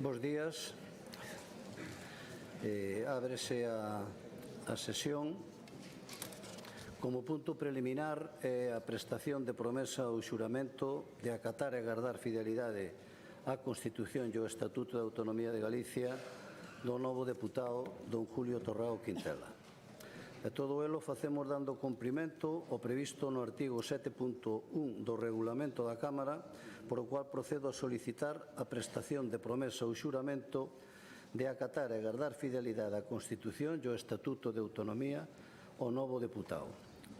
Bos días. Ábrese a sesión. Como punto preliminar é a prestación de promesa ou xuramento de acatar e gardar fidelidade á Constitución e ao Estatuto de Autonomía de Galicia do novo deputado don Julio Torrao Quintela. E todo elo facemos dando cumprimento ao previsto no artigo 7.1 do Regulamento da Cámara, por o cual procedo a solicitar a prestación de promesa ou xuramento de acatar e gardar fidelidade á Constitución e ao Estatuto de Autonomía ao novo deputado.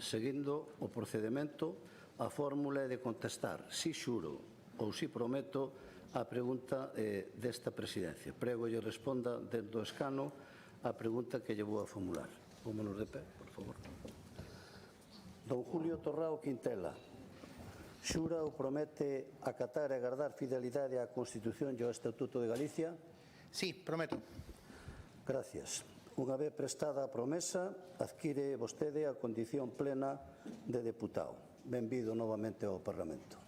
Seguindo o procedimento, a fórmula é de contestar si xuro ou si prometo a pregunta desta presidencia. Prego lle responda dentro do escano a pregunta que lle vou a formular. Pómonos de pé, por favor. Don Julio Torrao Quintela, xura ou promete acatar e gardar fidelidade á Constitución e ao Estatuto de Galicia? Sí, prometo. Gracias. Unha vez prestada a promesa, adquire vostede a condición plena de deputado. Benvido novamente ao Parlamento.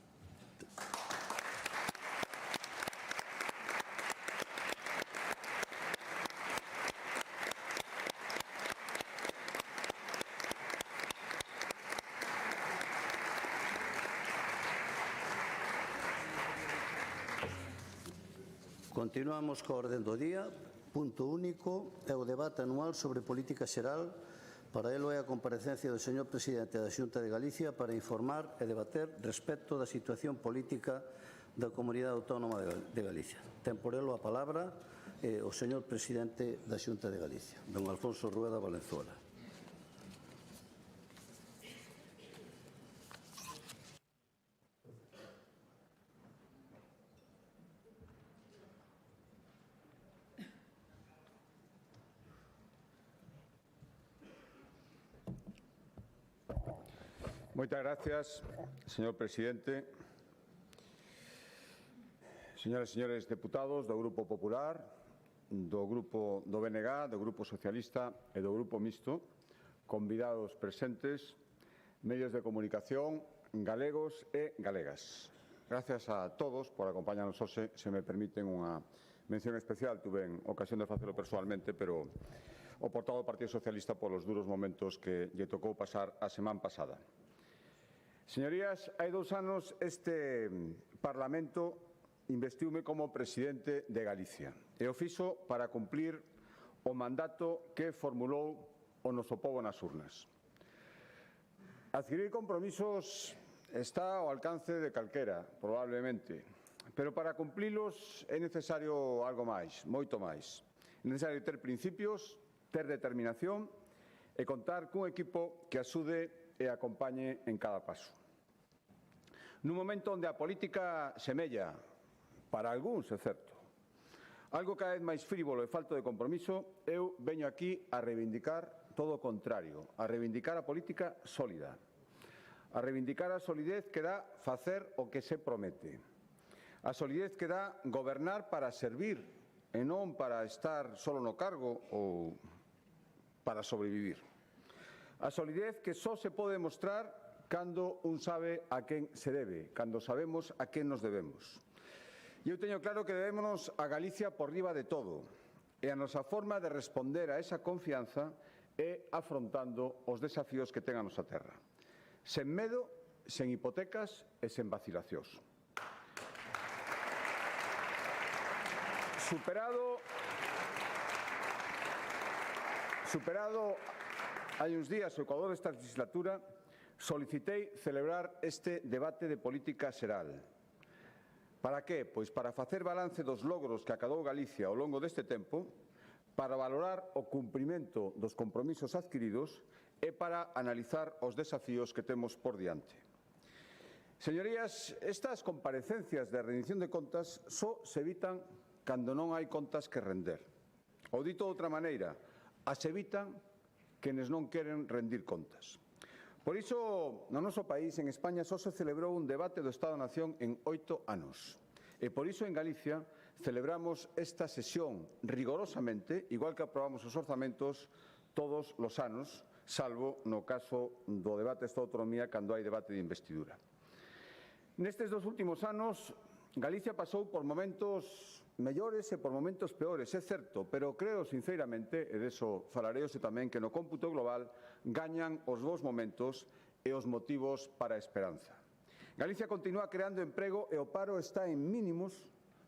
Continuamos coa orde do día. Punto único é o debate anual sobre política xeral. Para elo é a comparecencia do señor presidente da Xunta de Galicia para informar e debater respecto da situación política da Comunidade Autónoma de Galicia. Ten por elo a palabra o señor presidente da Xunta de Galicia, don Alfonso Rueda Valenzuela. Moitas gracias, señor presidente. Señoras e señores deputados do Grupo Popular, do Grupo do BNG, do Grupo Socialista e do Grupo Mixto, convidados presentes, medios de comunicación, galegos e galegas. Gracias a todos por acompañarnos hoxe. Se me permiten unha mención especial, tuve ocasión de facelo persoalmente, pero o portavoz do Partido Socialista polos duros momentos que lle tocou pasar a semana pasada. Señorías, hai 2 anos este Parlamento investiume como presidente de Galicia e o fixo para cumplir o mandato que formulou o noso pobo nas urnas. Adquirir compromisos está ao alcance de calquera, probablemente, pero para cumplilos é necesario algo máis, moito máis. É necesario ter principios, ter determinación e contar cun equipo que axude e acompañe en cada paso. Nun momento onde a política semella, para algúns é certo, algo cada vez máis frívolo e falto de compromiso, eu veño aquí a reivindicar todo o contrario, a reivindicar a política sólida, a reivindicar a solidez que dá facer o que se promete, a solidez que dá gobernar para servir e non para estar solo no cargo ou para sobrevivir. A solidez que só se pode mostrar cando un sabe a quen se debe, cando sabemos a quen nos debemos. Eu teño claro que debémonos a Galicia por riba de todo e a nosa forma de responder a esa confianza é afrontando os desafíos que ten a nosa terra. Sen medo, sen hipotecas e sen vacilacións. Superado hai uns días o ecuador desta legislatura, solicitei celebrar este debate de política xeral. Para que? Pois para facer balance dos logros que acadou Galicia ao longo deste tempo, para valorar o cumprimento dos compromisos adquiridos e para analizar os desafíos que temos por diante. Señorías, estas comparecencias de rendición de contas só se evitan cando non hai contas que render. Ou dito de outra maneira, as evitan quenes non queren rendir contas. Por iso, no noso país, en España, só se celebrou un debate do Estado-Nación en 8 anos. E por iso, en Galicia, celebramos esta sesión rigorosamente, igual que aprobamos os orzamentos todos os anos, salvo no caso do debate desta autonomía cando hai debate de investidura. Nestes 2 últimos anos, Galicia pasou por momentos mellores e por momentos peores, é certo, pero creo sinceramente, e deso falarei hoxe tamén, que no cómputo global gañan os bons momentos e os motivos para a esperanza. Galicia continúa creando emprego e o paro está en mínimos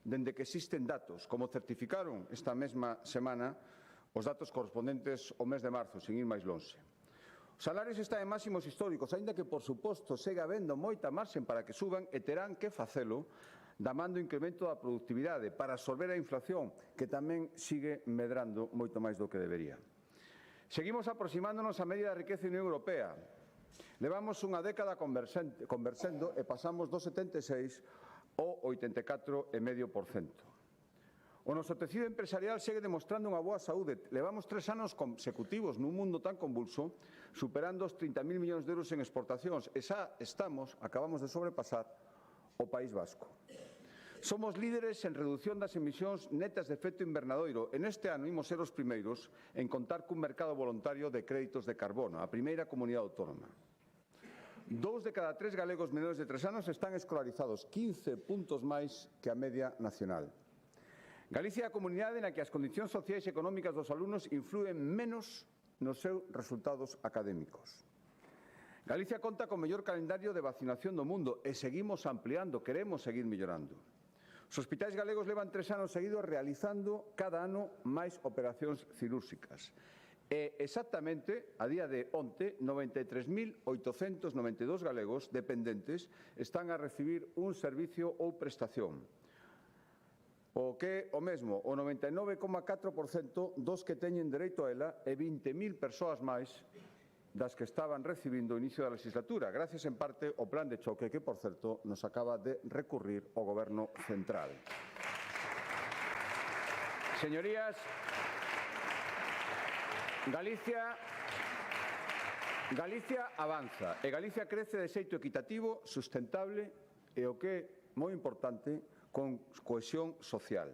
dende que existen datos, como certificaron esta mesma semana os datos correspondentes ao mes de marzo, sin ir máis lonxe. Os salarios están en máximos históricos, aínda que, por suposto, segue habendo moita marxen para que suban e terán que facelo damando incremento da productividade para absorber a inflación, que tamén sigue medrando moito máis do que debería. Seguimos aproximándonos á media da riqueza da Unión Europea. Levamos unha década conversendo e pasamos do 76 ao 84,5%. O noso tecido empresarial segue demostrando unha boa saúde. Levamos 3 anos consecutivos nun mundo tan convulso, superando os 30.000 millóns de euros en exportacións. E xa acabamos de sobrepasar o País Vasco. Somos líderes en reducción das emisións netas de efecto invernadoiro. En este ano imos ser os primeiros en contar cun mercado voluntario de créditos de carbono, a primeira comunidade autónoma. 2 de cada 3 galegos menores de 3 anos están escolarizados, 15 puntos máis que a media nacional. Galicia é a comunidade na que as condicións sociais e económicas dos alumnos influen menos nos seus resultados académicos. Galicia conta co mellor calendario de vacinación do mundo e seguimos ampliando, queremos seguir mellorando. Os hospitais galegos levan 3 anos seguidos realizando cada ano máis operacións cirúrxicas. E exactamente, a día de onte, 93.892 galegos dependentes están a recibir un servicio ou prestación. O que o mesmo, o 99,4% dos que teñen dereito a ela e 20.000 persoas máis das que estaban recibindo o inicio da legislatura, gracias en parte ao plan de choque que, por certo, nos acaba de recurrir o Goberno central. Señorías, Galicia avanza e Galicia crece de xeito equitativo, sustentable e, o que é moi importante, con cohesión social.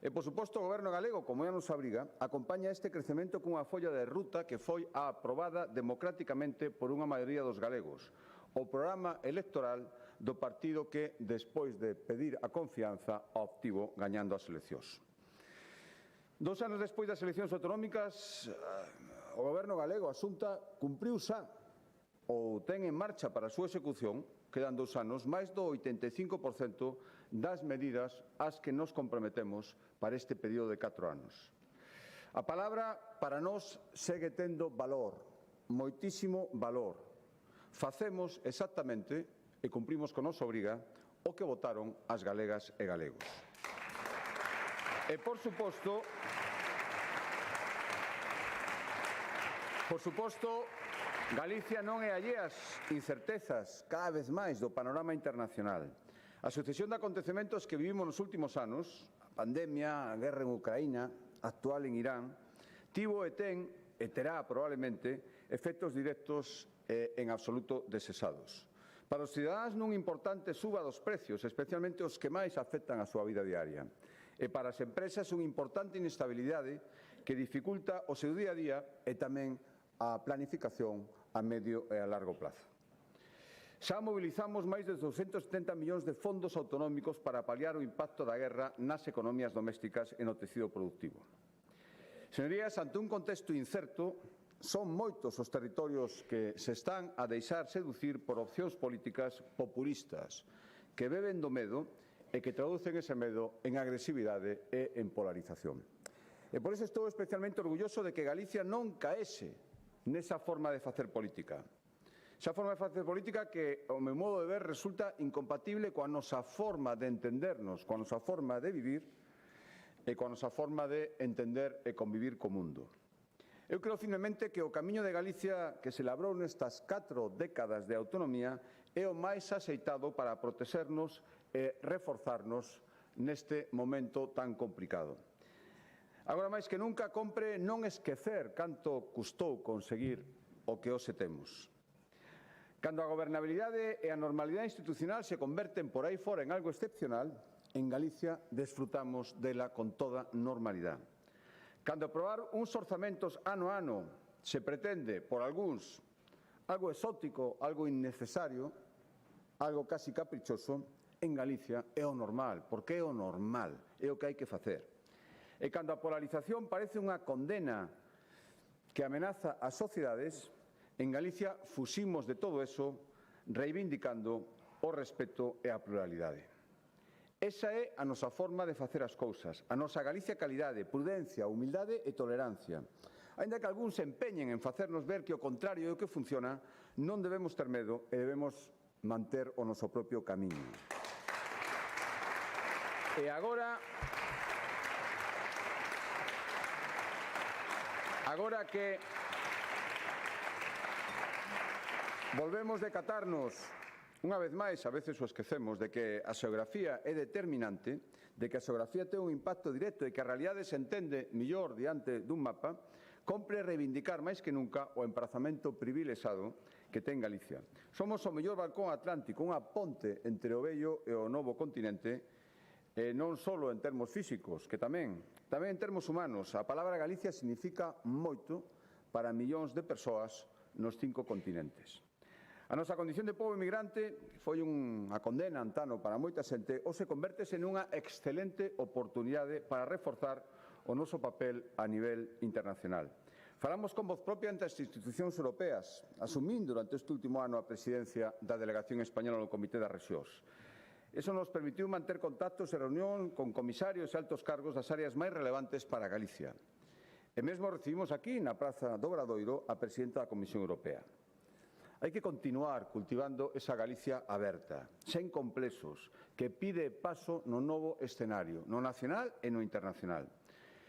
E, por suposto, o Goberno galego, como ya nos abriga, acompaña este crecemento cunha folla de ruta que foi aprobada democráticamente por unha maioría dos galegos, o programa electoral do partido que, despois de pedir a confianza, obtivo gañando as eleccións. 2 anos despois das eleccións autonómicas, o Goberno galego, a Xunta, cumpriu xa ou ten en marcha para a súa execución, quedan 2 anos, máis do 85% das medidas ás que nos comprometemos para este período de 4 anos. A palabra para nós segue tendo valor, moitísimo valor. Facemos exactamente, e cumprimos con nosa obriga, o que votaron as galegas e galegos. E, por suposto, Galicia non é allea ás incertezas cada vez máis do panorama internacional. A sucesión de acontecementos que vivimos nos últimos anos, a pandemia, a guerra en Ucraína, a actual en Irán, tivo e ten e terá probablemente efectos directos e en absoluto desesados. Para os cidadáns non importante suba dos precios, especialmente os que máis afectan a súa vida diaria. E para as empresas unha importante inestabilidade que dificulta o seu día a día e tamén a planificación a medio e a largo plazo. Xa mobilizamos máis de 270 millóns de fondos autonómicos para paliar o impacto da guerra nas economías domésticas e no tecido productivo. Señorías, ante un contexto incerto, son moitos os territorios que se están a deixar seducir por opcións políticas populistas que beben do medo e que traducen ese medo en agresividade e en polarización. E por iso estou especialmente orgulloso de que Galicia non caese nesa forma de facer política. Esa forma de facer política que, ao meu modo de ver, resulta incompatible coa nosa forma de entendernos, coa nosa forma de vivir e coa nosa forma de entender e convivir co mundo. Eu creo firmemente que o camiño de Galicia que se labrou nestas 4 décadas de autonomía é o máis axeitado para protexernos e reforzarnos neste momento tan complicado. Agora máis que nunca compre non esquecer canto custou conseguir o que hoxe temos. Cando a gobernabilidade e a normalidade institucional se converten por aí fora en algo excepcional, en Galicia desfrutamos dela con toda normalidade. Cando aprobar uns orzamentos ano a ano se pretende, por algúns, algo exótico, algo innecesario, algo casi caprichoso, en Galicia é o normal, porque é o normal, é o que hai que facer. E cando a polarización parece unha condena que amenaza as sociedades, en Galicia fuximos de todo eso reivindicando o respeto e a pluralidade. Esa é a nosa forma de facer as cousas, a nosa Galicia calidade, prudencia, humildade e tolerancia. Aínda que algúns se empeñen en facernos ver que o contrario é o que funciona, non debemos ter medo e debemos manter o noso propio camiño. E agora que volvemos decatarnos unha vez máis, a veces o esquecemos, de que a xeografía é determinante, de que a xeografía ten un impacto directo e que a realidade se entende mellor diante dun mapa, compre reivindicar máis que nunca o emprazamento privilexado que ten Galicia. Somos o mellor balcón atlántico, unha ponte entre o vello e o novo continente, e non só en termos físicos, que tamén en termos humanos. A palabra Galicia significa moito para millóns de persoas nos 5 continentes. A nosa condición de pobo emigrante foi unha condena antano para moita xente, ou se convertese nunha excelente oportunidade para reforzar o noso papel a nivel internacional. Falamos con voz propia ante as institucións europeas, asumín durante este último ano a presidencia da Delegación Española no Comité das Rexións. Iso nos permitiu manter contactos e reunión con comisarios e altos cargos das áreas máis relevantes para Galicia. E mesmo recibimos aquí, na Praza do Obradoiro, a presidenta da Comisión Europea. Hai que continuar cultivando esa Galicia aberta, sen complexos, que pide paso no novo escenario, no nacional e no internacional.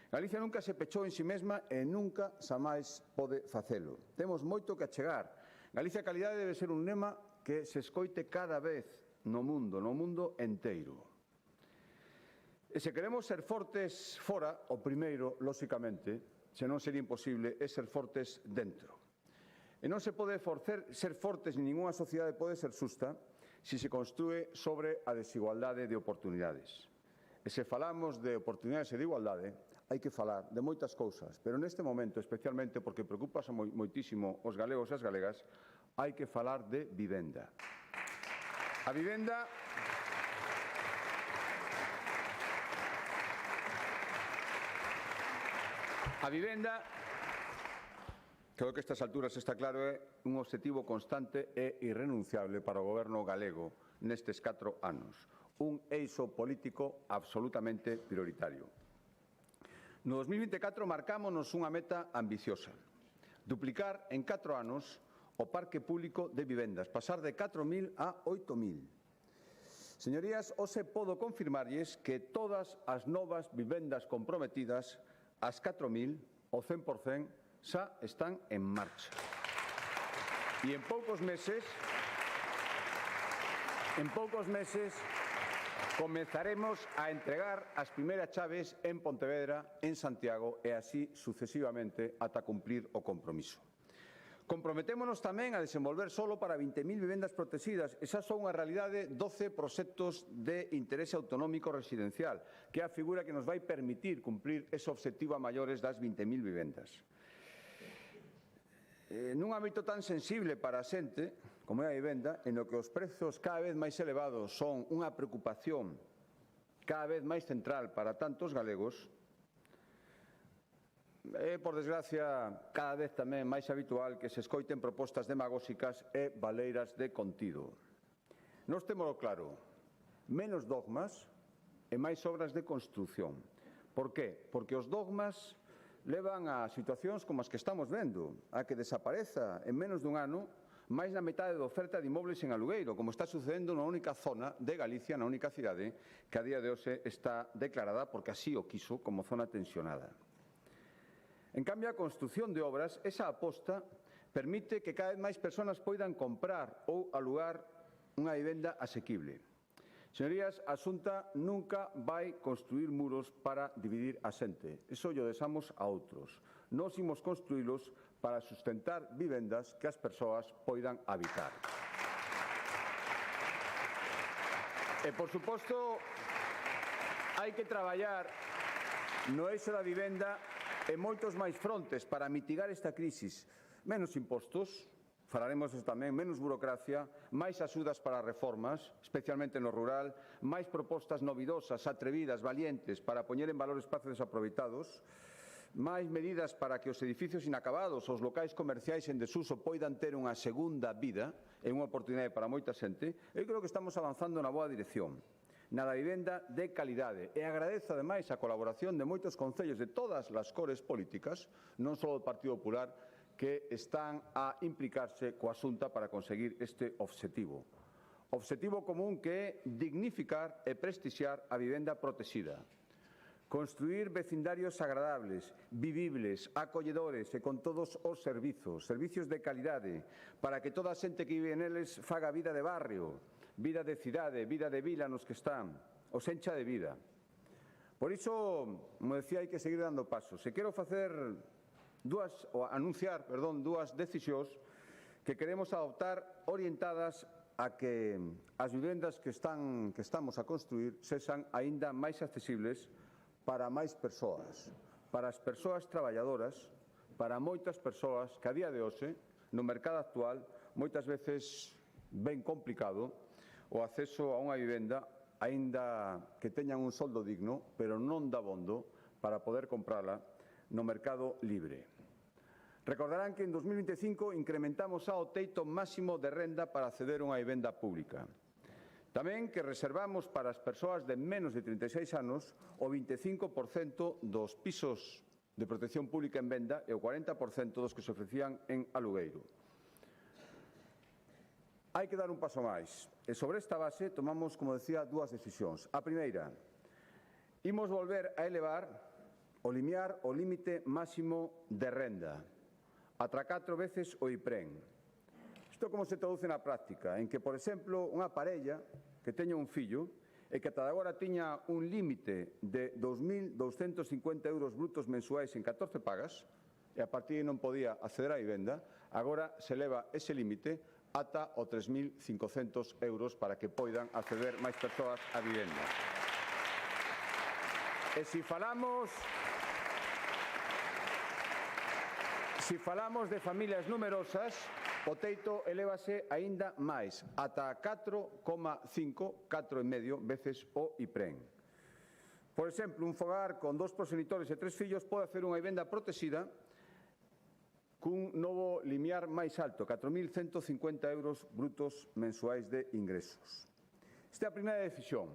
Galicia nunca se pechou en si mesma e nunca xamais pode facelo. Temos moito que achegar. Galicia calidade debe ser un lema que se escoite cada vez no mundo enteiro. E se queremos ser fortes fora, o primeiro, lóxicamente, se non sería imposible, é ser fortes dentro. E non se pode ser fortes, nin ningunha sociedade pode ser xusta, se construe sobre a desigualdade de oportunidades. E se falamos de oportunidades e de igualdade, hai que falar de moitas cousas, pero neste momento, especialmente porque preocupa moitísimo os galegos e as galegas, hai que falar de vivenda. A vivenda creo que a estas alturas está claro, é un obxectivo constante e irrenunciable para o goberno galego nestes 4 anos. Un eixo político absolutamente prioritario. No 2024 marcámonos unha meta ambiciosa. Duplicar en 4 anos o parque público de vivendas, pasar de 4.000 a 8.000. Señorías, hoxe podo confirmarlles que todas as novas vivendas comprometidas, as 4.000, o 100%, xa están en marcha. E en poucos meses comezaremos a entregar as primeiras chaves en Pontevedra, en Santiago e así sucesivamente ata cumprir o compromiso. Comprometémonos tamén a desenvolver solo para 20.000 vivendas protegidas. Esas son unha realidade 12 proxectos de interese autonómico residencial, que é a figura que nos vai permitir cumprir ese obxectivo a maiores das 20.000 vivendas. Nun ámbito tan sensible para a xente como é a vivenda, en o que os prezos cada vez máis elevados son unha preocupación cada vez máis central para tantos galegos, é, por desgracia, cada vez tamén máis habitual que se escoiten propostas demagóxicas e baleiras de contido. Nós témolo claro, menos dogmas e máis obras de construción. Por qué? Porque os dogmas levan a situacións como as que estamos vendo, a que desapareza en menos dun ano máis da metade da oferta de inmobles en alugueiro, como está sucedendo na única zona de Galicia, na única cidade, que a día de hoxe está declarada, porque así o quiso, como zona tensionada. En cambio, a construción de obras, esa aposta, permite que cada vez máis persoas poidan comprar ou alugar unha vivenda asequible. Señorías, a Xunta nunca vai construir muros para dividir a xente. Iso lle desamos a outros. Nós imos construílos para sustentar vivendas que as persoas poidan habitar. E, por suposto, hai que traballar no eixo da vivenda en moitos máis frontes para mitigar esta crisis. Menos impostos, Falaremos tamén menos burocracia, máis axudas para reformas, especialmente no rural, máis propostas novidosas, atrevidas, valientes para poñer en valor espazos desaproveitados, máis medidas para que os edificios inacabados, os locais comerciais en desuso poidan ter unha segunda vida e unha oportunidade para moita xente. Eu creo que estamos avanzando na boa dirección, na da vivenda de calidade. E agradezo, ademais, a colaboración de moitos concellos de todas as cores políticas, non só do Partido Popular, que están a implicarse coa Xunta para conseguir este obxectivo. Obxectivo común que é dignificar e prestixiar a vivenda protexida. Construir vecindarios agradables, vivibles, acolledores e con todos os servizos de calidade, para que toda a xente que vive neles faga vida de barrio, vida de cidade, vida de vila nos que están, os encha de vida. Por iso, como decía, hai que seguir dando pasos. E quero anunciar dúas decisións que queremos adoptar orientadas a que as vivendas que estamos a construir sexan aínda máis accesibles para máis persoas, para as persoas traballadoras, para moitas persoas que a día de hoxe, no mercado actual, moitas veces ben complicado o acceso a unha vivenda, aínda que teñan un soldo digno, pero non dabondo para poder comprala no mercado libre. Recordarán que en 2025 incrementamos o teito máximo de renda para acceder a unha vivenda pública. Tamén que reservamos para as persoas de menos de 36 anos o 25% dos pisos de protección pública en venda e o 40% dos que se ofrecían en alugueiro. Hai que dar un paso máis. E sobre esta base tomamos, como decía, dúas decisións. A primeira, imos volver a elevar o limiar o límite máximo de renda, ata 4 veces o IPREN. Isto como se traduce na práctica, en que, por exemplo, unha parella que teña un fillo e que ata agora tiña un límite de 2.250 euros brutos mensuais en 14 pagas e a partir de non podía acceder á vivenda, agora se eleva ese límite ata o 3.500 euros para que poidan acceder máis persoas á vivenda. E se falamos de familias numerosas, o teito elévase aínda máis, ata 4,5 veces o IPREN. Por exemplo, un fogar con 2 proxenitores e 3 fillos pode hacer unha vivenda protexida cun novo limiar máis alto, 4.150 euros brutos mensuais de ingresos. Esta é a primeira decisión,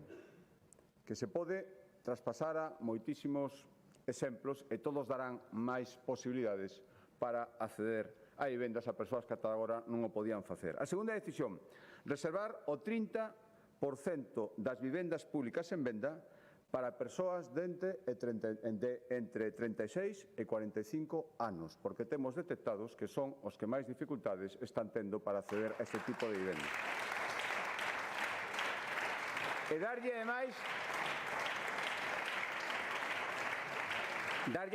que se pode traspasar a moitísimos exemplos e todos darán máis posibilidades para acceder a vivendas a persoas que ata agora non o podían facer. A segunda decisión, reservar o 30% das vivendas públicas en venda para persoas de entre 36 e 45 anos, porque temos detectados que son os que máis dificultades están tendo para acceder a este tipo de vivenda. E darlle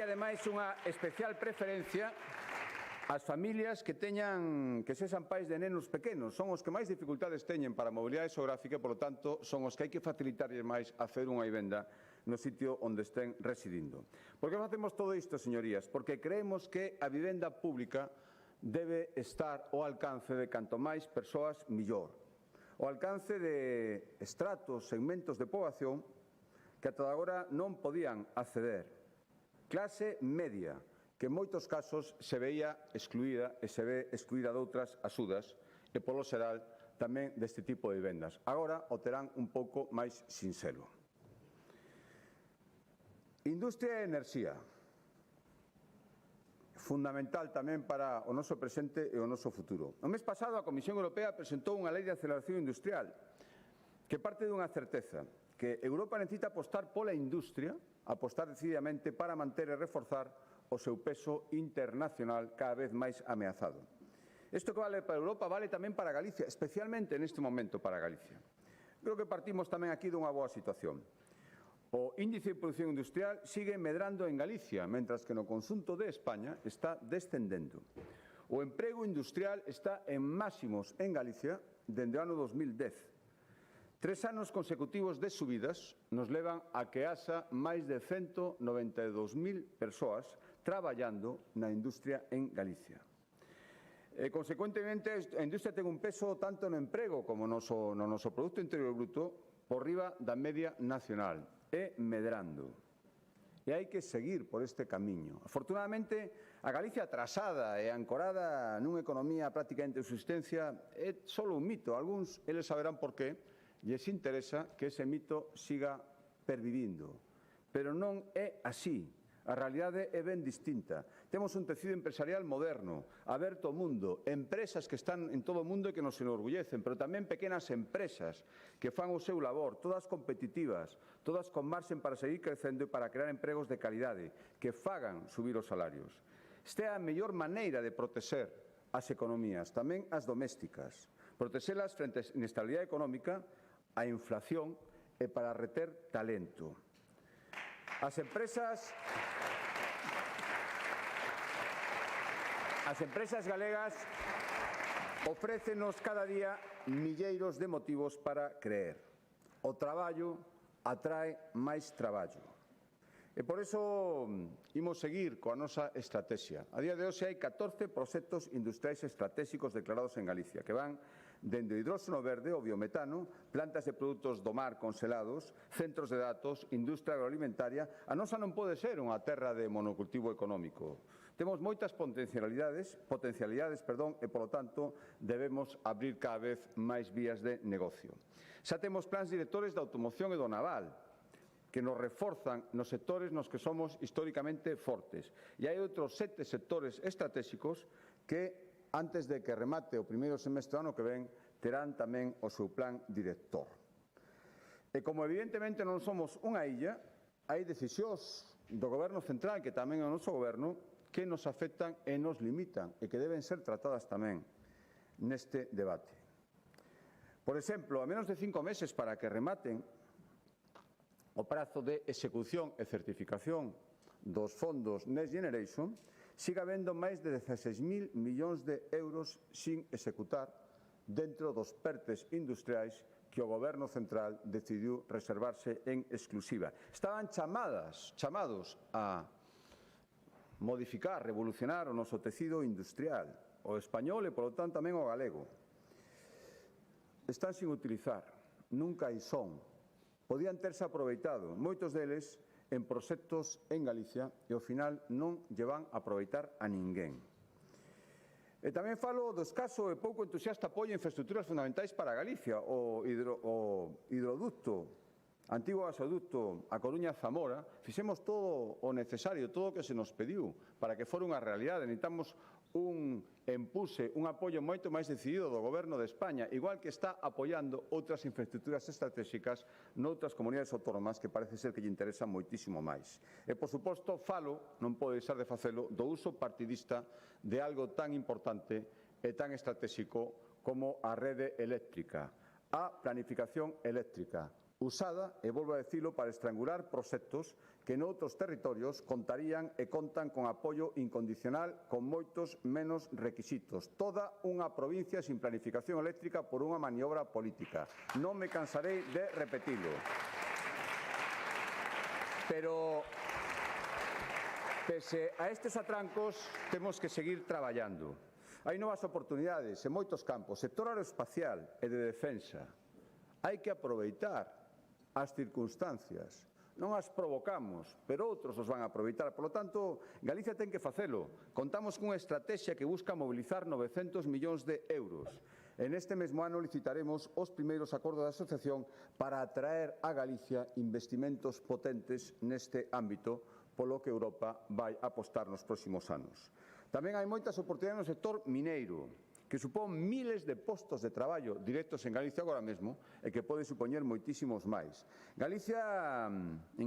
ademais unha especial preferencia ás familias que sexan pais de nenos pequenos. Son os que máis dificultades teñen para a mobilidade xeográfica e, polo tanto, son os que hai que facilitarlles máis hacer unha vivenda no sitio onde estén residindo. Por que facemos todo isto, señorías? Porque creemos que a vivenda pública debe estar ao alcance de canto máis persoas, millor. Ao alcance de estratos, segmentos de poboación que ata agora non podían acceder. Clase media, que en moitos casos se veía excluída e se ve excluída de outras axudas e, polo xeral, tamén deste tipo de vivendas. Agora o terán un pouco máis sinxelo. Industria e enerxía. Fundamental tamén para o noso presente e o noso futuro. O mes pasado a Comisión Europea presentou unha lei de aceleración industrial que parte dunha certeza, que Europa necesita apostar pola industria, apostar decididamente para manter e reforzar o seu peso internacional cada vez máis ameazado. Isto que vale para Europa vale tamén para Galicia, especialmente neste momento para Galicia. Creo que partimos tamén aquí dunha boa situación. O índice de produción industrial sigue medrando en Galicia, mentras que no conxunto de España está descendendo. O emprego industrial está en máximos en Galicia dende o ano 2010. 3 anos consecutivos de subidas nos levan a que haxa máis de 192.000 persoas traballando na industria en Galicia. Consecuentemente, a industria ten un peso tanto no emprego como no noso Produto Interior Bruto por riba da media nacional e medrando. E hai que seguir por este camiño. Afortunadamente, a Galicia atrasada e ancorada nunha economía prácticamente de subsistencia é só un mito. Algúns, eles saberán por qué, lles interesa que ese mito siga pervivindo. Pero non é así. A realidade é ben distinta. Temos un tecido empresarial moderno, aberto ao mundo, empresas que están en todo o mundo e que nos enorgullecen, pero tamén pequenas empresas que fan o seu labor, todas competitivas, todas con marxen para seguir crecendo e para crear empregos de calidade, que fagan subir os salarios. Esta é a mellor maneira de protexer as economías, tamén as domésticas. Protexelas frente á inestabilidade económica, á inflación e para reter talento. As empresas galegas ofrécenos cada día milleiros de motivos para creer. O traballo atrae máis traballo. E por iso imos seguir coa nosa estrategia. A día de hoxe hai 14 proxectos industriais estratégicos declarados en Galicia, que van dende o hidróxeno verde, o biometano, plantas de produtos do mar congelados, centros de datos, industria agroalimentaria. A nosa non pode ser unha terra de monocultivo económico. Temos moitas potencialidades, e, polo tanto, debemos abrir cada vez máis vías de negocio. Xa temos plans directores da automoción e do naval, que nos reforzan nos sectores nos que somos históricamente fortes. E hai outros 7 sectores estratégicos que, antes de que remate o primeiro semestre do ano que ven, terán tamén o seu plan director. E como evidentemente non somos unha illa, hai decisións do Goberno central, que tamén é o noso Goberno, que nos afectan e nos limitan e que deben ser tratadas tamén neste debate. Por exemplo, a menos de 5 meses para que rematen o prazo de execución e certificación dos fondos Next Generation, siga habendo máis de 16.000 millóns de euros sin executar dentro dos PERTEs industriais que o Goberno central decidiu reservarse en exclusiva. Estaban chamados a modificar, revolucionar o noso tecido industrial, o español e, polo tanto, tamén o galego. Están sin utilizar, nunca hai son. Podían terse aproveitado, moitos deles, en proxectos en Galicia e, ao final, non lle van a aproveitar a ninguén. E tamén falo do escaso e pouco entusiasta apoio a infraestructuras fundamentais para Galicia, o hidroducto, antigo gasoducto a Coruña-Zamora. Fixemos todo o necesario, todo o que se nos pediu para que fora unha realidade. Necesitamos un empuse, un apoio moito máis decidido do Goberno de España, igual que está apoiando outras infraestructuras estratégicas noutras comunidades autónomas que parece ser que lle interesan moitísimo máis. E, por suposto, falo, non pode deixar de facelo, do uso partidista de algo tan importante e tan estratégico como a rede eléctrica, a planificación eléctrica, usada, e volvo a dicilo, para estrangular proxectos que noutros territorios contarían e contan con apoio incondicional con moitos menos requisitos. Toda unha provincia sin planificación eléctrica por unha maniobra política. Non me cansarei de repetilo. Pero, pese a estes atrancos, temos que seguir traballando. Hai novas oportunidades en moitos campos, sector aeroespacial e de defensa. Hai que aproveitar as circunstancias. Non as provocamos, pero outros os van a aproveitar. Por lo tanto, Galicia ten que facelo. Contamos cunha estrategia que busca mobilizar 900 millóns de euros. En este mesmo ano licitaremos os primeiros acordos de asociación para atraer a Galicia investimentos potentes neste ámbito, polo que Europa vai apostar nos próximos anos. Tamén hai moitas oportunidades no sector mineiro, que supón miles de postos de traballo directos en Galicia agora mesmo e que pode supoñer moitísimos máis. En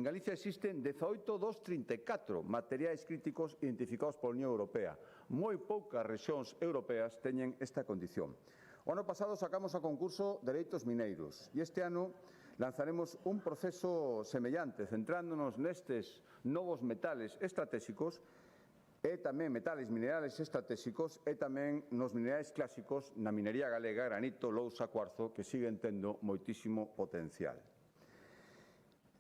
Galicia existen 18 dos 34 materiais críticos identificados pola Unión Europea. Moi poucas rexións europeas teñen esta condición. O ano pasado sacamos a concurso dereitos mineiros e este ano lanzaremos un proceso semellante, centrándonos nestes novos metales estratégicos e tamén metales minerales estratégicos e tamén nos minerais clásicos na minería galega, granito, lousa, cuarzo, que siguen tendo moitísimo potencial.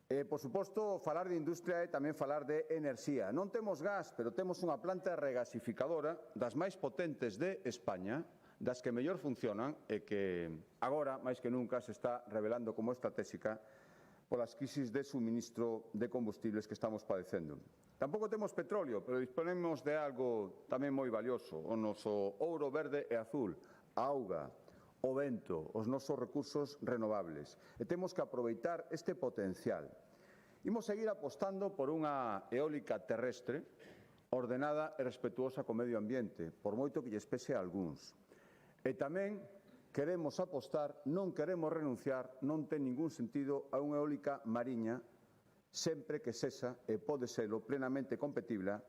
Por suposto, falar de industria é tamén falar de enerxía. Non temos gas, pero temos unha planta regasificadora das máis potentes de España, das que mellor funcionan e que agora, máis que nunca, se está revelando como estratégica polas crisis de suministro de combustibles que estamos padecendo. Tampouco temos petróleo, pero disponemos de algo tamén moi valioso, o noso ouro verde e azul, a auga, o vento, os nosos recursos renovables. E temos que aproveitar este potencial. Imos seguir apostando por unha eólica terrestre ordenada e respetuosa co medio ambiente, por moito que lles pese a algúns. E tamén queremos apostar, non queremos renunciar, non ten ningún sentido a unha eólica mariña sempre que sexa e pode serlo plenamente compatible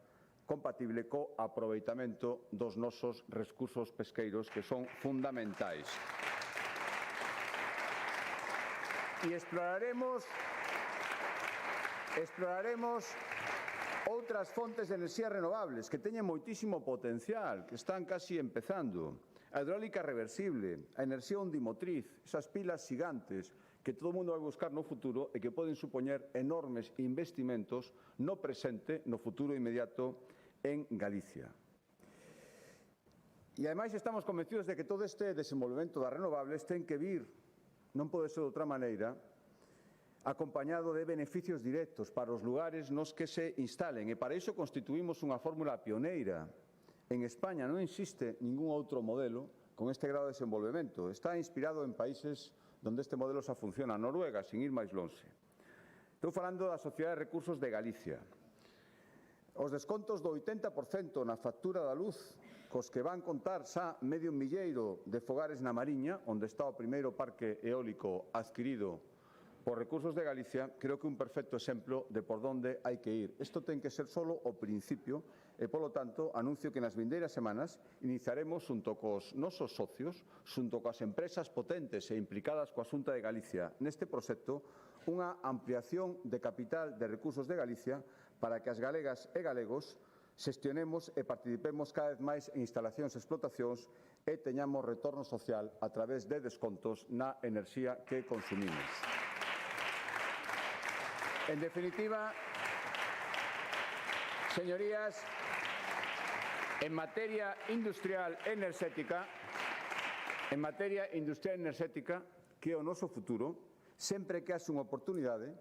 co aproveitamento dos nosos recursos pesqueiros que son fundamentais. E exploraremos outras fontes de enerxías renovables que teñen moitísimo potencial, que están casi empezando. A hidráulica reversible, a enerxía ondimotriz, esas pilas gigantes que todo o mundo vai buscar no futuro e que poden supoñer enormes investimentos no presente, no futuro inmediato, en Galicia. E, ademais, estamos convencidos de que todo este desenvolvemento das renovables ten que vir, non pode ser de outra maneira, acompañado de beneficios directos para os lugares nos que se instalen. E para iso constituímos unha fórmula pioneira. En España non existe ningún outro modelo con este grado de desenvolvemento. Está inspirado en países onde este modelo xa funciona. Noruega, sin ir máis lonxe. Estou falando da Sociedade de Recursos de Galicia. Os descontos do 80% na factura da luz, cos que van contar xa 500.000 de fogares na Mariña, onde está o primeiro parque eólico adquirido por Recursos de Galicia, creo que un perfecto exemplo de por onde hai que ir. Isto ten que ser solo o principio e, polo tanto, anuncio que nas vindeiras semanas iniciaremos, xunto cos nosos socios, xunto coas empresas potentes e implicadas coa Xunta de Galicia neste proxecto, unha ampliación de capital de Recursos de Galicia para que as galegas e galegos xestionemos e participemos cada vez máis en instalacións e explotacións e teñamos retorno social a través de descontos na enerxía que consumimos. En definitiva, señorías, en materia industrial enerxética, que é o noso futuro, sempre que haxe unha oportunidade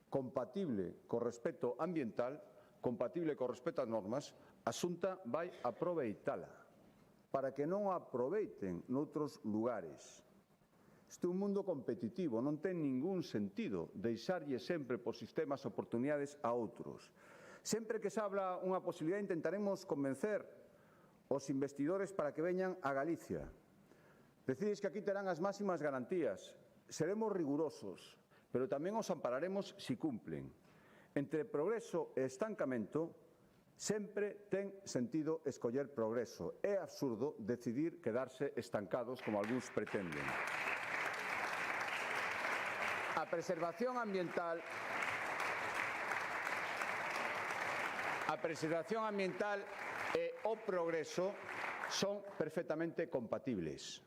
compatible co respeto ambiental, compatible co respeto ás normas, a Xunta vai aproveitala para que non a aproveiten noutros lugares. Isto é un mundo competitivo, non ten ningún sentido deixarlle sempre por sistemas oportunidades a outros. Sempre que se habla unha posibilidade intentaremos convencer os investidores para que veñan a Galicia. Decides que aquí terán as máximas garantías, seremos rigurosos, pero tamén os ampararemos si cumplen. Entre progreso e estancamento, sempre ten sentido escoller progreso. É absurdo decidir quedarse estancados como algúns pretenden. A preservación ambiental e o progreso son perfectamente compatibles.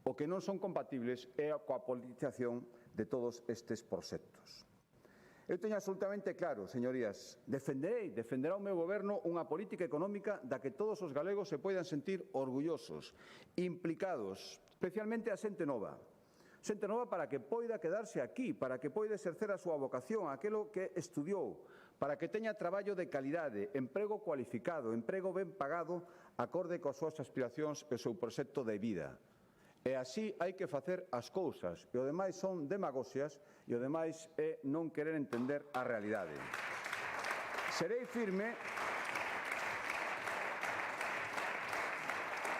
O que non son compatibles é coa politización de todos estes proxectos. Eu teño absolutamente claro, señorías, defenderá o meu goberno unha política económica da que todos os galegos se poidan sentir orgullosos, implicados, especialmente a xente nova. Xente nova para que poida quedarse aquí, para que poida exercer a súa vocación, aquilo que estudiou, para que teña traballo de calidade, emprego cualificado, emprego ben pagado, acorde coas súas aspiracións e o seu proxecto de vida. E así hai que facer as cousas, e o demais son demagoxias, e o demais é non querer entender a realidade.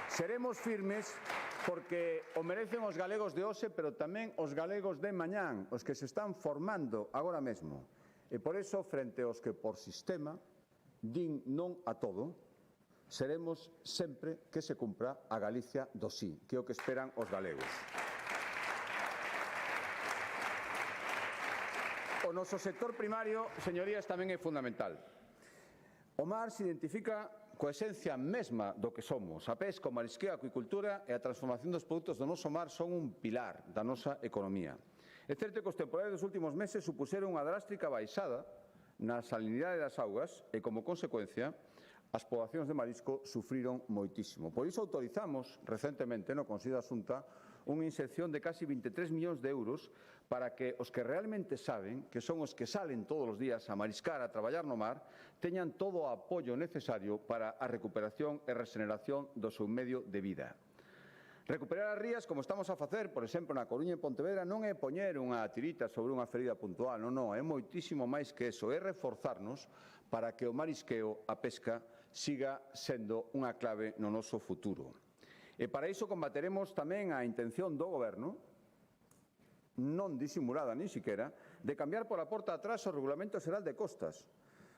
Seremos firmes porque o merecen os galegos de hoxe, pero tamén os galegos de mañán, os que se están formando agora mesmo. E por iso, frente aos que por sistema din non a todo, seremos sempre que se cumpra a Galicia do sí, que é o que esperan os galegos. O noso sector primario, señorías, tamén é fundamental. O mar se identifica coa esencia mesma do que somos. A pesca, o marisqueo, a acuicultura e a transformación dos produtos do noso mar son un pilar da nosa economía. É certo que os temporais dos últimos meses supuseron unha drástica baixada na salinidade das augas e, como consecuencia, as poboacións de marisco sufriron moitísimo. Por iso autorizamos recentemente no Consello da Xunta unha inserción de casi 23 millóns de euros para que os que realmente saben, que son os que salen todos os días a mariscar, a traballar no mar, teñan todo o apoio necesario para a recuperación e regeneración do seu medio de vida. Recuperar as rías, como estamos a facer, por exemplo, na Coruña e Pontevedra, non é poñer unha tirita sobre unha ferida puntual, non, é moitísimo máis que eso, é reforzarnos para que o marisqueo, a pesca, siga sendo unha clave no noso futuro. E para iso combateremos tamén a intención do Goberno, non disimulada nin siquiera, de cambiar pola porta atrás o Regulamento Xeral de Costas.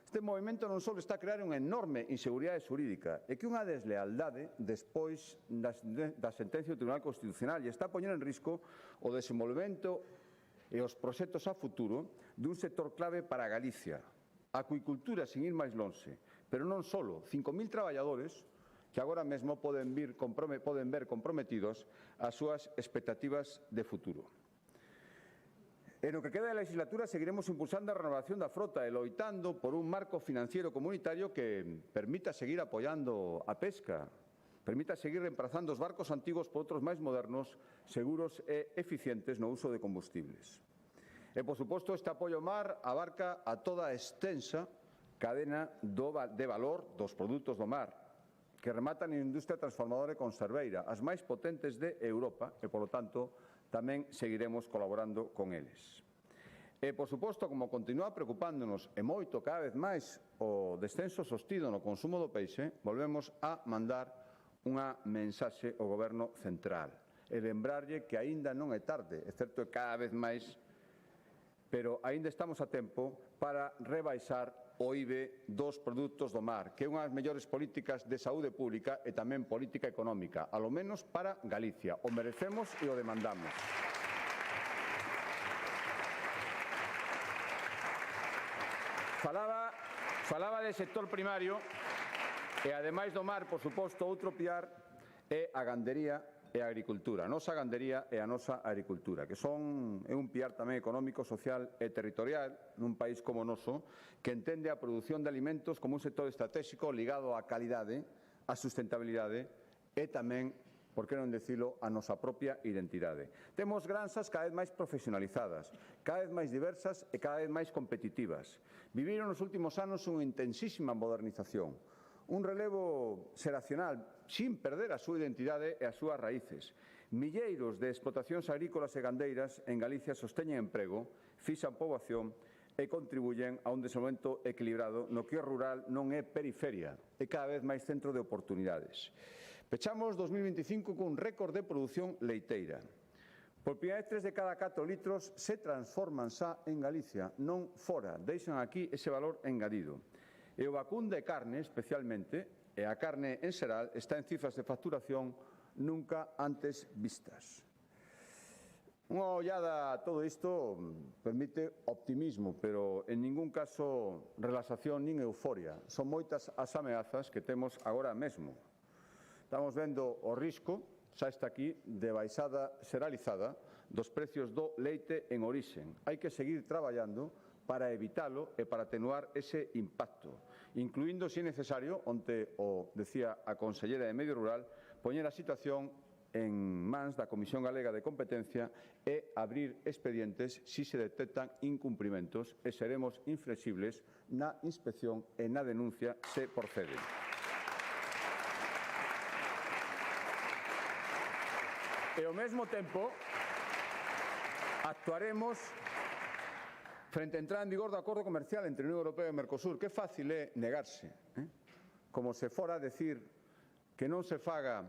Este movimento non só está a crear unha enorme inseguridade xurídica, é que unha deslealdade despois da sentencia do Tribunal Constitucional e está a poñer en risco o desenvolvemento e os proxectos a futuro dun sector clave para Galicia. A acuicultura, sin ir máis lonxe, pero non só, 5.000 traballadores que agora mesmo poden ver comprometidos as súas expectativas de futuro. En o que queda da legislatura seguiremos impulsando a renovación da frota e loitando por un marco financiero comunitario que permita seguir apoiando a pesca, permita seguir reemplazando os barcos antigos por outros máis modernos, seguros e eficientes no uso de combustibles. E, por suposto, este apoio ao mar abarca a toda a extensa cadena de valor dos produtos do mar, que rematan en industria transformadora e conserveira, as máis potentes de Europa e, polo tanto, tamén seguiremos colaborando con eles. E, por suposto, como continúa preocupándonos e moito cada vez máis o descenso sostido no consumo do peixe, volvemos a mandar unha mensaxe ao Goberno central e lembrarlle que aínda non é tarde, é certo que cada vez máis, pero aínda estamos a tempo para rebaixar o IBE dos produtos do mar, que é unha das mellores políticas de saúde pública e tamén política económica, alo menos para Galicia. O merecemos e o demandamos. Falaba de sector primario e, ademais do mar, por suposto, outro piar é a gandería e a agricultura, a nosa gandería e a nosa agricultura, que é un piar tamén económico, social e territorial nun país como o noso, que entende a produción de alimentos como un sector estratégico ligado á calidade, á sustentabilidade e tamén, por que non dicilo, a nosa propia identidade. Temos granxas cada vez máis profesionalizadas, cada vez máis diversas e cada vez máis competitivas. Viviron nos últimos anos unha intensísima modernización, un relevo xeracional sin perder a súa identidade e as súas raíces. Milleiros de explotacións agrícolas e gandeiras en Galicia sosteñen emprego, fixan poboación e contribuyen a un desenvolvemento equilibrado no que o rural non é periferia, é cada vez máis centro de oportunidades. Pechamos 2025 cun récord de produción leiteira. Por primeira vez, 3 de cada 4 litros se transforman xa en Galicia, non fora, deixan aquí ese valor engadido. E o vacún de carne, especialmente, e a carne en xeral, está en cifras de facturación nunca antes vistas. Unha ollada a todo isto permite optimismo, pero en ningún caso relaxación nin euforia. Son moitas as ameazas que temos agora mesmo. Estamos vendo o risco, xa está aquí, de baixada xeralizada dos precios do leite en orixen. Hai que seguir traballando para evitalo e para atenuar ese impacto, incluindo, se é necesario, onte o decía a consellera de Medio Rural, poñer a situación en mans da Comisión Galega de Competencia e abrir expedientes si se detectan incumprimentos e seremos inflexibles na inspección e na denuncia se procede. E ao mesmo tempo actuaremos frente a entrada en vigor do acordo comercial entre a Unión Europea e o Mercosur. Que fácil é negarse, como se fora a decir que non se faga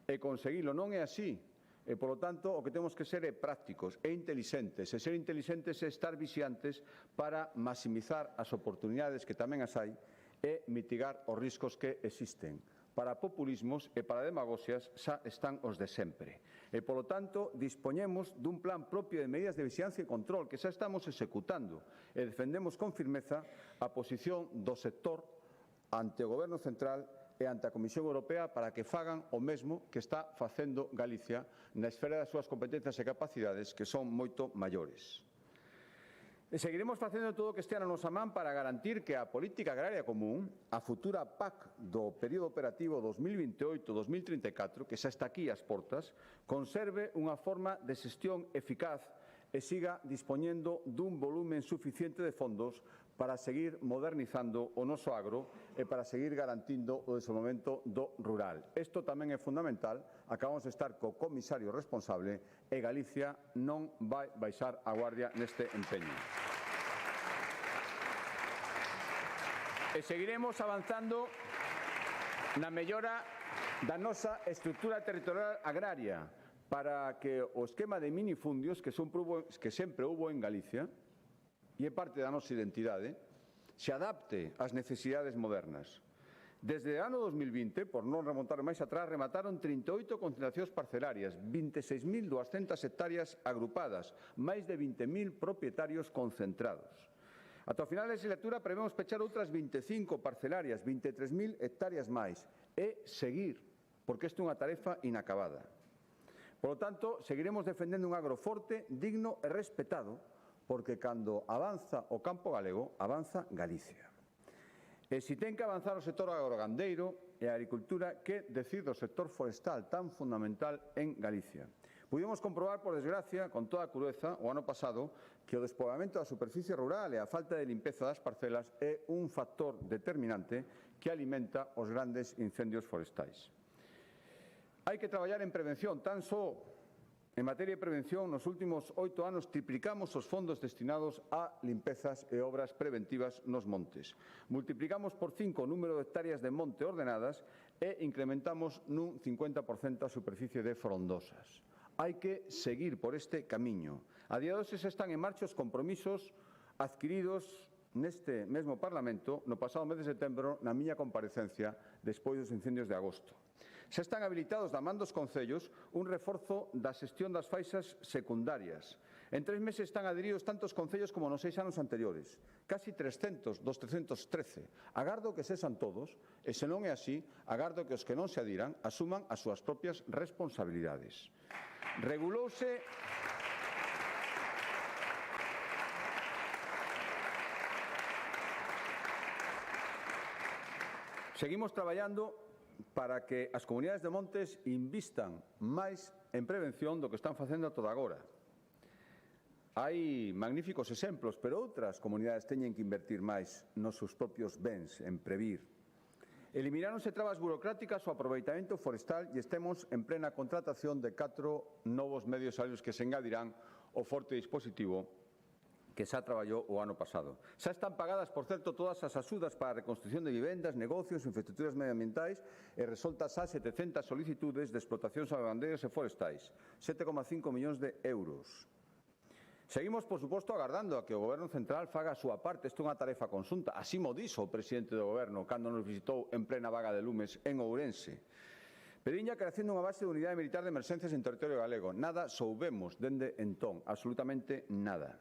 e conseguilo. Non é así. E, polo tanto, o que temos que ser é prácticos e intelixentes. E ser intelixentes é estar vixiantes para maximizar as oportunidades, que tamén as hai, e mitigar os riscos que existen. Para populismos e para demagoxias xa están os de sempre. E, polo tanto, dispoñemos dun plan propio de medidas de vixiancia e control que xa estamos executando e defendemos con firmeza a posición do sector ante o Goberno central e ante a Comisión Europea para que fagan o mesmo que está facendo Galicia na esfera das súas competencias e capacidades, que son moito maiores. E seguiremos facendo todo o que estea na nosa man para garantir que a política agraria común, a futura PAC do período operativo 2028-2034, que xa está aquí ás portas, conserve unha forma de xestión eficaz e siga dispoñendo dun volumen suficiente de fondos para seguir modernizando o noso agro e para seguir garantindo o desenvolvemento do rural. Isto tamén é fundamental. Acabamos de estar co comisario responsable e Galicia non vai baixar a guardia neste empeño. E seguiremos avanzando na mellora da nosa estrutura territorial agraria para que o esquema de minifundios que sempre houbo en Galicia e é parte da nosa identidade, se adapte ás necesidades modernas. Desde o ano 2020, por non remontar máis atrás, remataron 38 concentracións parcelarias, 26.200 hectáreas agrupadas, máis de 20.000 propietarios concentrados. Ata o final da legislatura prevemos pechar outras 25 parcelarias, 23.000 hectáreas máis, e seguir, porque isto é unha tarefa inacabada. Por lo tanto, seguiremos defendendo un agro forte, digno e respetado, porque cando avanza o campo galego, avanza Galicia. E se ten que avanzar o sector agrogandeiro e a agricultura, que decir do sector forestal tan fundamental en Galicia. Pudimos comprobar, por desgracia, con toda a crudeza, o ano pasado, que o despoboamento da superficie rural e a falta de limpeza das parcelas é un factor determinante que alimenta os grandes incendios forestais. Hai que traballar en prevención, tan só en materia de prevención, nos últimos 8 anos triplicamos os fondos destinados a limpezas e obras preventivas nos montes. Multiplicamos por 5 o número de hectáreas de monte ordenadas e incrementamos nun 50% a superficie de frondosas. Hai que seguir por este camiño. A día de hoxe xa están en marcha os compromisos adquiridos neste mesmo Parlamento no pasado mes de setembro na miña comparecencia despois dos incendios de agosto. Xa están habilitados da man dos concellos un reforzo da xestión das faixas secundarias. En 3 meses están adheridos tantos concellos como nos 6 anos anteriores, casi 300 dos 313. Agardo que sexan todos, e se non é así, agardo que os que non se adhiran asuman as súas propias responsabilidades. Regulouse Seguimos traballando para que as comunidades de montes invistan máis en prevención do que están facendo a toda agora. Hai magníficos exemplos, pero outras comunidades teñen que invertir máis nos seus propios bens, en previr. Elimináronse trabas burocráticas ao aproveitamento forestal e estemos en plena contratación de 4 novos medios aéreos que se engadirán ao forte dispositivo que xa traballou o ano pasado. Xa están pagadas, por certo, todas as axudas para a reconstrucción de vivendas, negocios, infraestructuras medioambientais e resoltas xa 700 solicitudes de explotacións agrandeiras e forestais, 7,5 millóns de euros. Seguimos, por suposto, agardando a que o Goberno Central faga a súa parte. Isto é unha tarefa conxunta. Así mo dixo o presidente do Goberno cando nos visitou en plena vaga de lumes en Ourense. Pedín a creación dunha base de unidade militar de emerxencias en territorio galego. Nada soubemos dende entón, absolutamente nada.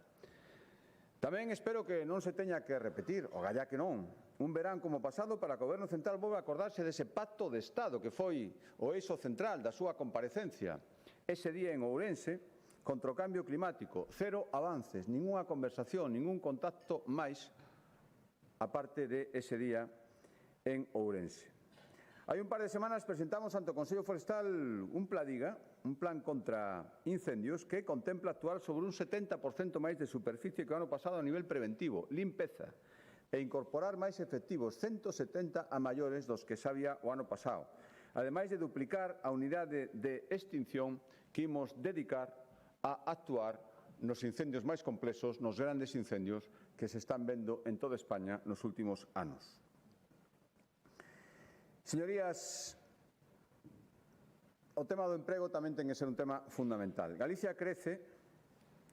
Tamén espero que non se teña que repetir, o galla que non, un verán como pasado para que o Goberno Central volva a acordarse dese pacto de Estado que foi o eixo central da súa comparecencia. Ese día en Ourense, contra o cambio climático, cero avances, ningunha conversación, ningún contacto máis, aparte de ese día en Ourense. Hai un par de semanas presentamos ante o Consello Forestal un Pladiga, un plan contra incendios que contempla actuar sobre un 70% máis de superficie que o ano pasado a nivel preventivo, limpeza, e incorporar máis efectivos, 170 a maiores dos que xa había o ano pasado, ademais de duplicar a unidade de extinción que imos dedicar a actuar nos incendios máis complexos, nos grandes incendios que se están vendo en toda España nos últimos anos. Señorías, o tema do emprego tamén ten que ser un tema fundamental. Galicia crece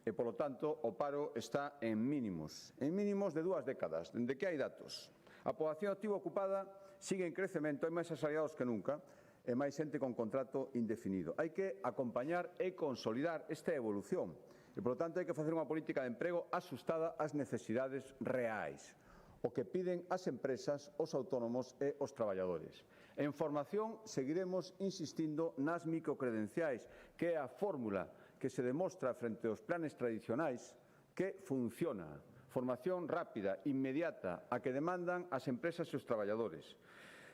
e, polo tanto, o paro está en mínimos de 2 décadas, dende que hai datos. A poboación activa ocupada sigue en crecemento, hai máis asalariados que nunca e máis xente con contrato indefinido. Hai que acompañar e consolidar esta evolución e, polo tanto, hai que facer unha política de emprego axustada ás necesidades reais. o que piden as empresas, os autónomos e os traballadores. En formación seguiremos insistindo nas microcredenciais, que é a fórmula que se demostra frente aos planes tradicionais que funciona. Formación rápida, inmediata, a que demandan as empresas e os traballadores.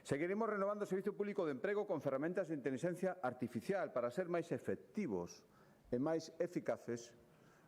Seguiremos renovando o Servicio Público de Emprego con ferramentas de inteligencia artificial para ser máis efectivos e máis eficaces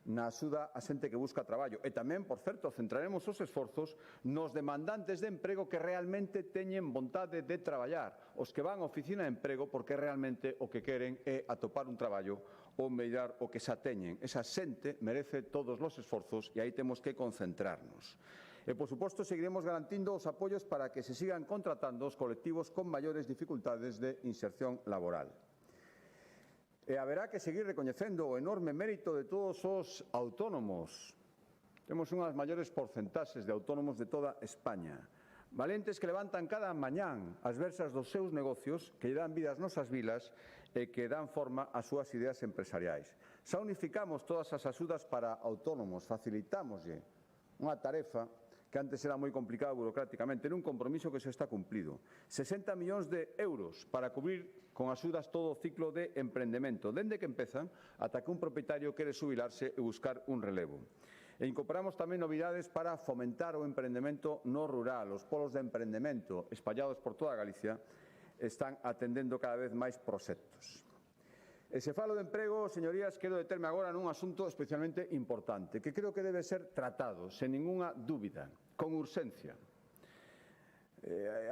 na axuda a xente que busca traballo. E tamén, por certo, centraremos os esforzos nos demandantes de emprego que realmente teñen vontade de traballar, os que van á oficina de emprego porque realmente o que queren é atopar un traballo ou mellorar o que xa teñen. Esa xente merece todos os esforzos e aí temos que concentrarnos. E, por suposto, seguiremos garantindo os apoios para que se sigan contratando os colectivos con maiores dificultades de inserción laboral. E haberá que seguir recoñecendo o enorme mérito de todos os autónomos. Temos unhas maiores porcentaxes de autónomos de toda España. Valentes que levantan cada mañán as versas dos seus negocios, que lle dan vida ás nosas vilas e que dan forma ás súas ideas empresariais. Xa unificamos todas as axudas para autónomos, facilitámoslle unha tarefa que antes era moi complicado burocráticamente, era un compromiso que se está cumplido. 60 millóns de euros para cubrir con axudas todo o ciclo de emprendemento, dende que empezan ata que un propietario quere xubilarse e buscar un relevo. E incorporamos tamén novidades para fomentar o emprendemento no rural. Os polos de emprendemento espallados por toda Galicia están atendendo cada vez máis proxectos. E se falo de emprego, señorías, quero determe agora nun asunto especialmente importante, que creo que debe ser tratado, sen ningunha dúbida, con urxencia.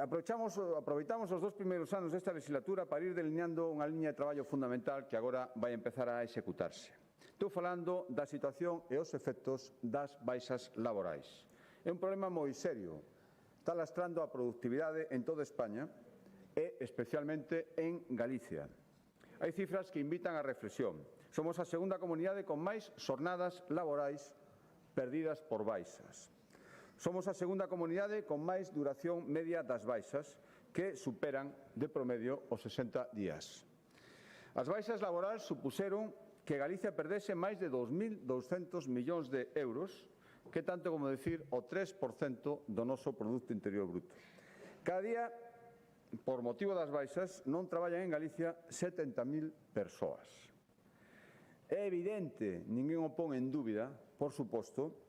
Aproveitamos os 2 primeiros anos desta legislatura para ir delineando unha liña de traballo fundamental que agora vai empezar a executarse. Estou falando da situación e os efectos das baixas laborais. É un problema moi serio. Está lastrando a productividade en toda España e especialmente en Galicia. Hai cifras que invitan á reflexión. Somos a segunda comunidade con máis xornadas laborais perdidas por baixas. Somos a segunda comunidade con máis duración media das baixas, que superan de promedio os 60 días. As baixas laborais supuseron que Galicia perdese máis de 2.200 millóns de euros, que tanto como decir o 3% do noso Produto Interior Bruto. Cada día, por motivo das baixas, non traballan en Galicia 70.000 persoas. É evidente, ninguén o pon en dúbida, por suposto,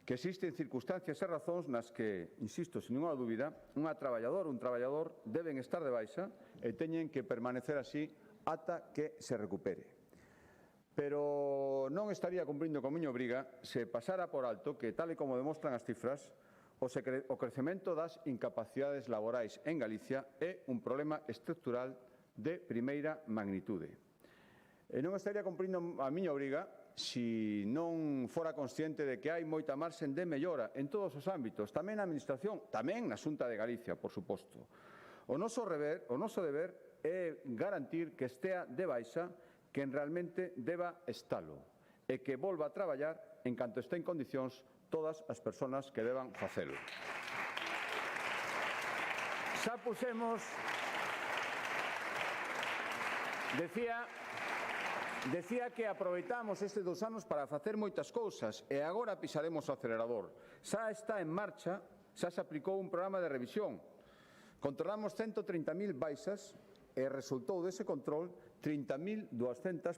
que existen circunstancias e razóns nas que, insisto, sin ninguna dúbida, unha traballadora ou un traballador deben estar de baixa e teñen que permanecer así ata que se recupere. Pero non estaría cumprindo con miña obriga se pasara por alto que, tal e como demostran as cifras, o crecemento das incapacidades laborais en Galicia é un problema estrutural de primeira magnitude. E non estaría cumprindo a miña obriga se non fora consciente de que hai moita marxen de mellora en todos os ámbitos, tamén na Administración, tamén na Xunta de Galicia, por suposto. O noso deber é garantir que estea de baixa quen realmente deba estalo e que volva a traballar en canto este en condicións todas as persoas que deban facelo. Xa pusemos, decía que aproveitamos estes 2 anos para facer moitas cousas e agora pisaremos o acelerador. Xa está en marcha, xa se aplicou un programa de revisión. Controlamos 130.000 baixas e resultou dese control 30.200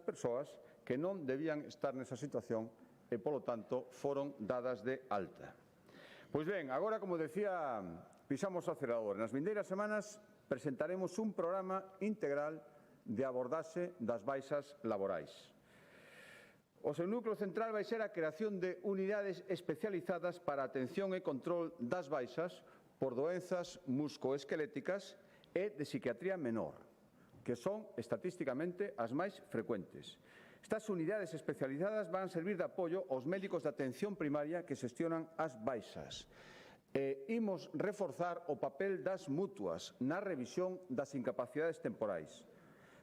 persoas que non debían estar nesa situación e, polo tanto, foron dadas de alta. Pois ben, agora, como decía, pisamos o acelerador. Nas vindeiras semanas presentaremos un programa integral de abordaxe das baixas laborais. O seu núcleo central vai ser a creación de unidades especializadas para a atención e control das baixas por doenzas muscoesqueléticas e de psiquiatría menor, que son estatísticamente as máis frecuentes. Estas unidades especializadas van servir de apoio aos médicos de atención primaria que xestionan as baixas. Imos reforzar o papel das mutuas na revisión das incapacidades temporais.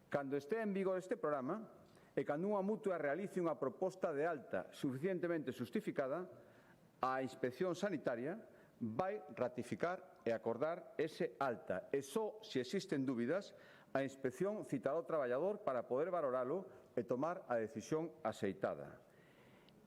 Cando estea en vigor este programa e cando unha mutua realice unha proposta de alta suficientemente justificada, a Inspección Sanitaria vai ratificar e acordar ese alta. E só se existen dúbidas, a Inspección citará ao traballador para poder valoralo e tomar a decisión axeitada.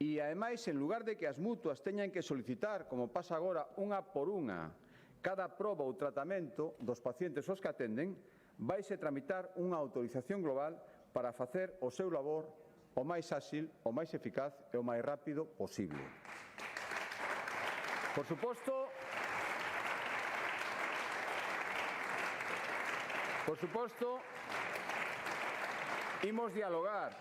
E, ademais, en lugar de que as mutuas teñan que solicitar, como pasa agora, unha por unha, cada proba ou tratamento dos pacientes aos que atenden, vaise tramitar unha autorización global para facer o seu labor o máis áxil, o máis eficaz e o máis rápido posible. Por suposto, imos dialogar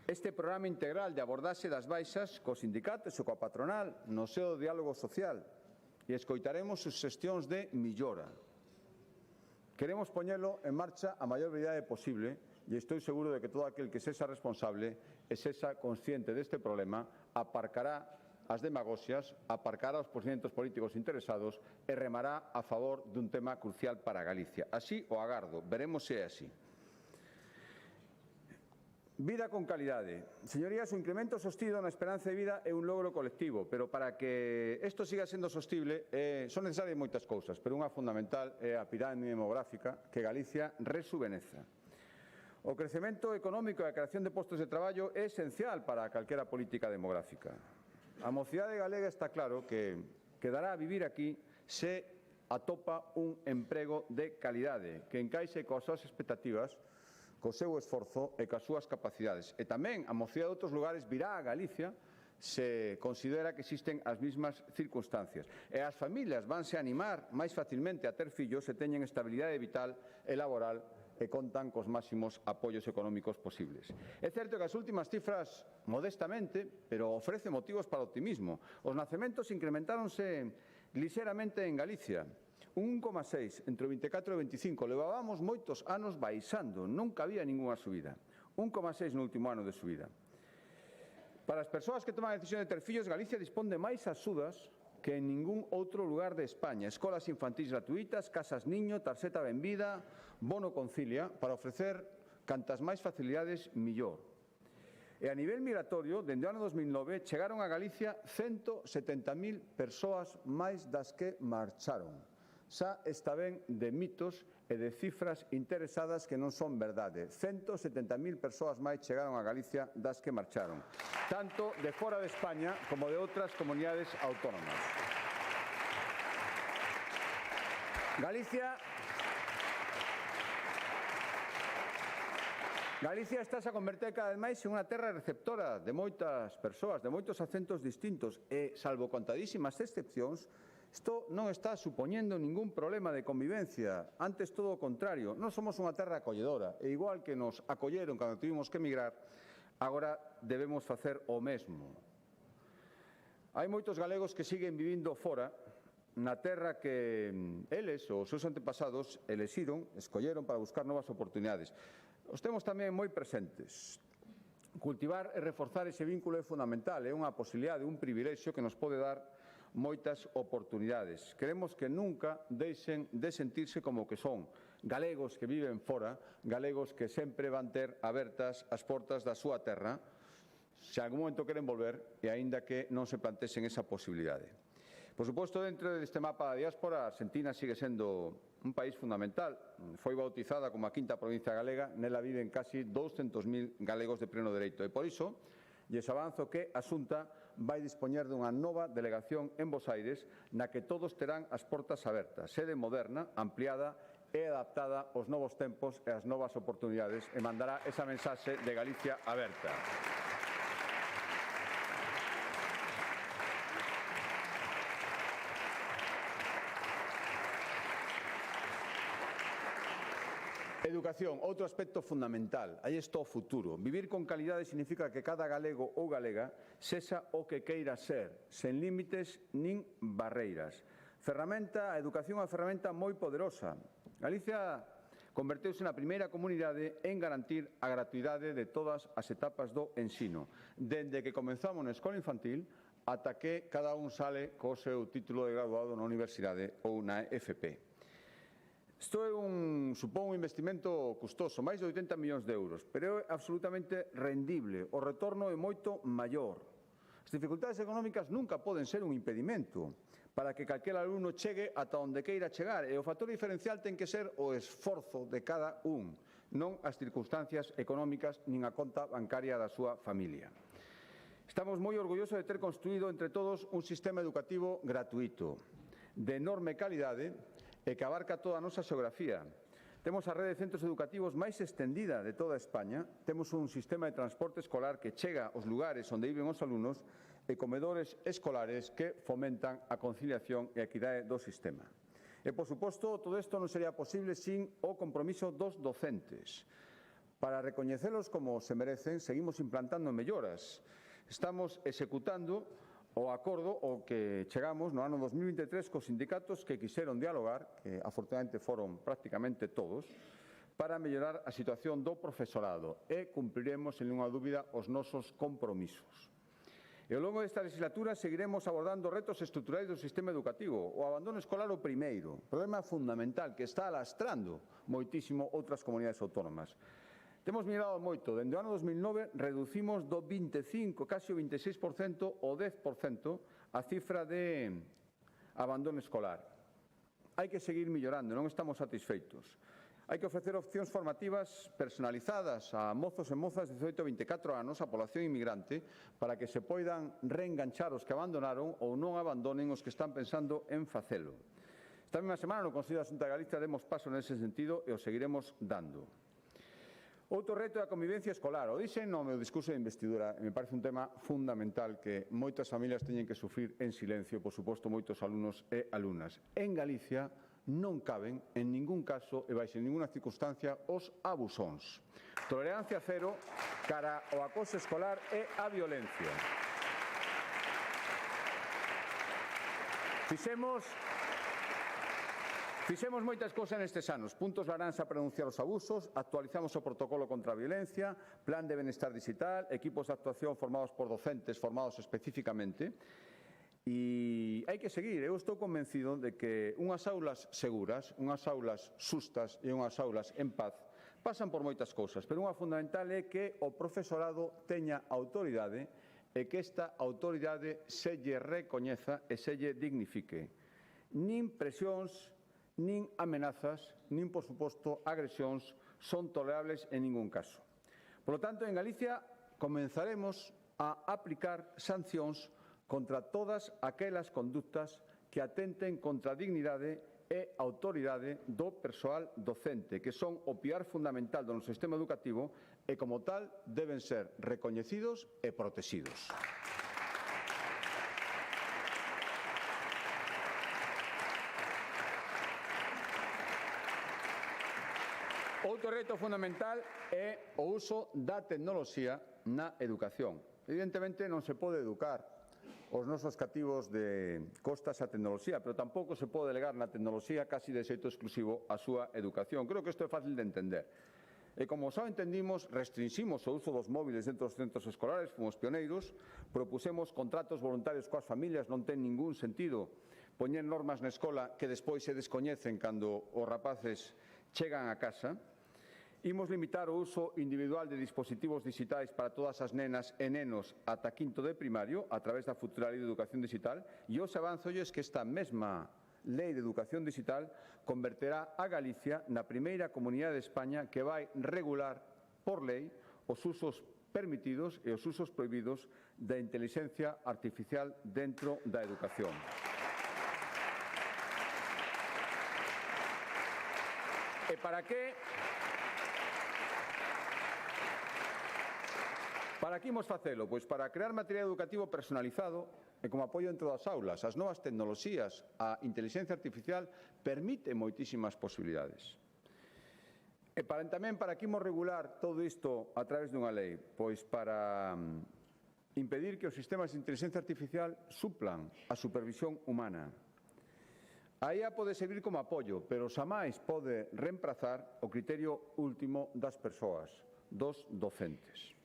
este programa integral de abordaxe das baixas cos sindicatos e coa patronal no seo diálogo social e escoitaremos suxestións de millora. Queremos poñelo en marcha a maior brevidade posible e estou seguro de que todo aquel que sexa responsable e sexa consciente deste problema aparcará as demagoxias, aparcará os procedimentos políticos interesados e remará a favor dun tema crucial para Galicia. Así o agardo, veremos se é así. Vida con calidade. Señorías, o incremento sostido na esperanza de vida é un logro colectivo, pero para que isto siga sendo sostible son necesarias moitas cousas, pero unha fundamental é a pirámide demográfica que Galicia rejuveneza. O crecemento económico e a creación de postos de traballo é esencial para calquera política demográfica. A mocidade galega está claro que quedará a vivir aquí se atopa un emprego de calidade que encaixe coas súas expectativas, co seu esforzo e coas súas capacidades. E tamén a mocidade de outros lugares virá a Galicia se considera que existen as mesmas circunstancias. E as familias vanse animar máis facilmente a ter fillos se teñen estabilidade vital e laboral e contan cos máximos apoios económicos posibles. É certo que as últimas cifras, modestamente, pero ofrece motivos para optimismo. Os nacementos incrementáronse lixeramente en Galicia, un 1,6 entre o 24 e o 25. Levábamos moitos anos baixando, nunca había ningunha subida. 1,6 no último ano de subida. Para as persoas que toman a decisión de ter fillos, Galicia dispón de máis axudas que en ningún outro lugar de España. Escolas infantís gratuitas, casas niño, tarxeta benvida, bono concilia, para ofrecer cantas máis facilidades millor. E a nivel migratorio, dende o ano 2009, chegaron a Galicia 170.000 persoas máis das que marcharon. Xa está ben de mitos e de cifras interesadas que non son verdade. 170.000 persoas máis chegaron a Galicia das que marcharon, tanto de fora de España como de outras comunidades autónomas. Galicia está a converter cada vez máis en unha terra receptora de moitas persoas, de moitos acentos distintos e, salvo contadísimas excepcións, isto non está supoñendo ningún problema de convivencia, antes todo o contrario. Non somos unha terra acolledora e igual que nos acolleron cando tivemos que emigrar, agora debemos facer o mesmo. Hai moitos galegos que siguen vivindo fora, na terra que eles, os seus antepasados, elexiron, escolleron para buscar novas oportunidades. Os temos tamén moi presentes. Cultivar e reforzar ese vínculo é fundamental, é unha posibilidade, un privilexio que nos pode dar moitas oportunidades. Queremos que nunca deixen de sentirse como que son galegos que viven fora, galegos que sempre van ter abertas as portas da súa terra, se algún momento queren volver e aínda que non se plantexen esa posibilidade. Por suposto, dentro deste mapa da diáspora, a Argentina sigue sendo un país fundamental. Foi bautizada como a quinta provincia galega, nela viven casi 200.000 galegos de pleno dereito. E por iso, lles avanzo que a Xunta vai dispoñer dunha nova delegación en Bos Aires na que todos terán as portas abertas, sede moderna, ampliada e adaptada aos novos tempos e ás novas oportunidades e mandará esa mensaxe de Galicia aberta. Educación, outro aspecto fundamental. Aí está o futuro. Vivir con calidade significa que cada galego ou galega sexa o que queira ser, sen límites nin barreiras. A educación é unha ferramenta moi poderosa. Galicia converteuse na primeira comunidade en garantir a gratuidade de todas as etapas do ensino, dende que comenzamos na escola infantil ata que cada un sale co seu título de graduado na universidade ou na FP. Isto supón un investimento custoso, máis de 80 millóns de euros, pero é absolutamente rendible. O retorno é moito maior. As dificultades económicas nunca poden ser un impedimento para que calquera alumno chegue ata onde queira chegar, e o factor diferencial ten que ser o esforzo de cada un, non as circunstancias económicas nin a conta bancaria da súa familia. Estamos moi orgullosos de ter construído entre todos un sistema educativo gratuito, de enorme calidade e que abarca toda a nosa xeografía. Temos a rede de centros educativos máis extendida de toda España, temos un sistema de transporte escolar que chega aos lugares onde viven os alumnos e comedores escolares que fomentan a conciliación e a equidade do sistema. E, por suposto, todo isto non sería posible sin o compromiso dos docentes. Para recoñecelos como se merecen, seguimos implantando melloras. Estamos executando o acordo ao que chegamos no ano 2023 cos sindicatos que quixeron dialogar, que afortunadamente foron prácticamente todos, para mellorar a situación do profesorado e cumpriremos, sen ninguna dúbida, os nosos compromisos. E ao longo desta legislatura seguiremos abordando retos estruturais do sistema educativo. O abandono escolar o primeiro, problema fundamental que está alastrando moitísimo outras comunidades autónomas. Temos mirado moito. Dende o ano 2009 reducimos do 25, casi o 26%, o 10% a cifra de abandono escolar. Hai que seguir millorando, non estamos satisfeitos. Hai que ofrecer opcións formativas personalizadas a mozos e mozas de 18 a 24 anos, a población inmigrante, para que se poidan reenganchar os que abandonaron ou non abandonen os que están pensando en facelo. Esta mesma semana no Consello da Xunta de Galicia demos paso nese sentido e o seguiremos dando. Outro reto é a convivencia escolar. O dixen no meu discurso de investidura, me parece un tema fundamental que moitas familias teñen que sufrir en silencio, por suposto, moitos alumnos e alumnas. En Galicia non caben, en ningún caso e baixo ninguna circunstancia, os abusóns. Tolerancia cero cara ao acoso escolar e a violencia. Fixemos moitas cousas nestes anos. Puntos laranxa para denunciar os abusos, actualizamos o protocolo contra a violencia, plan de benestar digital, equipos de actuación formados por docentes formados especificamente. E hai que seguir. Eu estou convencido de que unhas aulas seguras, unhas aulas sustas e unhas aulas en paz pasan por moitas cousas, pero unha fundamental é que o profesorado teña autoridade e que esta autoridade se lle recoñeza e se lle dignifique. Nin presións, nin amenazas, nin, por suposto, agresións son tolerables en ningún caso. Por lo tanto, en Galicia comenzaremos a aplicar sancións contra todas aquelas conductas que atenten contra a dignidade e autoridade do persoal docente, que son o piar fundamental do noso sistema educativo e, como tal, deben ser recoñecidos e protegidos. Outro reto fundamental é o uso da tecnoloxía na educación. Evidentemente non se pode educar os nosos cativos de costas a tecnoloxía, pero tampouco se pode delegar na tecnoloxía casi de xeito exclusivo a súa educación. Creo que isto é fácil de entender. E como xa entendimos, restringimos o uso dos móviles dentro dos centros escolares, fomos pioneiros, propusemos contratos voluntarios coas familias, non ten ningún sentido poñer normas na escola que despois se descoñecen cando os rapaces chegan a casa. Imos limitar o uso individual de dispositivos digitais para todas as nenas e nenos ata quinto de primario a través da futura Lei de Educación Digital e os avanzolles que esta mesma Lei de Educación Digital converterá a Galicia na primeira comunidade de España que vai regular por lei os usos permitidos e os usos prohibidos da intelixencia artificial dentro da educación. E para que imos facelo? Pois para crear material educativo personalizado e como apoio dentro das aulas. As novas tecnoloxías, a intelixencia artificial, permite moitísimas posibilidades. E tamén para que imos regular todo isto a través dunha lei? Pois para impedir que os sistemas de intelixencia artificial suplan a supervisión humana. A IA pode servir como apoio, pero xamais pode reemplazar o criterio último das persoas, dos docentes.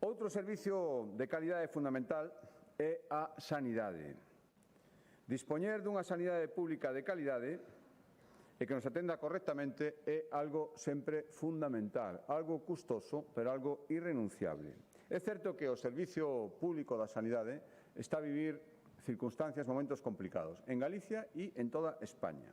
Outro servicio de calidade fundamental é a sanidade. Dispoñer dunha sanidade pública de calidade e que nos atenda correctamente é algo sempre fundamental, algo custoso, pero algo irrenunciable. É certo que o servicio público da sanidade está a vivir circunstancias, momentos complicados, en Galicia e en toda España.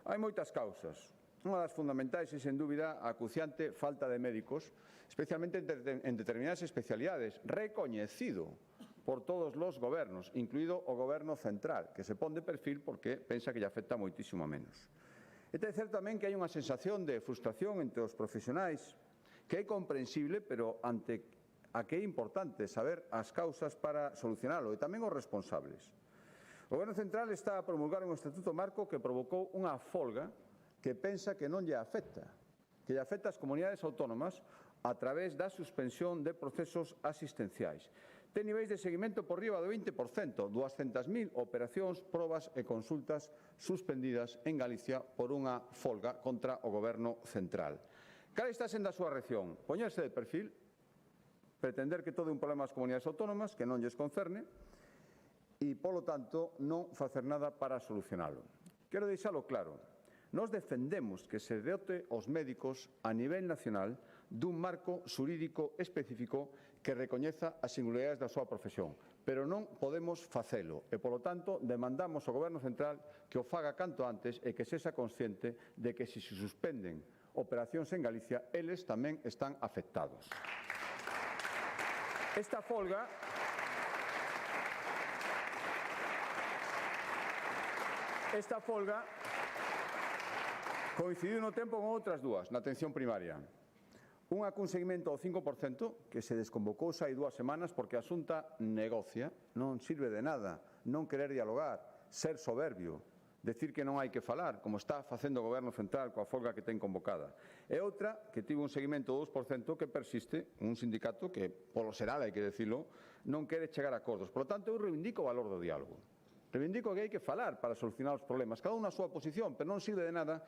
Hai moitas causas. Unha das fundamentais é, sen dúbida, a acuciante falta de médicos, especialmente en determinadas especialidades, recoñecido por todos os gobernos, incluído o Goberno central, que se pon de perfil porque pensa que lle afecta moitísimo menos. É certo tamén que hai unha sensación de frustración entre os profesionais, que é comprensible, pero ante a que é importante saber as causas para solucionalo, e tamén os responsables. O Goberno central está a promulgar un estatuto marco que provocou unha folga que pensa que non lle afecta, que lle afecta ás comunidades autónomas a través da suspensión de procesos asistenciais. Ten niveis de seguimento por riba do 20%, 200.000 operacións, probas e consultas suspendidas en Galicia por unha folga contra o Goberno central. Cal está sendo a súa reacción? Poñerse de perfil, pretender que todo é un problema das comunidades autónomas, que non lles concerne, e, polo tanto, non facer nada para solucionalo. Quero deixalo claro. Nós defendemos que se dote aos médicos a nivel nacional dun marco xurídico específico que recoñeza as singularidades da súa profesión, pero non podemos facelo e, polo tanto, demandamos ao Goberno central que o faga canto antes e que sexa consciente de que se suspenden operacións en Galicia, eles tamén están afectados. Esta folga coincidiu no tempo con outras dúas, na atención primaria. Unha cun seguimento ao 5%, que se desconvocou xa hai 2 semanas porque a Xunta negocia, non sirve de nada non querer dialogar, ser soberbio, decir que non hai que falar, como está facendo o Goberno central coa folga que ten convocada. E outra que tivo un seguimento ao 2% que persiste, un sindicato que, polo xeral, hai que decirlo, non quere chegar a acordos. Por lo tanto, eu reivindico o valor do diálogo. Reivindico que hai que falar para solucionar os problemas, cada unha a súa posición, pero non sirve de nada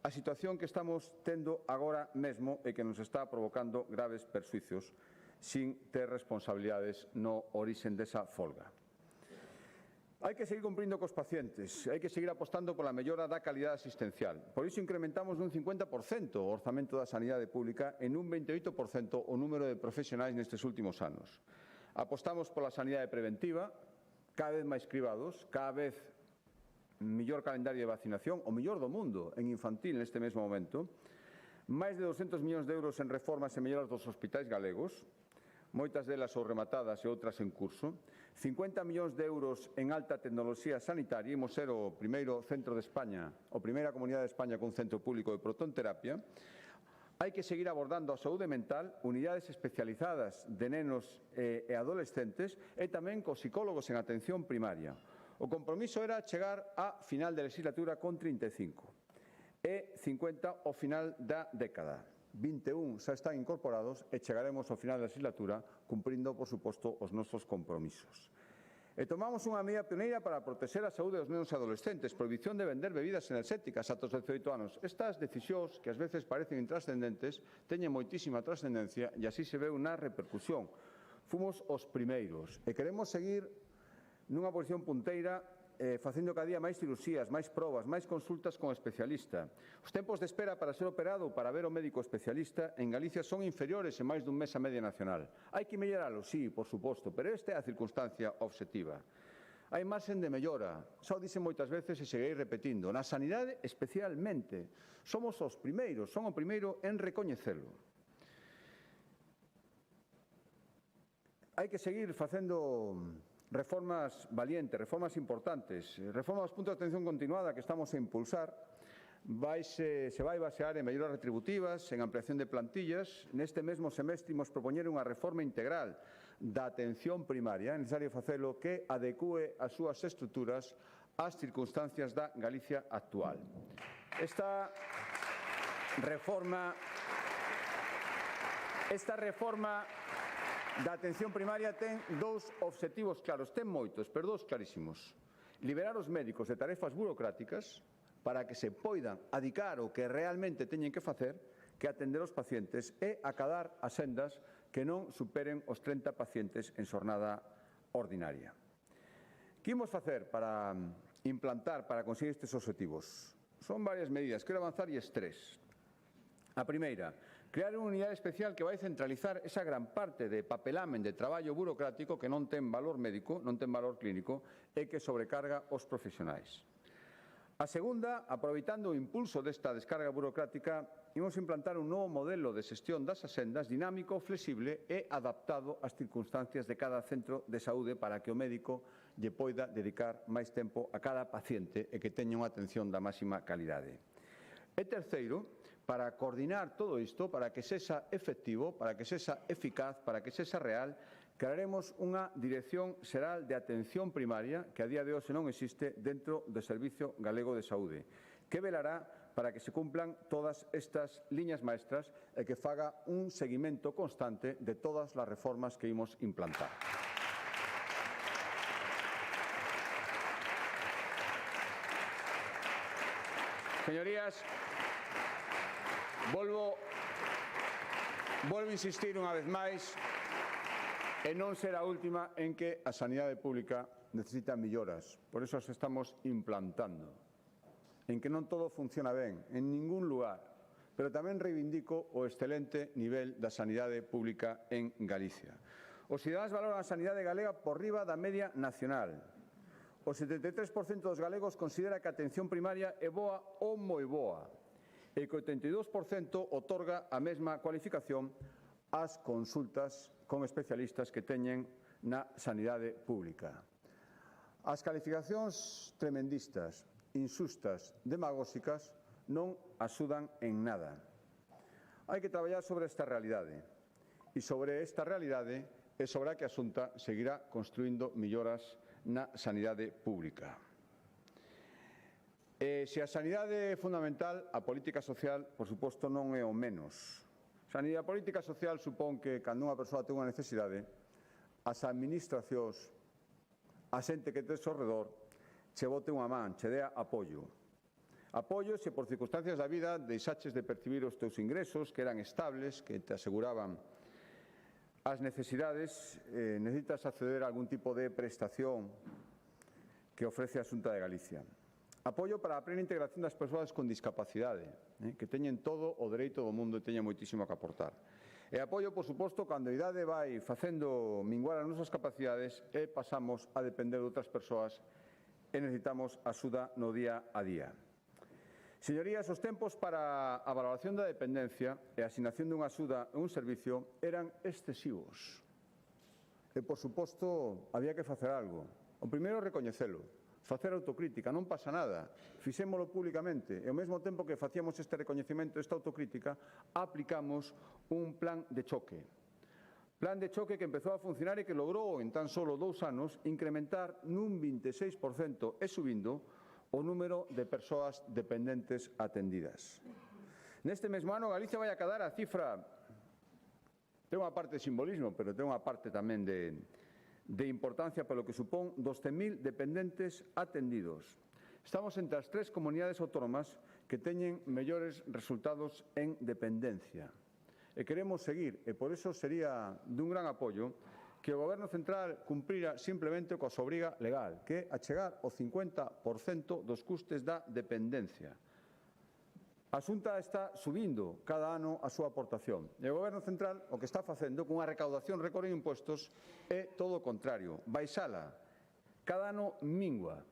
a situación que estamos tendo agora mesmo e que nos está provocando graves perxuicios sin ter responsabilidades no orixen desa folga. Hai que seguir cumprindo cos pacientes, hai que seguir apostando pola mellora da calidade asistencial. Por iso incrementamos nun 50% o orzamento da sanidade pública e nun 28% o número de profesionais nestes últimos anos. Apostamos pola sanidade preventiva, cada vez máis cribados, cada vez mellor calendario de vacinación, o mellor do mundo en infantil neste mesmo momento, máis de 200 millóns de euros en reformas e melloras dos hospitais galegos, moitas delas ou rematadas e outras en curso, 50 millóns de euros en alta tecnoloxía sanitaria, imos ser o primeiro centro de España, a primeira comunidade de España con centro público de protonterapia. Hai que seguir abordando a saúde mental, unidades especializadas de nenos e adolescentes e tamén cos psicólogos en atención primaria. O compromiso era chegar a final de legislatura con 35 e 50 ao final da década. 21 xa están incorporados e chegaremos ao final da legislatura cumprindo, por suposto, os nosos compromisos. E tomamos unha medida pioneira para proteger a saúde dos nenos e adolescentes, prohibición de vender bebidas enerxéticas ata os 18 anos. Estas decisións, que ás veces parecen intrascendentes, teñen moitísima trascendencia e así se veu na repercusión. Fomos os primeiros e queremos seguir nunha posición punteira facendo cada día máis cirurxías, máis probas, máis consultas con especialista. Os tempos de espera para ser operado ou para ver o médico especialista en Galicia son inferiores en máis dun mes a media nacional. Hai que melloralo, sí, por suposto, pero esta é a circunstancia obxectiva. Hai marxen de mellora, xa o dixen moitas veces e seguirei repetindo. Na sanidade, especialmente, somos os primeiros, son o primeiro en recoñecelo. Hai que seguir facendo reformas valientes, reformas importantes, reformas dos puntos de atención continuada que estamos a impulsar, se vai basear en melloras retributivas, en ampliación de plantillas. Neste mesmo semestre imos propoñer unha reforma integral da atención primaria, é necesario facelo que adecue as súas estruturas ás circunstancias da Galicia actual. Esta reforma da atención primaria ten 2 obxectivos claros, ten moitos, pero 2 clarísimos. Liberar os médicos de tarefas burocráticas para que se poidan adicar o que realmente teñen que facer, que atender os pacientes e acadar as sendas que non superen os 30 pacientes en xornada ordinaria. Que imos facer para implantar, para conseguir estes obxectivos? Son varias medidas, quero avanzar e 3. A primeira, crear unha unidade especial que vai centralizar esa gran parte de papelamen de traballo burocrático que non ten valor médico, non ten valor clínico e que sobrecarga os profesionais. A segunda, aproveitando o impulso desta descarga burocrática, imos implantar un novo modelo de xestión das asendas dinámico, flexible e adaptado ás circunstancias de cada centro de saúde para que o médico lle poida dedicar máis tempo a cada paciente e que teña unha atención da máxima calidade. E terceiro, para coordinar todo isto, para que sexa efectivo, para que sexa eficaz, para que sexa real, crearemos unha Dirección Xeral de Atención Primaria, que a día de hoxe non existe dentro do Servicio Galego de Saúde, que velará para que se cumplan todas estas liñas maestras e que faga un seguimento constante de todas as reformas que imos implantar. Señorías, volvo a insistir unha vez máis e non será a última en que a sanidade pública necesita melloras. Por iso as estamos implantando. En que non todo funciona ben, en ningún lugar. Pero tamén reivindico o excelente nivel da sanidade pública en Galicia. Os cidadáns valoran a sanidade galega por riba da media nacional. O 73% dos galegos considera que a atención primaria é boa ou moi boa. E que o 82% otorga a mesma cualificación ás consultas con especialistas que teñen na sanidade pública. As calificacións tremendistas, insustas, demagóxicas non axudan en nada. Hai que traballar sobre esta realidade e sobre esta realidade é sobre a que a Xunta seguirá construindo melloras na sanidade pública. E se a sanidade é fundamental, a política social, por suposto, non é o menos. A política social supón que, cando unha persoa ten unha necesidade, as administracións, a xente que tes ao redor, che bote unha man, che dea apoio. Apoio se por circunstancias da vida deixaches de percibir os teus ingresos, que eran estables, que te aseguraban as necesidades, necesitas acceder a algún tipo de prestación que ofrece a Xunta de Galicia. Apoio para a plena integración das persoas con discapacidade, que teñen todo o dereito do mundo e teñen moitísimo que aportar. E apoio, por suposto, cando a idade vai facendo minguar as nosas capacidades e pasamos a depender de outras persoas e necesitamos axuda no día a día. Señorías, os tempos para a valoración da dependencia e a asignación dunha axuda en un servicio eran excesivos. E, por suposto, había que facer algo. O primeiro, recoñecelo. Facer autocrítica, non pasa nada, fixémolo públicamente e ao mesmo tempo que facíamos este recoñecemento, esta autocrítica, aplicamos un plan de choque. Plan de choque que empezou a funcionar e que logrou en tan solo 2 anos incrementar nun 26% e subindo o número de persoas dependentes atendidas. Neste mesmo ano Galicia vai acadar a cifra, ten unha parte de simbolismo, pero ten unha parte tamén de importancia polo que supón 12.000 dependentes atendidos. Estamos entre as 3 comunidades autónomas que teñen mellores resultados en dependencia. E queremos seguir, e por iso sería dun gran apoio que o Goberno central cumprira simplemente coa súa obriga legal, que é achegar o 50% dos custes da dependencia. A Xunta está subindo cada ano a súa aportación. E o Goberno central o que está facendo cunha recaudación récord en impostos é todo o contrario, baixala. Cada ano mingua.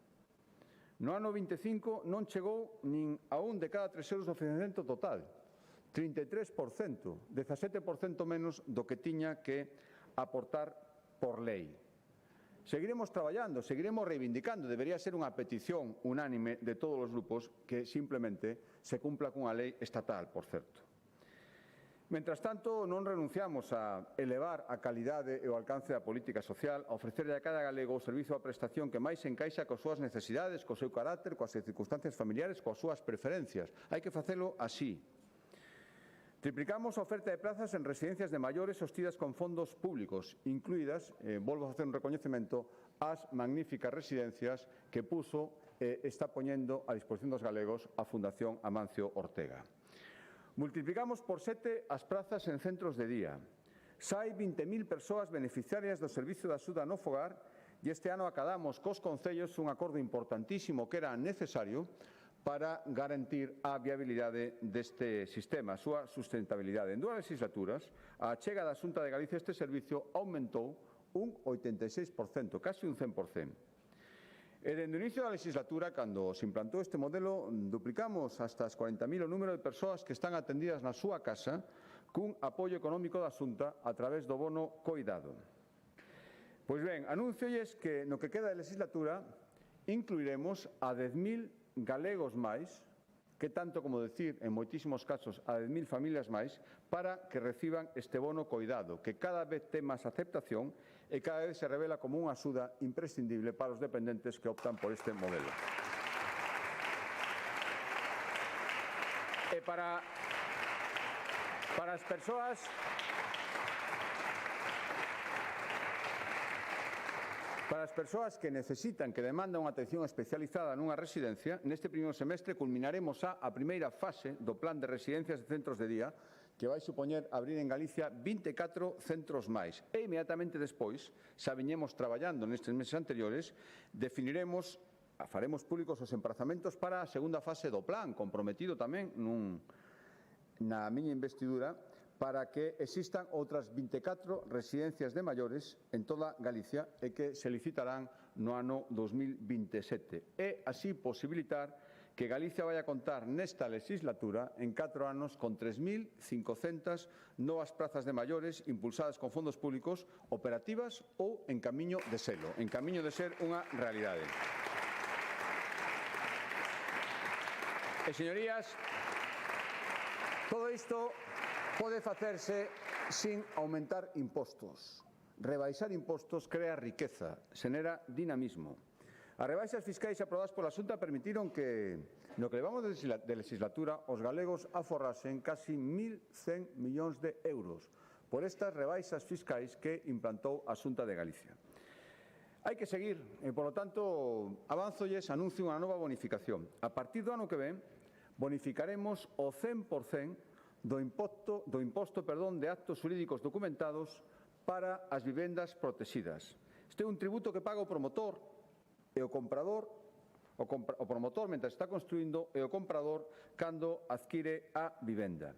No ano 25 non chegou nin a un de cada 3 euros do financiamento total. 33%, 17% menos do que tiña que aportar por lei. Seguiremos traballando, seguiremos reivindicando, debería ser unha petición unánime de todos os grupos que simplemente se cumpla cunha lei estatal, por certo. Mentras tanto, non renunciamos a elevar a calidade e o alcance da política social, a ofrecerle a cada galego o servizo a prestación que máis se encaixa coas súas necesidades, co seu carácter, coas circunstancias familiares, coas súas preferencias. Hai que facelo así. Triplicamos a oferta de plazas en residencias de maiores sostidas con fondos públicos, incluídas, volvo a facer un recoñecemento, as magníficas residencias que puso e está poñendo a disposición dos galegos a Fundación Amancio Ortega. Multiplicamos por 7 as prazas en centros de día. Xa hai 20.000 persoas beneficiarias do Servicio de Axuda no Fogar e este ano acadamos cos concellos un acordo importantísimo que era necesario para garantir a viabilidade deste sistema, a súa sustentabilidade. En 2 legislaturas, a achega da Xunta de Galicia este servicio aumentou un 86%, casi un 100%. E dende o inicio da legislatura, cando se implantou este modelo, duplicamos hasta as 40.000 o número de persoas que están atendidas na súa casa cun apoio económico da Xunta a través do bono coidado. Pois ben, anúnciolles que no que queda de legislatura incluiremos a 10.000 galegos máis, que tanto como decir, en moitísimos casos, a 10.000 familias máis, para que reciban este bono coidado, que cada vez ten máis aceptación e cada vez se revela como unha axuda imprescindible para os dependentes que optan por este modelo. E para as persoas que necesitan, que demandan unha atención especializada nunha residencia, neste primeiro semestre culminaremos a primeira fase do plan de residencias de centros de día, que vai supoñer abrir en Galicia 24 centros máis. E inmediatamente despois, xa viñemos traballando nestes meses anteriores, faremos públicos os emprazamentos para a segunda fase do plan, comprometido tamén na miña investidura, para que existan outras 24 residencias de maiores en toda Galicia e que se licitarán no ano 2027. E así posibilitar que Galicia vai a contar nesta legislatura en 4 anos con 3.500 novas prazas de maiores impulsadas con fondos públicos, operativas ou en camiño de selo, en camiño de ser unha realidade. E, señorías, todo isto pode facerse sin aumentar impostos. Rebaixar impostos crea riqueza, xenera dinamismo. As rebaixas fiscais aprobadas pola Xunta permitiron que, no que levamos de legislatura, os galegos aforrasen casi 1.100 millóns de euros por estas rebaixas fiscais que implantou a Xunta de Galicia. Hai que seguir e, polo tanto, avánzolles, anuncio unha nova bonificación. A partir do ano que ven, bonificaremos o 100% do imposto de actos xurídicos documentados para as vivendas protegidas. Este é un tributo que paga o promotor e o comprador, o promotor mentre está construindo e o comprador cando adquire a vivenda.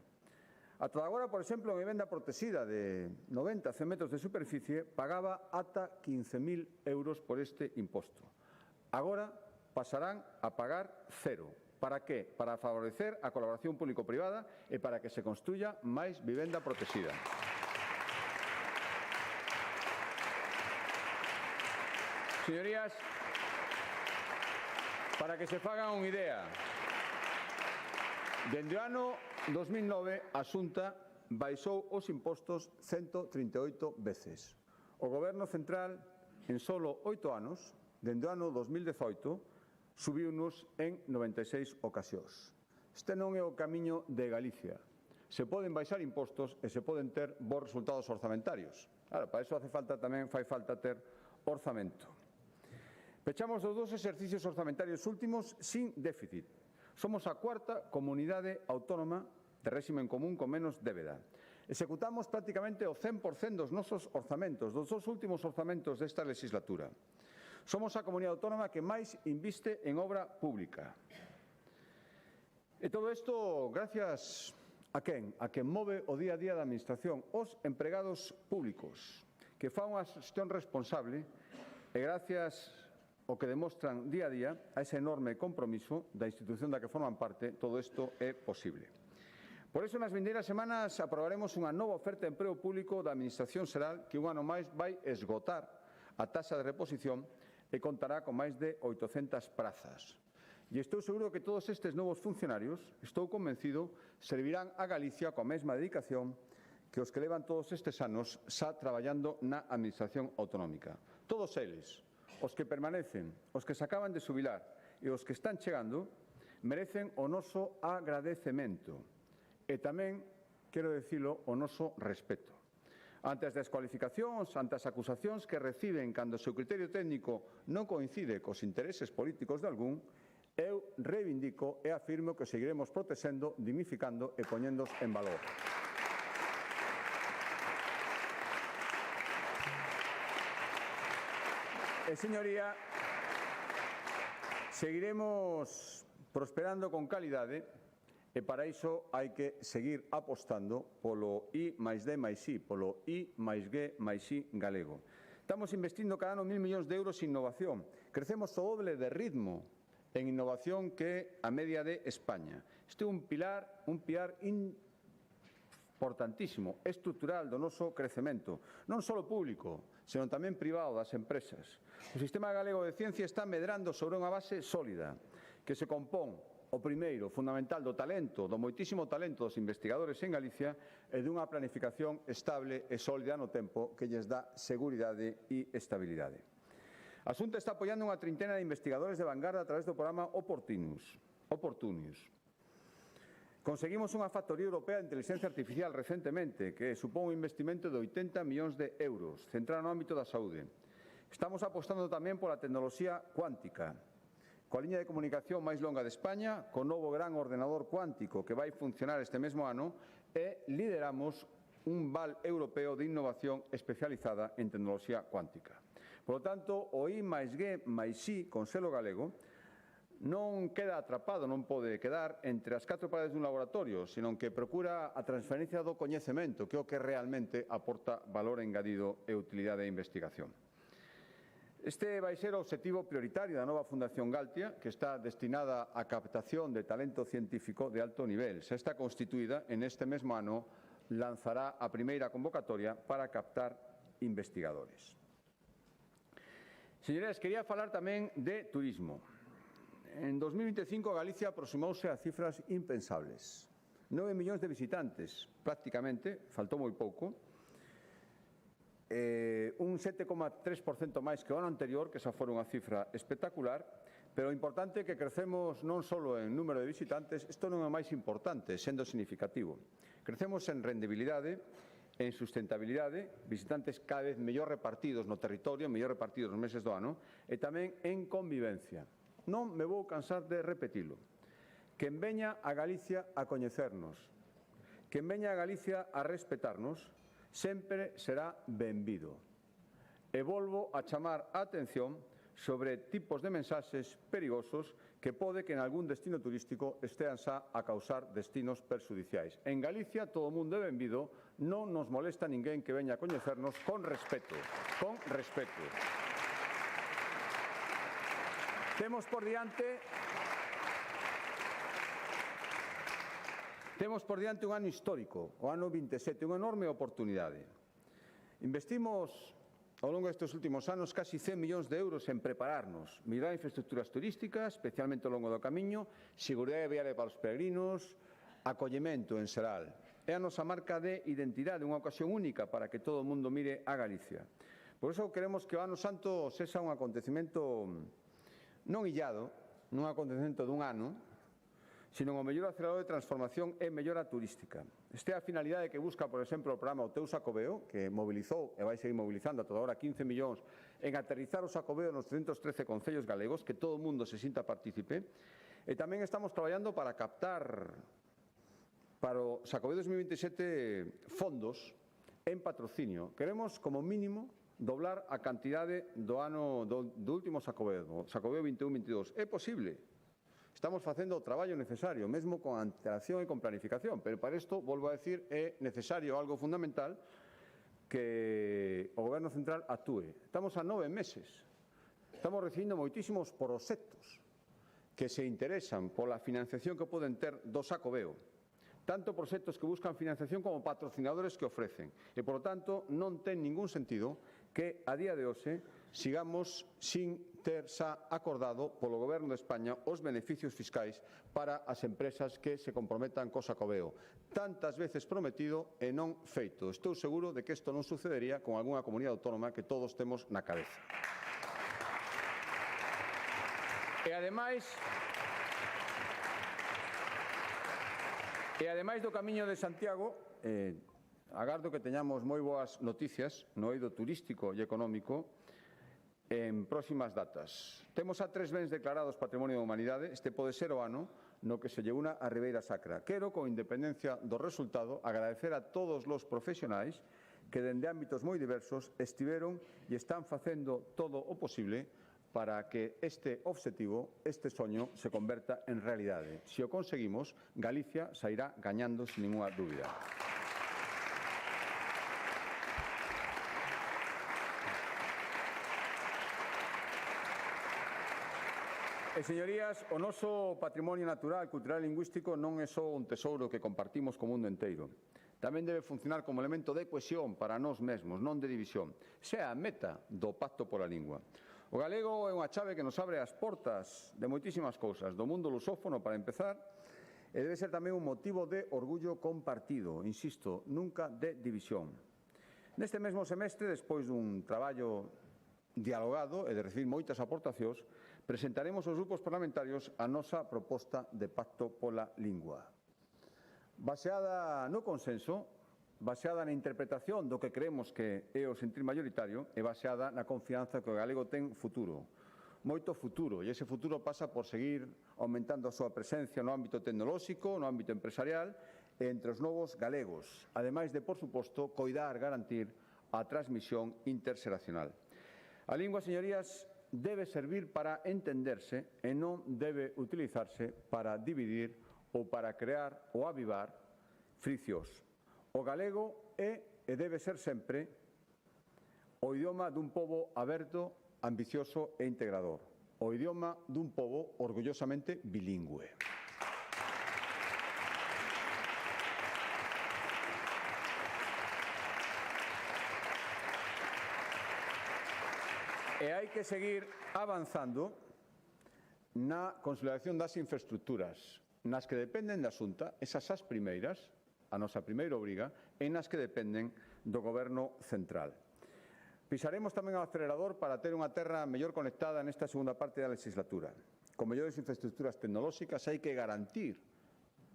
Ata agora, por exemplo, a vivenda protegida de 90 a 100 metros de superficie pagaba ata 15.000 euros por este imposto. Agora pasarán a pagar cero. Para qué? Para favorecer a colaboración público-privada e para que se construya máis vivenda protegida. Señorías, para que se fagan unha idea, dende o ano 2009 a Xunta baixou os impostos 138 veces. O Goberno central, en solo 8 anos, dende o ano 2018, subiunos en 96 ocasións. Este non é o camiño de Galicia. Se poden baixar impostos e se poden ter bons resultados orzamentarios. Claro, para iso fai falta ter orzamento. Pechamos os 2 exercicios orzamentarios últimos sin déficit. Somos a 4ª comunidade autónoma de réximen común con menos débeda. Executamos prácticamente o 100% dos nosos orzamentos, dos 2 últimos orzamentos desta legislatura. Somos a comunidade autónoma que máis inviste en obra pública. E todo isto gracias a quen? A quen move o día a día da Administración, os empregados públicos, que fan unha xestión responsable e gracias ao que demostran día a día, a ese enorme compromiso da institución da que forman parte, todo isto é posible. Por iso, nas vindeiras semanas aprobaremos unha nova oferta de emprego público da Administración Xeral que un ano máis vai esgotar a taxa de reposición e contará con máis de 800 prazas. E estou seguro que todos estes novos funcionarios, estou convencido, servirán a Galicia coa mesma dedicación que os que levan todos estes anos xa traballando na Administración autonómica. Todos eles, os que permanecen, os que se acaban de xubilar e os que están chegando, merecen o noso agradecemento e tamén, quero dicilo, o noso respeto. Ante as descualificacións, ante as acusacións que reciben cando o seu criterio técnico non coincide cos intereses políticos de algún, eu reivindico e afirmo que seguiremos protexendo, dignificando e poñéndos en valor. E, señoría, seguiremos prosperando con calidade e para iso hai que seguir apostando polo I+D+I, polo I+G+I galego. Estamos investindo cada ano 1.000 millóns de euros en innovación. Crecemos o doble de ritmo en innovación que a media de España. Este é un pilar importantísimo, estrutural do noso crecemento, non só público, senón tamén privado das empresas. O sistema galego de ciencia está medrando sobre unha base sólida, que se compón, o primeiro, fundamental, do talento, do moitísimo talento dos investigadores en Galicia e dunha planificación estable e sólida no tempo que lles dá seguridade e estabilidade. A Xunta está apoiando unha trintena de investigadores de vanguarda a través do programa Opportunius. Conseguimos unha factoría europea de inteligencia artificial recentemente que supón un investimento de 80 millóns de euros, centrado no ámbito da saúde. Estamos apostando tamén pola tecnoloxía cuántica, coa liña de comunicación máis longa de España, co novo gran ordenador cuántico que vai funcionar este mesmo ano e lideramos un val europeo de innovación especializada en tecnoloxía cuántica. Por lo tanto, o I+G+I con selo galego non queda atrapado, non pode quedar entre as 4 paredes dun laboratorio, senón que procura a transferencia do coñecemento, que é o que realmente aporta valor engadido e utilidade de investigación. Este vai ser o obxectivo prioritario da nova Fundación Galtia, que está destinada á captación de talento científico de alto nivel. Xa está constituída, en este mesmo ano lanzará a primeira convocatoria para captar investigadores. Señorías, quería falar tamén de turismo. En 2025 Galicia aproximouse a cifras impensables. 9 millóns de visitantes, prácticamente, faltou moi pouco, un 7,3% máis que o ano anterior, que esa fora unha cifra espectacular, pero o importante é que crecemos non só en número de visitantes, isto non é o máis importante, sendo significativo. Crecemos en rendibilidade, en sustentabilidade, visitantes cada vez mellor repartidos no territorio, mellor repartidos nos meses do ano, e tamén en convivencia. Non me vou cansar de repetilo. Quen veña a Galicia a coñecernos, quen veña a Galicia a respetarnos, sempre será benvido. E volvo a chamar a atención sobre tipos de mensaxes perigosos que pode que en algún destino turístico estean xa a causar destinos perxudiciais. En Galicia todo o mundo é benvido, non nos molesta ninguén que veña a coñecernos con respeto, con respeto. Temos por diante un ano histórico, o ano 27, unha enorme oportunidade. Investimos ao longo destes últimos anos casi 100 millóns de euros en prepararnos, mellorar infraestructuras turísticas, especialmente ao longo do camiño, seguridade viaria para os peregrinos, acollemento en xeral. É a nosa marca de identidade, unha ocasión única para que todo o mundo mire a Galicia. Por iso queremos que o Ano Santo sexa un acontecemento non illado, non un acontecemento dun ano, sino o mellor acelerador de transformación e mellora turística. Esta é a finalidade que busca, por exemplo, o programa O Teu Xacobeo, que mobilizou e vai seguir mobilizando a toda hora 15 millóns en aterrizar o Xacobeo nos 313 concellos galegos, que todo o mundo se sinta partícipe. E tamén estamos traballando para captar para o Xacobeo 2027 fondos en patrocinio. Queremos, como mínimo, doblar a cantidade do último Xacobeo, o Xacobeo 21-22. É posible. Estamos facendo o traballo necesario, mesmo con antelación e con planificación, pero para isto, volvo a decir, é necesario algo fundamental que o Goberno Central actúe. Estamos a 9 meses. Estamos recibindo moitísimos proxectos que se interesan pola financiación que poden ter do Xacobeo. Tanto proxectos que buscan financiación como patrocinadores que ofrecen. E, por lo tanto, non ten ningún sentido que a día de hoxe sigamos sin ter xa acordado polo Goberno de España os beneficios fiscais para as empresas que se comprometan co Xacobeo. Tantas veces prometido e non feito. Estou seguro de que isto non sucedería con algunha comunidade autónoma que todos temos na cabeza. E ademais do Camiño de Santiago, agardo que teñamos moi boas noticias no eido turístico e económico en próximas datas. Temos a 3 bens declarados Patrimonio da Humanidade. Este pode ser o ano no que se lle una a Ribeira Sacra. Quero, con independencia do resultado, agradecer a todos os profesionais que, dende ámbitos moi diversos, estiveron e están facendo todo o posible para que este obxectivo, este soño, se converta en realidade. Se o conseguimos, Galicia sairá gañando sin ninguna dúbida. señorías, o noso patrimonio natural, cultural e lingüístico non é só un tesouro que compartimos co mundo inteiro. Tamén debe funcionar como elemento de cohesión para nós mesmos, non de división. Esa é a meta do Pacto pola Lingua. O galego é unha chave que nos abre as portas de moitísimas cousas, do mundo lusófono para empezar, e debe ser tamén un motivo de orgullo compartido, insisto, nunca de división. Neste mesmo semestre, despois dun traballo dialogado e de recibir moitas aportacións, presentaremos aos grupos parlamentarios a nosa proposta de Pacto pola Lingua. Baseada no consenso, baseada na interpretación do que creemos que é o sentir mayoritario e baseada na confianza que o galego ten futuro. Moito futuro, e ese futuro pasa por seguir aumentando a súa presencia no ámbito tecnolóxico, no ámbito empresarial e entre os novos galegos, ademais de, por suposto, coidar, garantir a transmisión interxeracional. A lingua, señorías, debe servir para entenderse e non debe utilizarse para dividir ou para crear ou avivar friccións. O galego é e debe ser sempre o idioma dun pobo aberto, ambicioso e integrador. O idioma dun pobo orgullosamente bilingüe. E hai que seguir avanzando na consolidación das infraestructuras, nas que dependen da Xunta, esas as primeiras, a nosa primeira obriga, e nas que dependen do Goberno central. Pisaremos tamén o acelerador para ter unha terra mellor conectada nesta segunda parte da legislatura. Con mellores infraestructuras tecnolóxicas hai que garantir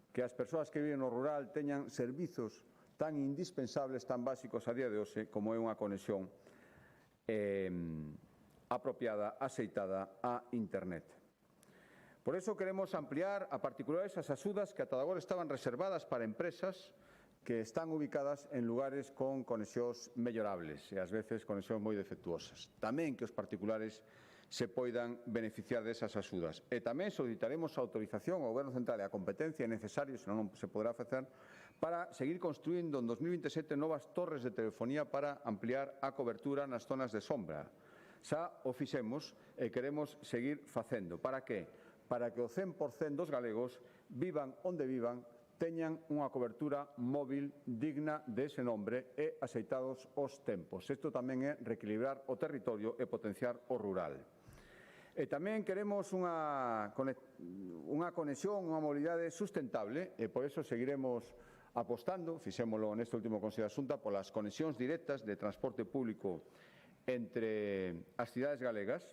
que as persoas que viven no rural teñan servizos tan indispensables, tan básicos a día de hoxe, como é unha conexión apropiada, aceitada a Internet. Por eso queremos ampliar a particulares as axudas que ata agora estaban reservadas para empresas que están ubicadas en lugares con conexións mellorables e ás veces conexións moi defectuosas. Tamén que os particulares se poidan beneficiar desas axudas. E tamén solicitaremos a autorización ao Goberno Central e a competencia necesaria, senón non se poderá facer, para seguir construindo en 2027 novas torres de telefonía para ampliar a cobertura nas zonas de sombra. Xa o fixemos e queremos seguir facendo. Para que? Para que o 100% dos galegos vivan onde vivan, teñan unha cobertura móvil digna dese nombre e aceitados os tempos. Isto tamén é reequilibrar o territorio e potenciar o rural. E tamén queremos unha conexión, unha mobilidade sustentable e por eso seguiremos apostando, fixémolo neste último Consello da Xunta, polas conexións directas de transporte público entre as cidades galegas.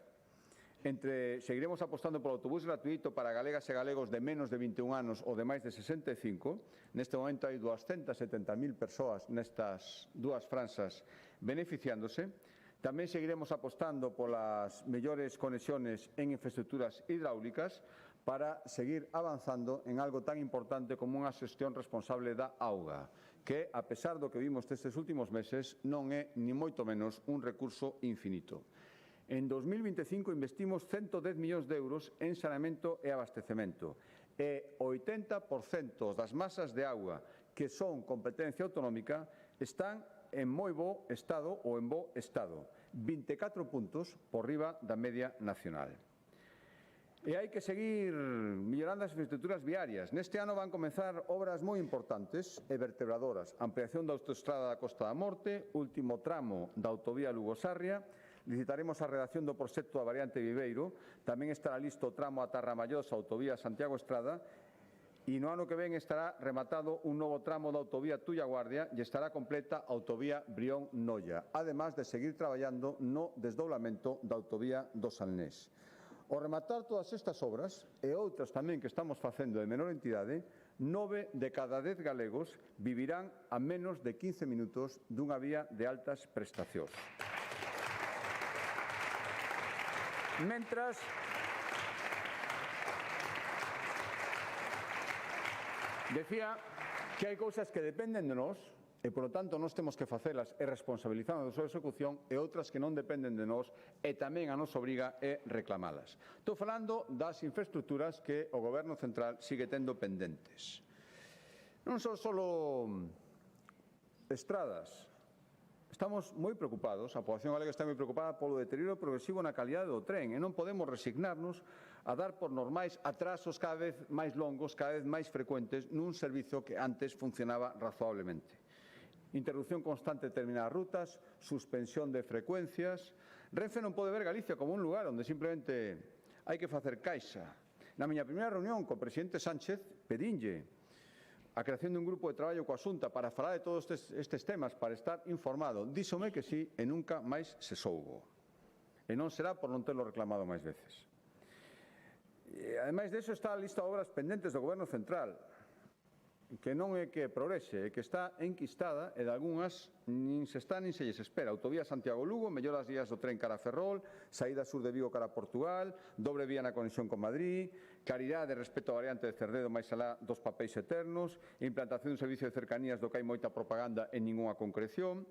Seguiremos apostando polo autobús gratuito para galegas e galegos de menos de 21 anos ou de máis de 65. Neste momento hai 270.000 persoas nestas dúas franxas beneficiándose. Tamén seguiremos apostando polas mellores conexiones en infraestructuras hidráulicas para seguir avanzando en algo tan importante como unha xestión responsable da auga, que, a pesar do que vimos destes últimos meses, non é, ni moito menos, un recurso infinito. En 2025 investimos 110 millóns de euros en saneamento e abastecemento e o 80% das masas de auga que son competencia autonómica están en moi bo estado ou en bo estado, 24 puntos por riba da media nacional. E hai que seguir mellorando as infraestructuras viarias. Neste ano van comenzar obras moi importantes e vertebradoras. Ampliación da autoestrada da Costa da Morte, último tramo da autovía Lugo-Sarria. Licitaremos a redacción do proxecto da variante Viveiro. Tamén estará listo o tramo a Tarramallosa, autovía Santiago Estrada. E no ano que ven estará rematado un novo tramo da autovía Tulla Guardia e estará completa a autovía Brión-Noia, además de seguir traballando no desdoblamento da autovía do Salnés. Ao rematar todas estas obras e outras tamén que estamos facendo de menor entidade, 9 de cada 10 galegos vivirán a menos de 15 minutos dunha vía de altas prestacións. Mentras, decía que hai cousas que dependen de nós e, polo tanto, nós temos que facelas e responsabilizando da súa execución e outras que non dependen de nós e tamén a nosa obriga é reclamalas. Estou falando das infraestructuras que o Goberno central sigue tendo pendentes. Non son só estradas. Estamos moi preocupados, a poboación galega está moi preocupada polo deterioro progresivo na calidade do tren e non podemos resignarnos a dar por normais atrasos cada vez máis longos, cada vez máis frecuentes nun servizo que antes funcionaba razonablemente. Interrupción constante de determinadas rutas, suspensión de frecuencias. Renfe non pode ver Galicia como un lugar onde simplemente hai que facer caixa. Na miña primeira reunión co presidente Sánchez pedinlle a creación de un grupo de traballo coa Xunta para falar de todos estes temas, para estar informado. Díxome que sí e nunca máis se soubo. E non será por non terlo reclamado máis veces. Ademais disso, está a lista de obras pendentes do Goberno Central, que non é que progrese, é que está enquistada e de algunhas nin se está nin se lles espera. Autovía Santiago-Lugo, melloras vías do tren cara a Ferrol, saída sur de Vigo cara a Portugal, dobre vía na conexión con Madrid, caridade e respeto á variante de Cerdedo máis alá dos papéis eternos, implantación dun servicio de cercanías do que hai moita propaganda e ningunha concreción.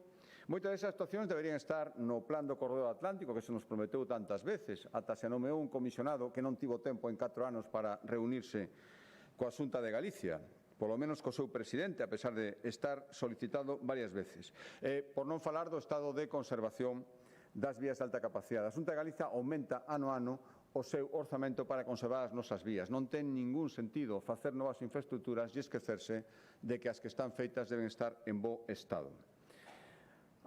Moitas desas actuacións deberían estar no plan do Corredor Atlántico que se nos prometeu tantas veces, ata se nomeou un comisionado que non tivo tempo en 4 anos para reunirse coa Xunta de Galicia, polo menos co seu presidente, a pesar de estar solicitado varias veces. Por non falar do estado de conservación das vías de alta capacidade. A Xunta de Galicia aumenta ano a ano o seu orzamento para conservar as nosas vías. Non ten ningún sentido facer novas infraestructuras e esquecerse de que as que están feitas deben estar en bo estado.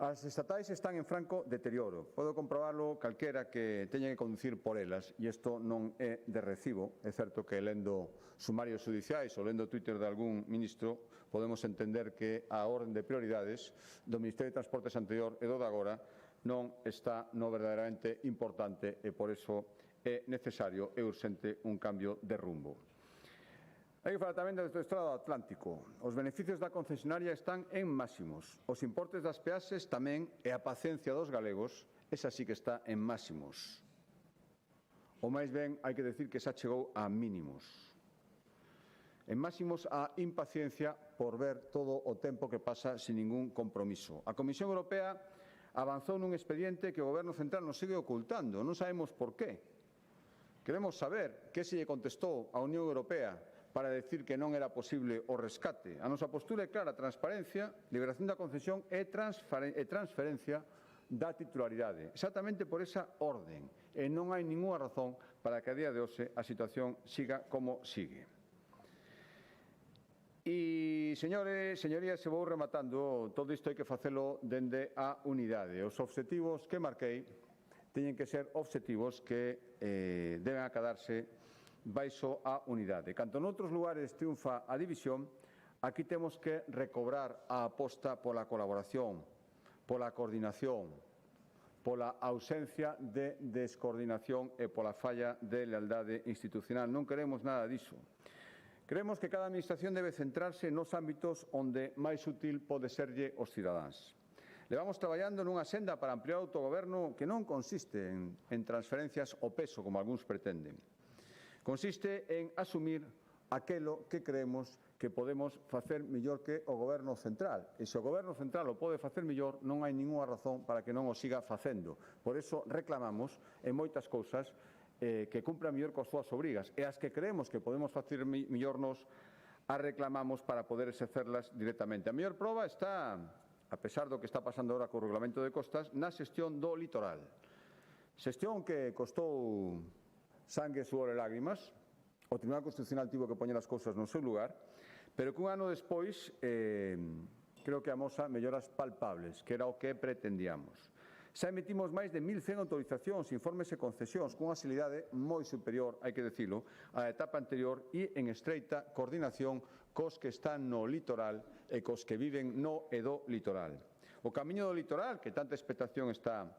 As estatais están en franco deterioro. Podo comprobarlo calquera que teña que conducir por elas e isto non é de recibo. É certo que lendo sumarios judiciais ou lendo Twitter de algún ministro podemos entender que a orden de prioridades do Ministerio de Transportes anterior e do de agora non está no verdadeiramente importante e por iso é necesario e urxente un cambio de rumbo. Hai que falar tamén do Estrado Atlántico. Os beneficios da concesionaria están en máximos. Os importes das peaxes tamén e a paciencia dos galegos, esa sí que está en máximos. O máis ben, hai que decir que xa chegou a mínimos. En máximos a impaciencia por ver todo o tempo que pasa sin ningún compromiso. A Comisión Europea avanzou nun expediente que o Goberno Central nos sigue ocultando. Non sabemos por qué. Queremos saber que se lle contestou a Unión Europea para decir que non era posible o rescate. A nosa postura é clara: transparencia, liberación da concesión e transferencia da titularidade. Exactamente por esa orden. E non hai ningunha razón para que a día de hoxe a situación siga como sigue. E, señorías, se vou rematando, todo isto hai que facelo dende a unidade. Os obxectivos que marquei teñen que ser obxectivos que deben acadarse baixo a unidade. Canto noutros lugares triunfa a división, aquí temos que recobrar a aposta pola colaboración, pola coordinación, pola ausencia de descoordinación e pola falla de lealdade institucional. Non queremos nada diso. Creemos que cada administración debe centrarse nos ámbitos onde máis útil pode serlle aos cidadáns. Levamos traballando nunha senda para ampliar o autogoberno que non consiste en transferencias ao peso, como algúns pretenden. Consiste en asumir aquelo que creemos que podemos facer mellor que o Goberno Central. E se o Goberno Central o pode facer mellor, non hai ningunha razón para que non o siga facendo. Por iso reclamamos en moitas cousas que cumpra mellor coas súas obrigas. E as que creemos que podemos facer mellor nos as reclamamos para poder exercerlas directamente. A mellor proba está, a pesar do que está pasando agora co Regulamento de Costas, na xestión do litoral. Xestión que costou sangue, suor e lágrimas. O Tribunal Constitucional tivo que poñer as cousas no seu lugar, pero que un ano despois creo que amosa melloras palpables, que era o que pretendíamos. Xa emitimos máis de 1.100 autorizacións, informes e concesións cunha agilidade moi superior, hai que decilo, á etapa anterior e en estreita coordinación cos que están no litoral e cos que viven no e do litoral. O camiño do litoral, que tanta expectación está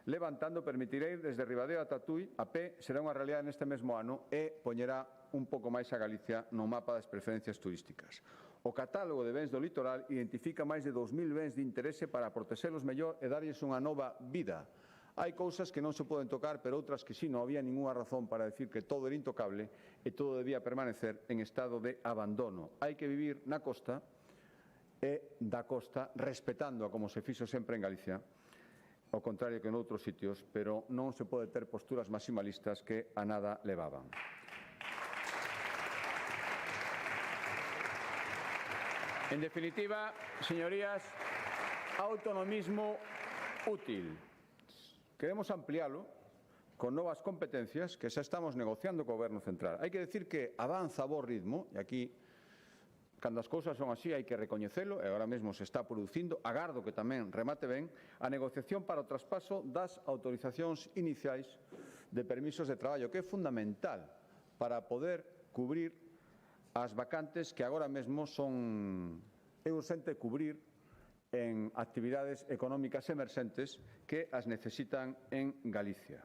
levantando, permitirá ir desde Ribadeo a Tatuí a pé, será unha realidade neste mesmo ano e poñerá un pouco máis a Galicia no mapa das preferencias turísticas. O catálogo de bens do litoral identifica máis de 2.000 bens de interese para protexelos mellor e darlles unha nova vida. Hai cousas que non se poden tocar, pero outras que sí, non había ningunha razón para decir que todo era intocable e todo debía permanecer en estado de abandono. Hai que vivir na costa e da costa respetando a como se fixo sempre en Galicia, ao contrario que en outros sitios, pero non se pode ter posturas maximalistas que a nada levaban. En definitiva, señorías, autonomismo útil. Queremos ampliálo con novas competencias que xa estamos negociando co Goberno Central. Hai que decir que avanza a bo ritmo, e aquí, cando as cousas son así, hai que recoñecelo, e agora mesmo se está producindo, agardo que tamén remate ben, a negociación para o traspaso das autorizacións iniciais de permisos de traballo, que é fundamental para poder cubrir as vacantes que agora mesmo é urxente cubrir en actividades económicas emerxentes que as necesitan en Galicia.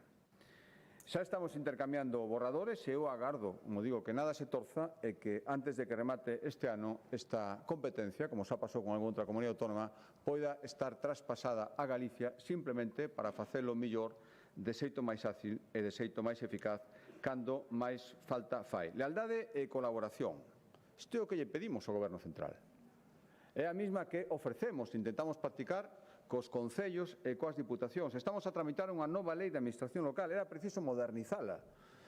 Xa estamos intercambiando borradores e eu agardo, como digo, que nada se torza e que antes de que remate este ano esta competencia, como xa pasou con algunha outra comunidade autónoma, poida estar traspasada a Galicia simplemente para facelo mellor, de xeito máis ágil e de xeito máis eficaz cando máis falta fai. Lealdade e colaboración. Isto é o que lle pedimos ao Goberno Central. É a mesma que ofrecemos, intentamos practicar cos concellos e coas diputacións. Estamos a tramitar unha nova lei de administración local. Era preciso modernizala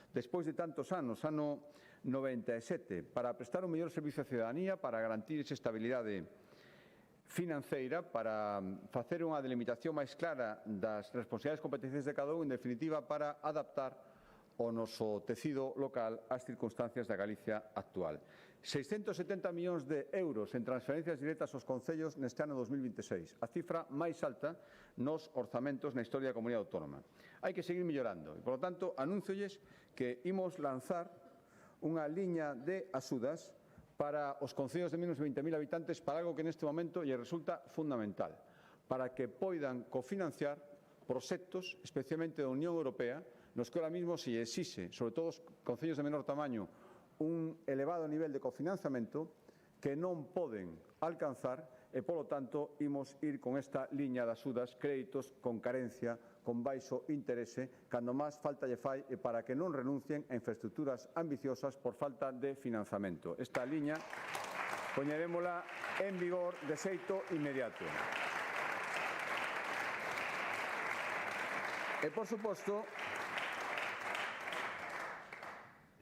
despois de tantos anos, ano 97, para prestar un mellor servicio á cidadanía, para garantir esa estabilidade financeira, para facer unha delimitación máis clara das responsabilidades competenciais de cada un, en definitiva, para adaptar o noso tecido local ás circunstancias da Galicia actual. 670 millóns de euros en transferencias directas aos concellos neste ano 2026, a cifra máis alta nos orzamentos na historia da Comunidade Autónoma. Hai que seguir mellorando e, polo tanto, anúnciolles que imos lanzar unha liña de axudas para os concellos de menos de 20.000 habitantes para algo que neste momento lle resulta fundamental, para que poidan cofinanciar proxectos, especialmente da Unión Europea, nos que ahora mismo se exixe, sobre todo os concellos de menor tamaño, un elevado nivel de cofinanciamento que non poden alcanzar e, polo tanto, imos ir con esta liña de axudas, créditos con carencia, con baixo interese, cando máis falta lle fai e para que non renuncien a infraestructuras ambiciosas por falta de financiamento. Esta liña poñerémola en vigor de xeito inmediato. E, por suposto,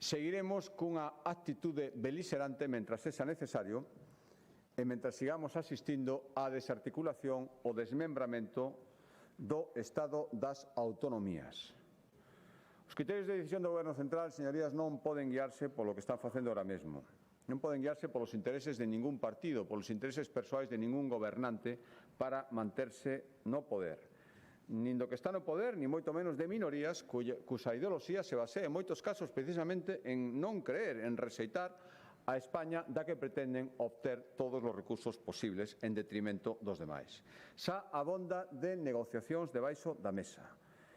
seguiremos cunha actitude beligerante mentras sexa necesario e mentras sigamos asistindo á desarticulación ou desmembramento do Estado das autonomías. Os criterios de decisión do Goberno Central, señorías, non poden guiarse polo que están facendo ahora mesmo. Non poden guiarse polos intereses de ningún partido, polos intereses persoais de ningún gobernante para manterse no poder. Nin do que está no poder, ni moito menos de minorías cuxa ideoloxía se basea en moitos casos precisamente en non creer, en rexeitar a España da que pretenden obter todos os recursos posibles en detrimento dos demais. Xa abonda de negociacións debaixo da mesa.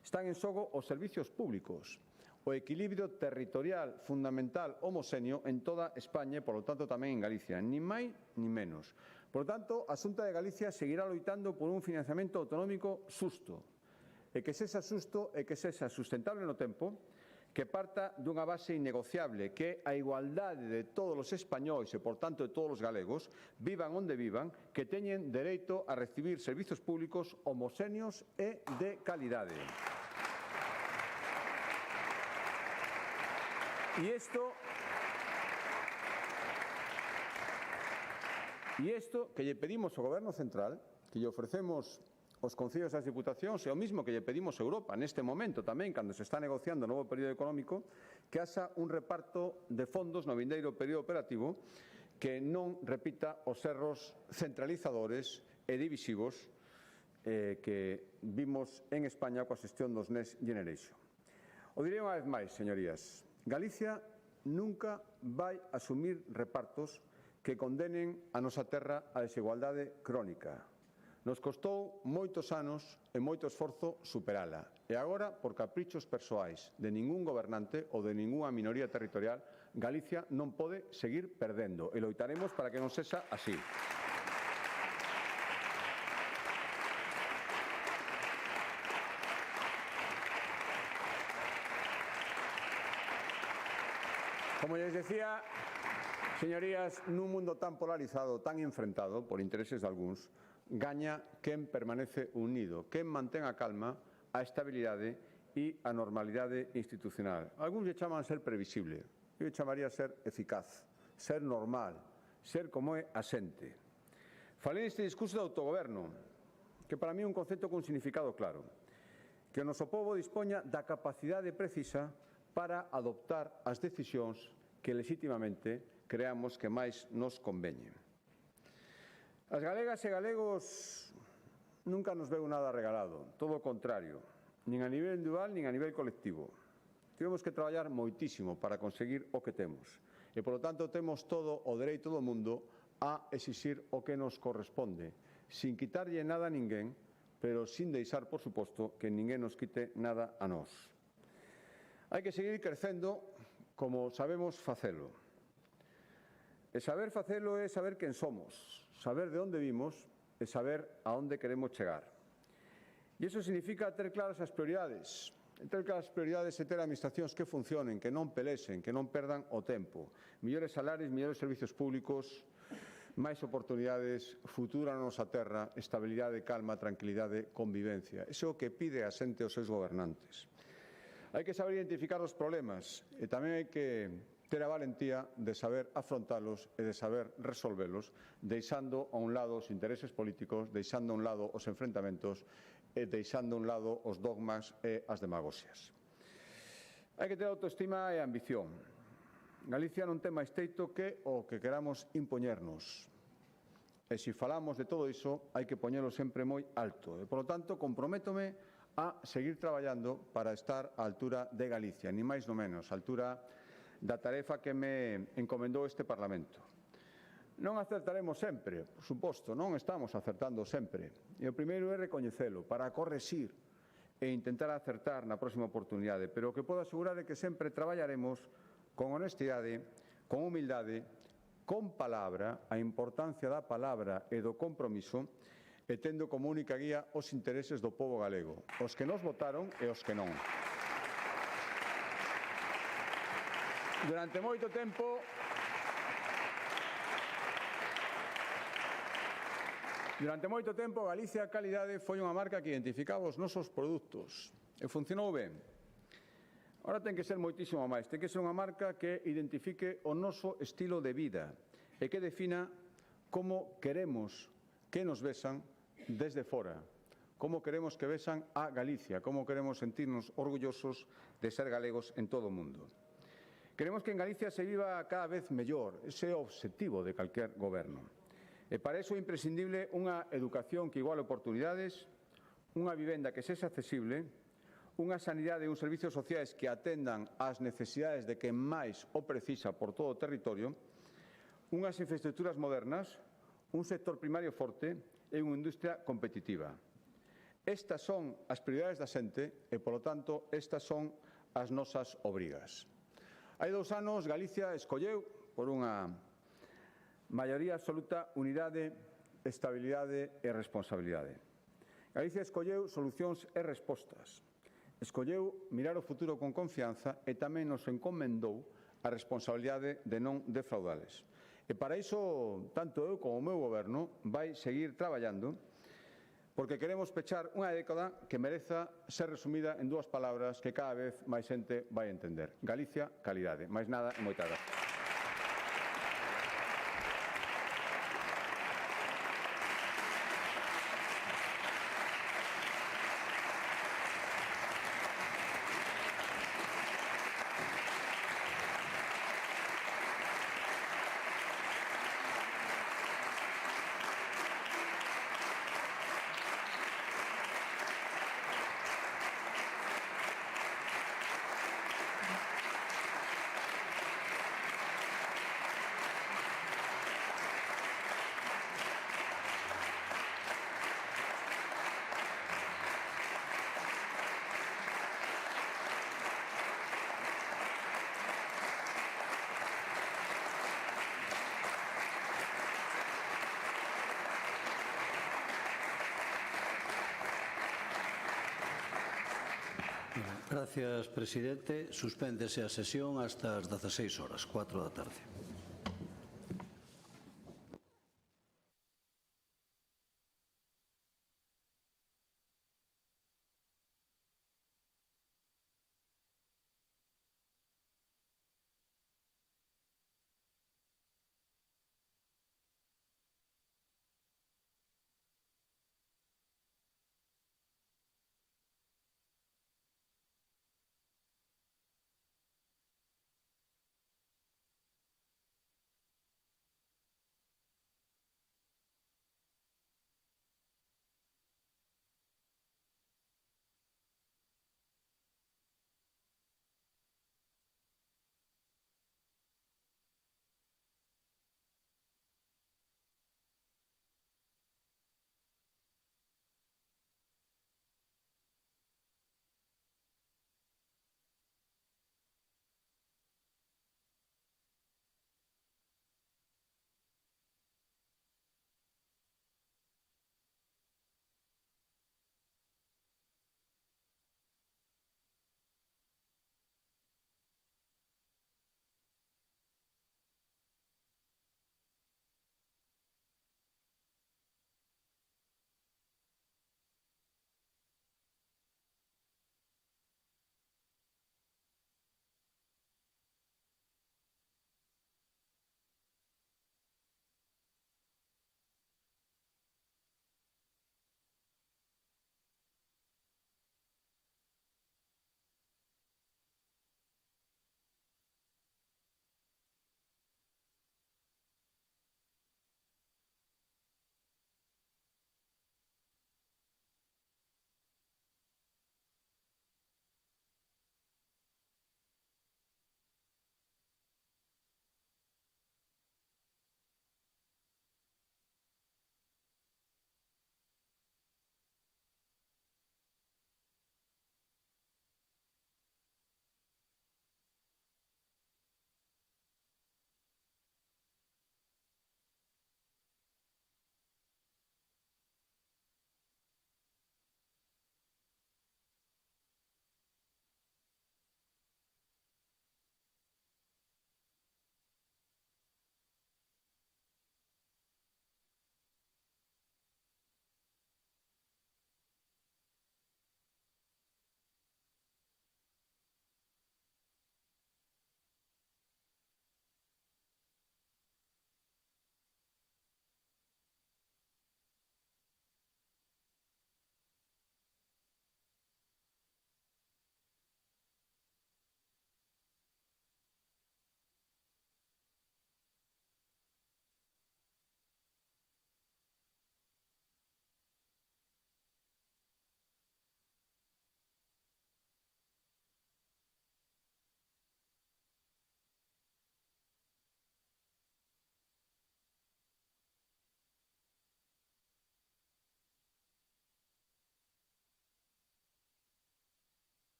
Están en xogo os servicios públicos, o equilibrio territorial fundamental homoxéneo en toda España e, polo tanto, tamén en Galicia, nin máis nin menos. Por tanto, a Xunta de Galicia seguirá loitando por un financiamento autonómico xusto, e que sexa xusto e que sexa sustentable no tempo, que parta dunha base innegociable, que é a igualdade de todos os españois e, por tanto, de todos os galegos, vivan onde vivan, que teñen dereito a recibir servizos públicos homoxéneos e de calidade. E isto que lle pedimos ao Goberno Central, que lle ofrecemos os concellos e as diputacións, é o mismo que lle pedimos a Europa neste momento tamén, cando se está negociando o novo período económico, que haxa un reparto de fondos no vindeiro período operativo que non repita os erros centralizadores e divisivos que vimos en España coa xestión dos Next Generation. O direi unha vez máis, señorías, Galicia nunca vai asumir repartos que condenen a nosa terra á desigualdade crónica. Nos costou moitos anos e moito esforzo superala. E agora, por caprichos persoais de ningún gobernante ou de ningunha minoría territorial, Galicia non pode seguir perdendo. E loitaremos para que non sexa así. Como les decía, señorías, nun mundo tan polarizado, tan enfrentado por intereses de algúns, gaña quen permanece unido, quen mantén a calma, a estabilidade e a normalidade institucional. Algúns lle chaman ser previsible, eu lle chamaría ser eficaz, ser normal, ser como é a xente. Falei neste discurso de autogoberno, que para mí é un concepto con significado claro, que o noso pobo dispoña da capacidade precisa para adoptar as decisións que legitimamente creamos que máis nos conveñen. As galegas e galegos nunca nos veu nada regalado, todo o contrario, nin a nivel individual nin a nivel colectivo. Tivemos que traballar moitísimo para conseguir o que temos e, polo tanto, temos todo o dereito do mundo a exixir o que nos corresponde, sin quitarlle nada a ninguén, pero sin deixar, por suposto, que ninguén nos quite nada a nós. Hai que seguir crecendo como sabemos facelo. E saber facelo é saber quen somos, saber de onde vimos e saber a onde queremos chegar. E iso significa ter claras as prioridades. Ter claras as prioridades e ter administracións que funcionen, que non pelexen, que non perdan o tempo. Millores salarios, millores servicios públicos, máis oportunidades, futuro na nosa terra, estabilidade, calma, tranquilidade, convivencia. Iso é o que pide a xente aos seus gobernantes. Hai que saber identificar os problemas e tamén hai que ter a valentía de saber afrontalos e de saber resolvelos, deixando a un lado os intereses políticos, deixando a un lado os enfrentamentos e deixando a un lado os dogmas e as demagoxias. Hai que ter autoestima e ambición. Galicia non ten máis teito que o que queramos impoñernos. E se falamos de todo iso, hai que poñelo sempre moi alto. E, polo tanto, comprométome a seguir traballando para estar á altura de Galicia, ni máis no menos, á altura da tarefa que me encomendou este Parlamento. Non acertaremos sempre, por suposto, non estamos acertando sempre. E o primeiro é recoñecelo, para correxir e intentar acertar na próxima oportunidade. Pero o que podo asegurar é que sempre traballaremos con honestidade, con humildade, con palabra, a importancia da palabra e do compromiso, e tendo como única guía os intereses do pobo galego, os que nos votaron e os que non. Durante moito tempo, Galicia Calidade foi unha marca que identificaba os nosos produtos e funcionou ben. Ahora ten que ser moitísimo máis, ten que ser unha marca que identifique o noso estilo de vida e que defina como queremos que nos vexan desde fora, como queremos que vexan a Galicia, como queremos sentirnos orgullosos de ser galegos en todo o mundo. Queremos que en Galicia se viva cada vez mellor, ese é o obxectivo de calquer goberno. E para iso é imprescindible unha educación que iguale oportunidades, unha vivenda que sexa accesible, unha sanidade e uns servicios sociais que atendan ás necesidades de quen máis o precisa por todo o territorio, unhas infraestructuras modernas, un sector primario forte e unha industria competitiva. Estas son as prioridades da xente e, polo tanto, estas son as nosas obrigas. Hai 2 anos, Galicia escolleu, por unha maioría absoluta, unidade, estabilidade e responsabilidade. Galicia escolleu solucións e respostas. Escolleu mirar o futuro con confianza e tamén nos encomendou a responsabilidade de non defraudales. E para iso, tanto eu como o meu goberno vai seguir traballando porque queremos pechar unha década que mereza ser resumida en 2 palabras que cada vez máis xente vai entender. Galicia, calidade. Máis nada e moitas grazas. Gracias, presidente. Suspéndese a sesión hasta as 16 horas, 4 da tarde.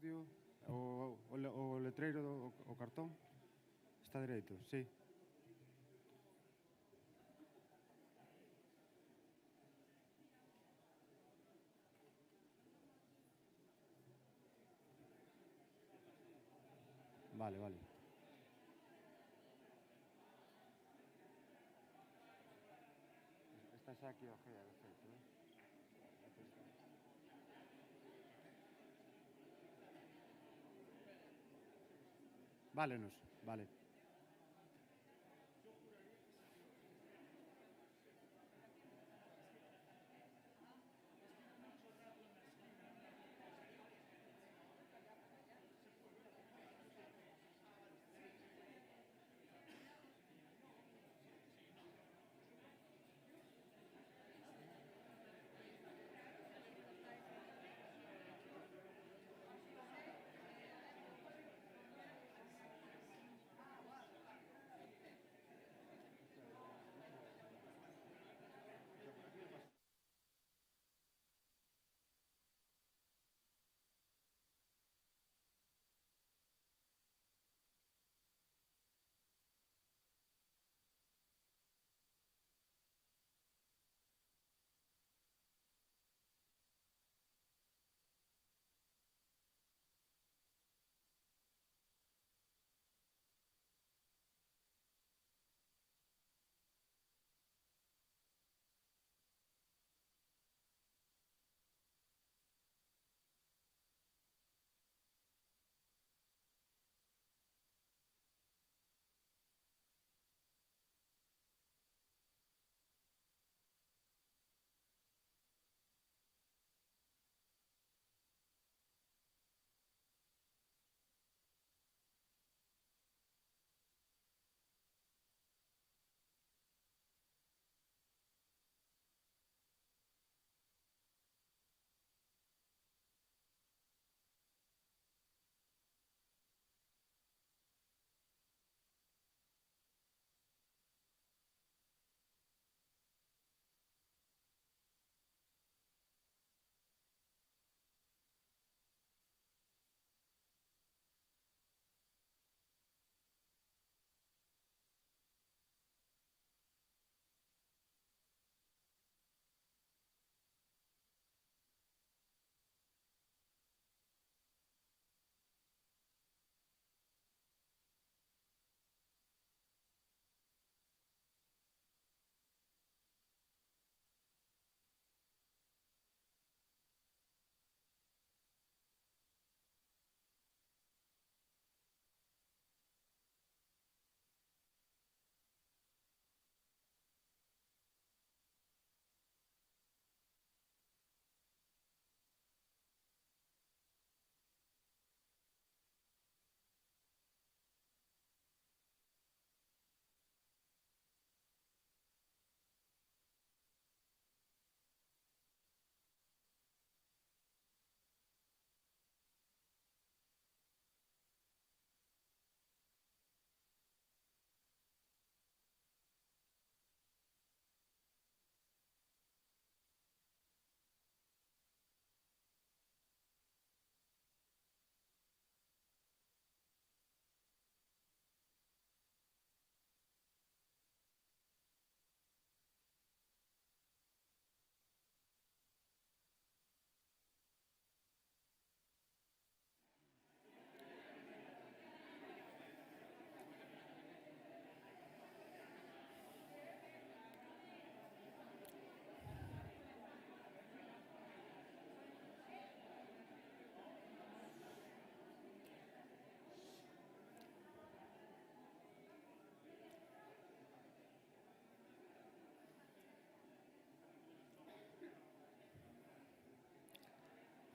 socio, o letreiro, o cartón. Está dereito, sí. Vale, vale. Está xa aquí o guía, de feito, Válenos, vale.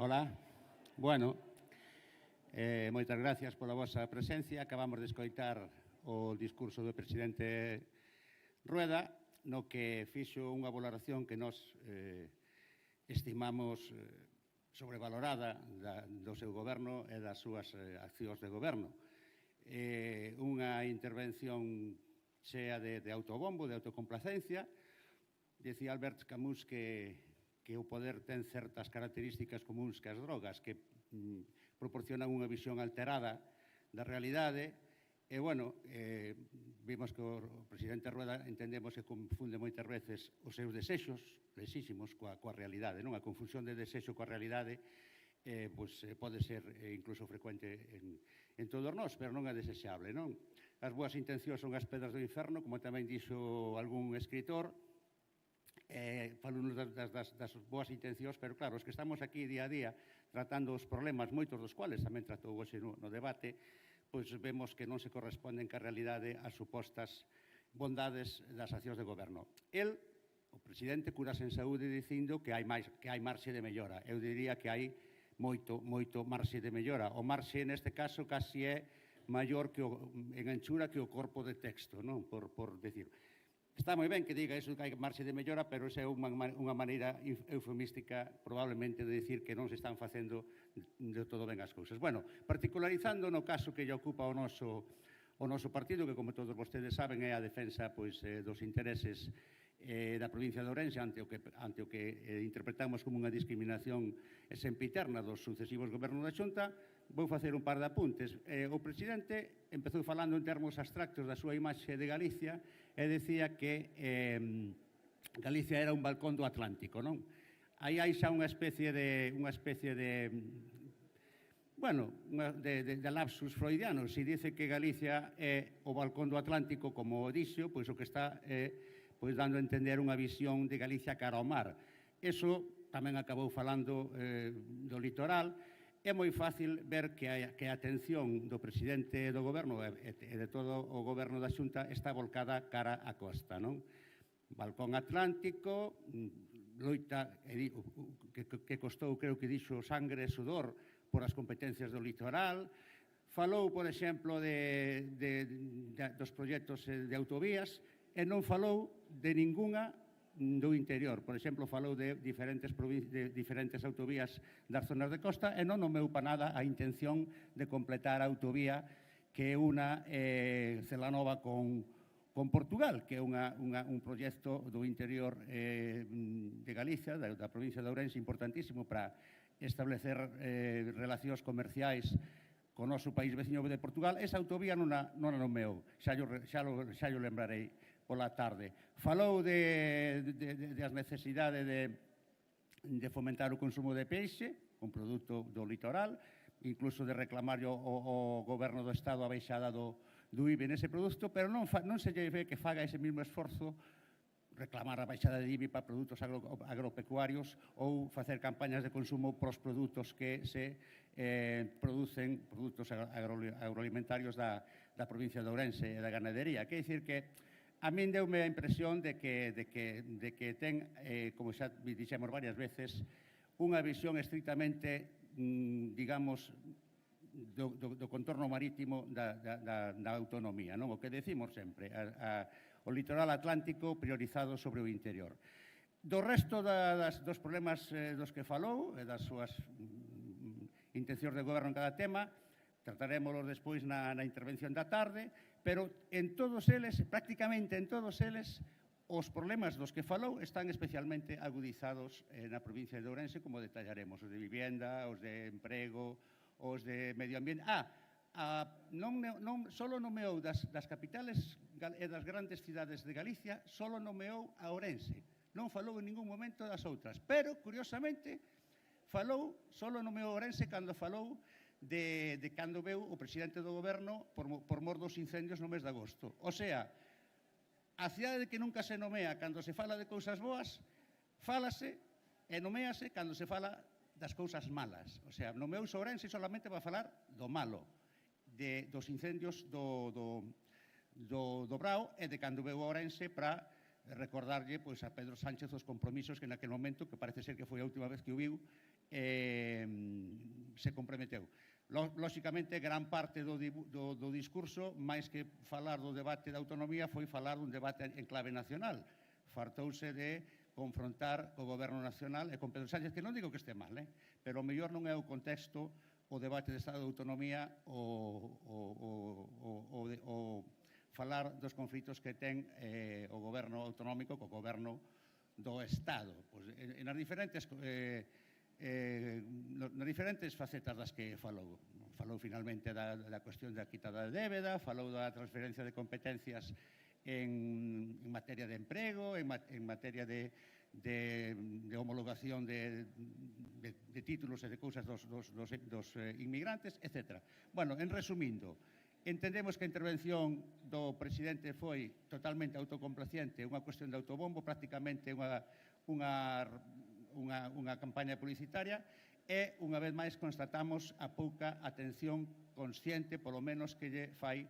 Hola. Bueno, moitas gracias pola vosa presencia. Acabamos de escoitar o discurso do presidente Rueda, no que fixo unha valoración que nós estimamos sobrevalorada do seu goberno e das súas accións de goberno. Unha intervención chea de autobombo, de autocomplacencia. Dicía Albert Camus que o poder ten certas características comuns que as drogas, que proporcionan unha visión alterada da realidade. E, bueno, vimos que o presidente Rueda entendemos que confunde moitas veces os seus desexos, lexísimos, coa realidade, non? A confusión de desexo coa realidade pode ser incluso frecuente en todos nós, pero non é desexable, non? As boas intencións son as pedras do inferno, como tamén dixo algún escritor, falamos das boas intencións, pero claro, os que estamos aquí día a día tratando os problemas, moitos dos cuales tamén tratou hoxe no debate, pois vemos que non se corresponden ca realidade as supostas bondades das accións de goberno. El, o presidente, curase en saúde dicindo que hai marxe de mellora. Eu diría que hai moito marxe de mellora. O marxe, neste caso, casi é maior en anchura que o corpo de texto, non? Por decir. Está moi ben que diga iso que hai marxe de mellora, pero esa é unha maneira eufemística probablemente de dicir que non se están facendo de todo ben as cousas. Bueno, particularizando no caso que lle ocupa o noso partido, que como todos vostedes saben é a defensa dos intereses da provincia de Ourense ante o que interpretamos como unha discriminación sempiterna dos sucesivos gobernos da Xunta, vou facer un par de apuntes. O presidente empezou falando en termos abstractos da súa imaxe de Galicia e decía que Galicia era un balcón do Atlántico, non? Aí hai xa unha especie de lapsus freudianos. Se dice que Galicia é o balcón do Atlántico, como dixo, pois o que está dando a entender unha visión de Galicia cara ao mar. Eso tamén acabou falando do litoral. É moi fácil ver que a atención do presidente do goberno e de todo o goberno da Xunta está volcada cara á costa, non? Balcón Atlántico, loita que costou, creo que dixo, sangre e sudor por as competencias do litoral. Falou, por exemplo, dos proxectos de autovías e non falou de ningunha do interior. Por exemplo, falou de diferentes autovías das zonas de costa e non nomeou para nada a intención de completar a autovía que una Celanova con Portugal, que é un proxecto do interior de Galicia, da provincia de Ourense, importantísimo para establecer relacións comerciais co noso país veciño de Portugal. Esa autovía non a nomeou, xa o lembrarei pola tarde. Falou das necesidades de fomentar o consumo de peixe, un produto do litoral, incluso de reclamar ao goberno do Estado a baixada do IBI nese produto, pero non se lle ve que faga ese mesmo esforzo reclamar a baixada de IBI para produtos agropecuarios ou facer campañas de consumo para os produtos que se producen, produtos agroalimentarios da provincia de Ourense e da ganadería. Quer dicir que a min deume a impresión de que ten, como xa dixemos varias veces, unha visión estrictamente, digamos, do contorno marítimo da autonomía, non? O que decimos sempre, o litoral atlántico priorizado sobre o interior. Do resto dos problemas dos que falou, e das súas intencións de goberno en cada tema, trataremoslos despois na intervención da tarde, pero en todos eles, prácticamente en todos eles, os problemas dos que falou están especialmente agudizados na provincia de Ourense, como detallaremos, os de vivienda, os de emprego, os de medio ambiente. Solo nomeou das capitales e das grandes cidades de Galicia, solo nomeou a Ourense. Non falou en ningún momento das outras, pero, curiosamente, solo nomeou Ourense cando falou de cando veu o presidente do goberno por mor dos incendios no mes de agosto. O sea, a cidade que nunca se nomea cando se fala de cousas boas, fálase e nomease cando se fala das cousas malas. O sea, nomeou Ourense solamente para falar do malo, dos incendios do Brao e de cando veu Ourense para recordarlle a Pedro Sánchez os compromisos que naquele momento, que parece ser que foi a última vez que o viu, se comprometeu. Lóxicamente, gran parte do discurso, máis que falar do debate da autonomía, foi falar dun debate en clave nacional. Fartouse de confrontar co goberno nacional e con Pedro Sánchez, que non digo que este mal, pero o mellor non é o contexto o debate de Estado de Autonomía o falar dos conflitos que ten o goberno autonómico co goberno do Estado. En as diferentes nas diferentes facetas das que falou. Falou finalmente da cuestión da quitada de débeda, falou da transferencia de competencias en materia de emprego, en materia de homologación de títulos e de cousas dos inmigrantes, etc. Bueno, en resumindo, entendemos que a intervención do presidente foi totalmente autocomplaciente, unha cuestión de autobombo, prácticamente unha campaña publicitaria, e, unha vez máis, constatamos a pouca atención consciente, polo menos, que lle fai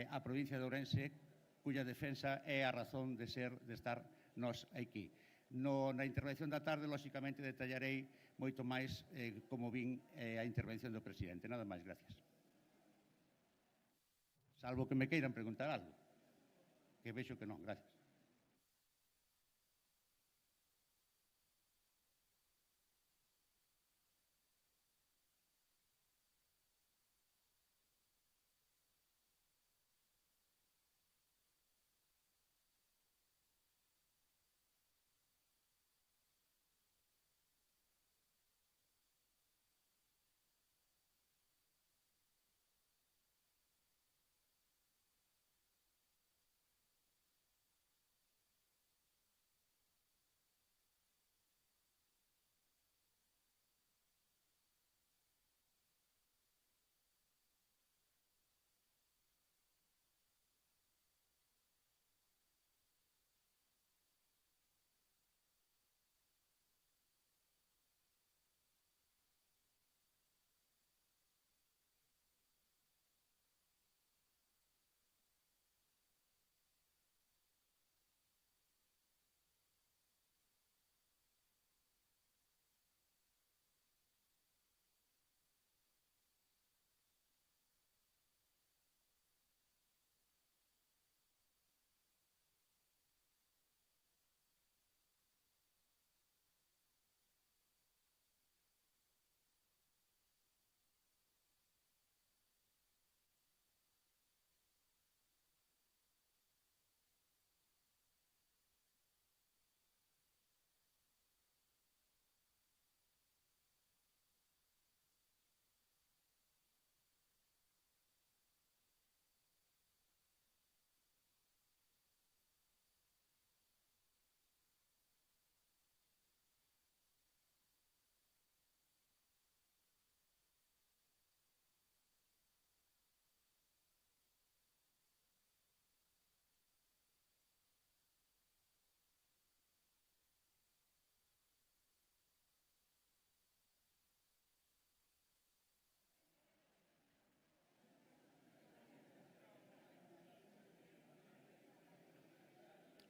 a provincia de Ourense, cuya defensa é a razón de estar nós aquí. Na intervención da tarde, lóxicamente, detallarei moito máis como vin a intervención do presidente. Nada máis, gracias. Salvo que me queiran preguntar algo, que vexo que non. Gracias.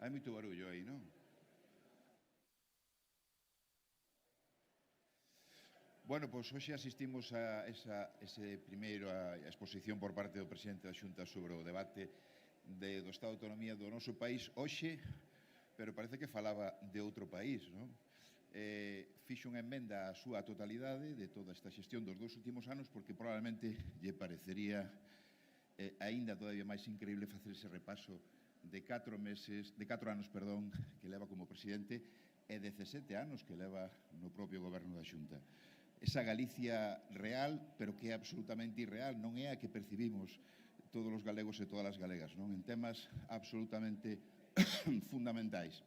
Hai moito barullo aí, non? Bueno, pois hoxe asistimos a ese primeiro a exposición por parte do presidente da Xunta sobre o debate do Estado de Autonomía do noso país hoxe, pero parece que falaba de outro país, non? Fixo unha emenda á súa totalidade de toda esta xestión dos 2 últimos anos porque probablemente lle parecería aínda todavía máis increíble facer ese repaso de 4 anos que leva como presidente e 17 anos que leva no propio goberno da Xunta. Esa Galicia real, pero que é absolutamente irreal, non é a que percibimos todos os galegos e todas as galegas, non? En temas absolutamente fundamentais.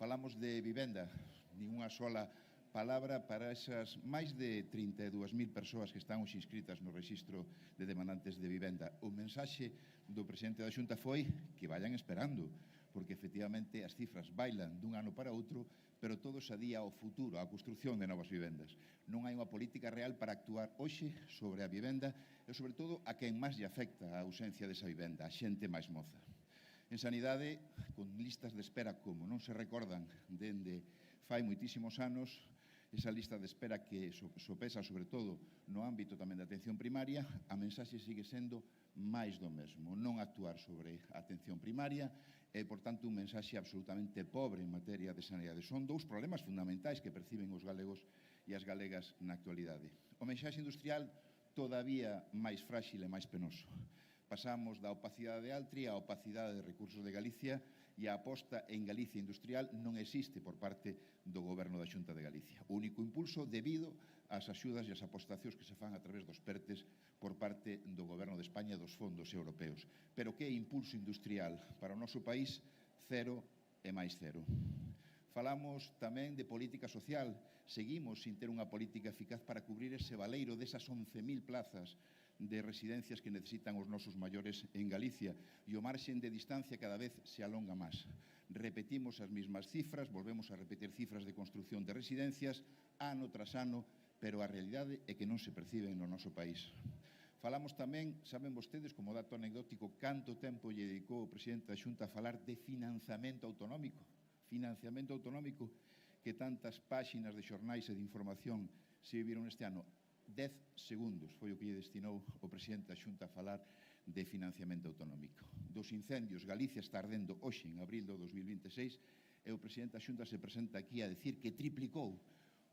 Falamos de vivenda, nin unha sola palabra para esas máis de 32.000 persoas que están hoxe inscritas no rexistro de demandantes de vivenda. O mensaxe do presidente da Xunta foi que vayan esperando, porque efectivamente as cifras bailan dun ano para outro, pero todo se adía ao futuro, á construción de novas vivendas. Non hai unha política real para actuar hoxe sobre a vivenda e, sobre todo, a quen máis lle afecta a ausencia desa vivenda, a xente máis moza. En sanidade, con listas de espera como non se recordan dende fai moitísimos anos, esa lista de espera que sopesa, sobre todo, no ámbito tamén da atención primaria, a mensaxe sigue sendo máis do mesmo, non actuar sobre a atención primaria e, por tanto, un mensaxe absolutamente pobre en materia de sanidade. Son 2 problemas fundamentais que perciben os galegos e as galegas na actualidade. O mensaxe industrial todavía máis frágil e máis penoso. Pasamos da opacidade de Altri á opacidade de Recursos de Galicia e a aposta en Galicia industrial non existe por parte do Goberno da Xunta de Galicia. O único impulso debido ás axudas e as apostacións que se fan a través dos PERTES por parte do Goberno de España e dos fondos europeos. Pero que é impulso industrial para o noso país? Cero e máis cero. Falamos tamén de política social. Seguimos sin ter unha política eficaz para cubrir ese baleiro desas 11.000 plazas de residencias que necesitan os nosos maiores en Galicia e o marxen de distancia cada vez se alonga máis. Repetimos as mesmas cifras, volvemos a repetir cifras de construción de residencias ano tras ano, pero a realidade é que non se perciben no noso país. Falamos tamén, saben vostedes, como dato anecdótico, canto tempo lle dedicou o presidente da Xunta a falar de financiamento autonómico. Financiamento autonómico que tantas páxinas de xornais e de información se viviron este ano. 10 segundos foi o que lle destinou o presidente da Xunta a falar de financiamento autonómico. Dos incendios, Galicia está ardendo hoxe, en abril do 2026, e o presidente da Xunta se presenta aquí a decir que triplicou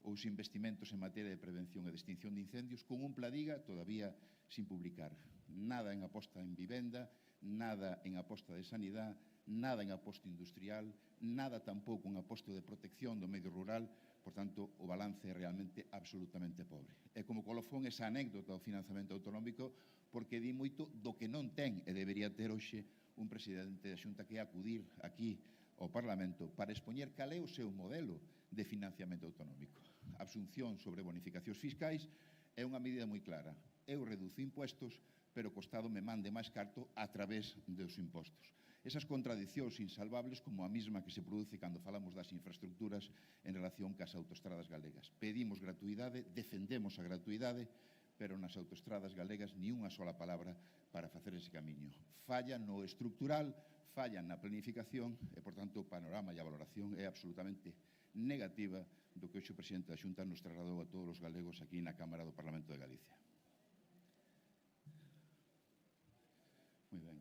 os investimentos en materia de prevención e de extinción de incendios con un pladiga todavía sin publicar. Nada en aposta en vivenda, nada en aposta de sanidade, nada en aposto industrial, nada tampouco en aposto de protección do medio rural. Por tanto, o balance é realmente absolutamente pobre. É como colofón esa anécdota do financiamento autonómico porque di moito do que non ten e debería ter hoxe un presidente da Xunta que acudir aquí ao Parlamento para expoñer cal é o seu modelo de financiamento autonómico. A absunción sobre bonificacións fiscais é unha medida moi clara. Eu reduzo impuestos, pero o Estado me mande máis carto a través dos impostos. Esas contradicións insalvables como a mesma que se produce cando falamos das infraestructuras en relación cas autoestradas galegas. Pedimos gratuidade, defendemos a gratuidade, pero nas autoestradas galegas ni unha sola palabra para facer ese camiño. Falla no estructural, falla na planificación e, por tanto, o panorama e a valoración é absolutamente negativa do que hoxe o presidente da Xunta nos trasladou a todos os galegos aquí na Cámara do Parlamento de Galicia. Moi ben.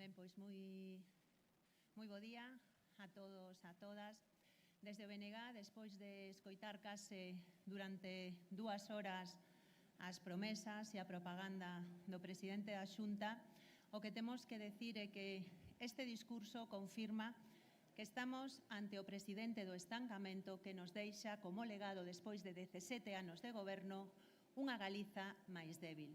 Ben, pois moi bo día a todos, a todas. Desde o BNG, despois de escoitar case durante 2 horas as promesas e a propaganda do presidente da Xunta, o que temos que decir é que este discurso confirma que estamos ante o presidente do estancamento que nos deixa como legado despois de 17 anos de goberno unha Galiza máis débil.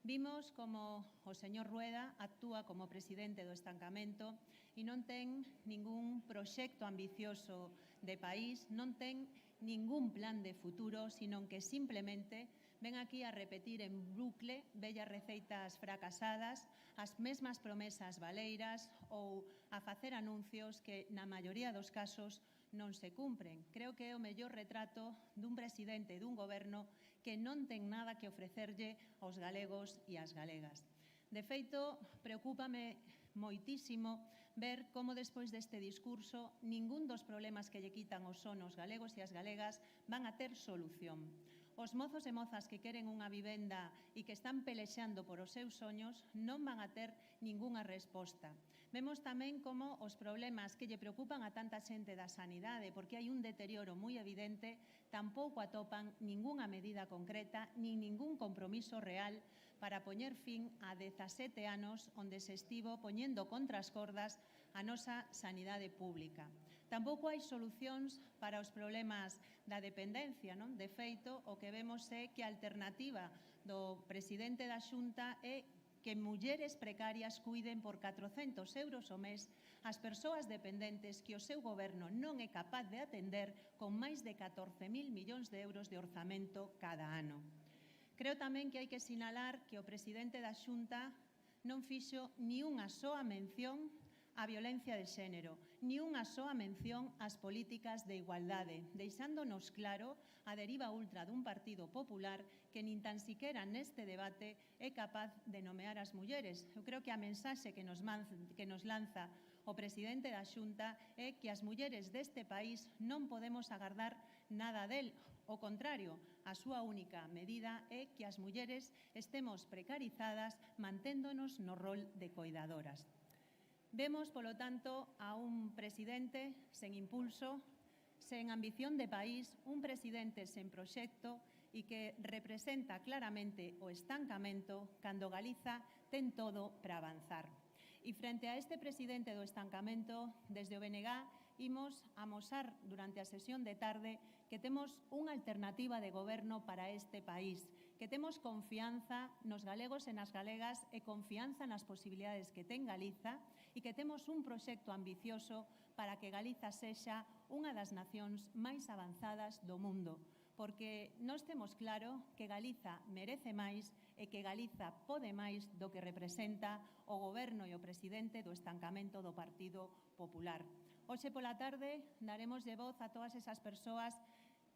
Vimos como o señor Rueda actúa como presidente do estancamento e non ten ningún proxecto ambicioso de país, non ten ningún plan de futuro, sino que simplemente ven aquí a repetir en bucle vellas receitas fracasadas, as mesmas promesas baleiras ou a facer anuncios que na maioría dos casos non se cumpren. Creo que é o mellor retrato dun presidente e dun goberno que non ten nada que ofrecerlle aos galegos e ás galegas. De feito, preocúpame moitísimo ver como despois deste discurso ningún dos problemas que lle quitan o son aos galegos e ás galegas van a ter solución. Os mozos e mozas que queren unha vivenda e que están pelexando por os seus soños non van a ter ningunha resposta. Vemos tamén como os problemas que lle preocupan a tanta xente da sanidade, porque hai un deterioro moi evidente, tampouco atopan ningunha medida concreta nin ningún compromiso real para poñer fin a 17 anos onde se estivo poñendo contra as cordas a nosa sanidade pública. Tampouco hai solucións para os problemas da dependencia, non? De feito, o que vemos é que a alternativa do presidente da Xunta é que mulleres precarias cuiden por 400 euros ao mes as persoas dependentes que o seu goberno non é capaz de atender con máis de 14.000 millóns de euros de orzamento cada ano. Creo tamén que hai que sinalar que o presidente da Xunta non fixo ni unha soa mención á a violencia de xénero, ni unha soa mención ás políticas de igualdade, deixándonos claro a deriva ultra dun Partido Popular que nin tan siquera neste debate é capaz de nomear as mulleres. Eu creo que a mensaxe que nos lanza o presidente da Xunta é que as mulleres deste país non podemos agardar nada del. O contrario, a súa única medida é que as mulleres estemos precarizadas manténdonos no rol de coidadoras. Vemos, polo tanto, a un presidente sen impulso, sen ambición de país, un presidente sen proxecto e que representa claramente o estancamento cando Galiza ten todo para avanzar. E frente a este presidente do estancamento, desde o BNG imos amosar durante a sesión de tarde que temos unha alternativa de goberno para este país, que temos confianza nos galegos e nas galegas e confianza nas posibilidades que ten Galiza e que temos un proxecto ambicioso para que Galiza sexa unha das nacións máis avanzadas do mundo, porque nós temos claro que Galiza merece máis e que Galiza pode máis do que representa o goberno e o presidente do estancamento do Partido Popular. Hoxe pola tarde daremoslle voz a todas esas persoas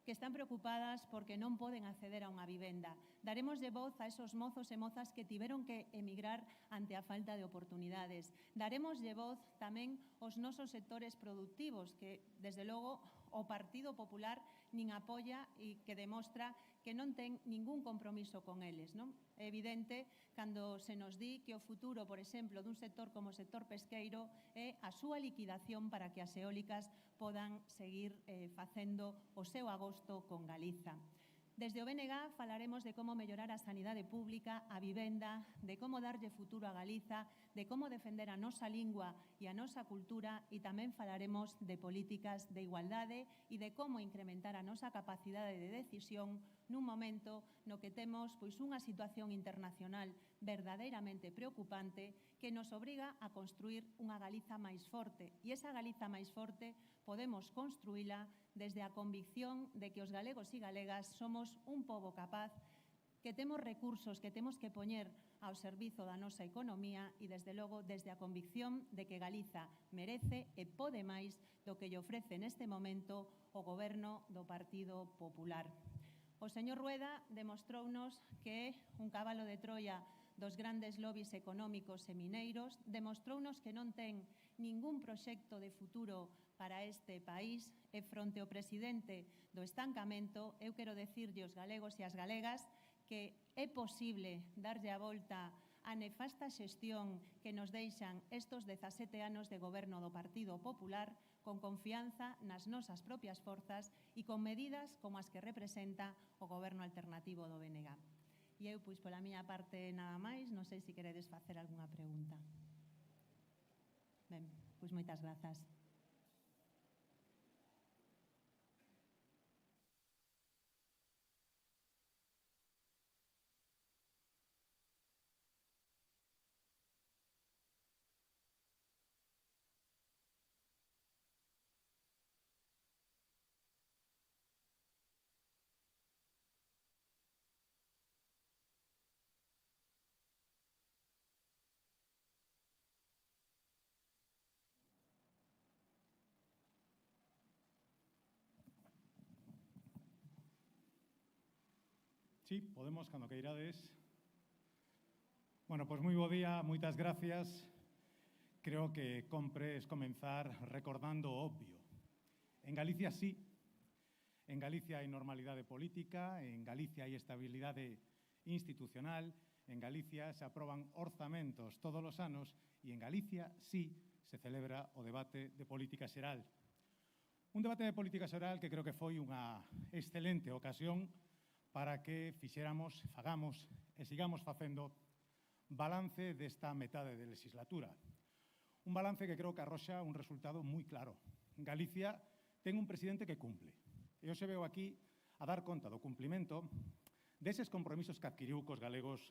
que están preocupadas porque non poden acceder a unha vivenda. Daremoslle voz a esos mozos e mozas que tiveron que emigrar ante a falta de oportunidades. Daremoslle voz tamén aos nosos sectores productivos que, desde logo, o Partido Popular nin apoia e que demostra que non ten ningún compromiso con eles, non? É evidente cando se nos di que o futuro, por exemplo, dun sector como o sector pesqueiro é a súa liquidación para que as eólicas podan seguir facendo o seu agosto con Galiza. Desde o BNG falaremos de como mellorar a sanidade pública, a vivenda, de como darlle futuro a Galiza, de como defender a nosa lingua e a nosa cultura e tamén falaremos de políticas de igualdade e de como incrementar a nosa capacidade de decisión nun momento no que temos unha situación internacional verdadeiramente preocupante que nos obriga a construir unha Galiza máis forte. E esa Galiza máis forte podemos construíla desde a convicción de que os galegos e galegas somos un pobo capaz, que temos recursos que temos que poñer ao servizo da nosa economía e, desde logo, desde a convicción de que Galiza merece e pode máis do que lle ofrece neste momento o goberno do Partido Popular. O señor Rueda demostrounos que é un cabalo de Troia dos grandes lobbies económicos e mineiros, demostrounos que non ten ningún proxecto de futuro para este país e fronte ao presidente do estancamento, eu quero dicirlle aos galegos e as galegas que é posible darlle a volta a nefasta xestión que nos deixan estos 17 anos de goberno do Partido Popular con confianza nas nosas propias forzas e con medidas como as que representa o goberno alternativo do BNG. E eu, pola miña parte, nada máis. Non sei se queredes facer algunha pregunta. Ben, moitas grazas. Sí, podemos, cando queirades. Bueno, pois moi bo día, moitas gracias. Creo que compre comenzar recordando o obvio. En Galicia sí, en Galicia hai normalidade política, en Galicia hai estabilidade institucional, en Galicia se aproban orzamentos todos os anos e en Galicia sí se celebra o debate de política xeral. Un debate de política xeral que creo que foi unha excelente ocasión para que fagamos e sigamos facendo balance desta metade de legislatura. Un balance que creo que arroxa un resultado moi claro. Galicia ten un presidente que cumple. E hoxe veo aquí a dar conta do cumplimento deses compromisos que adquiriu cos galegos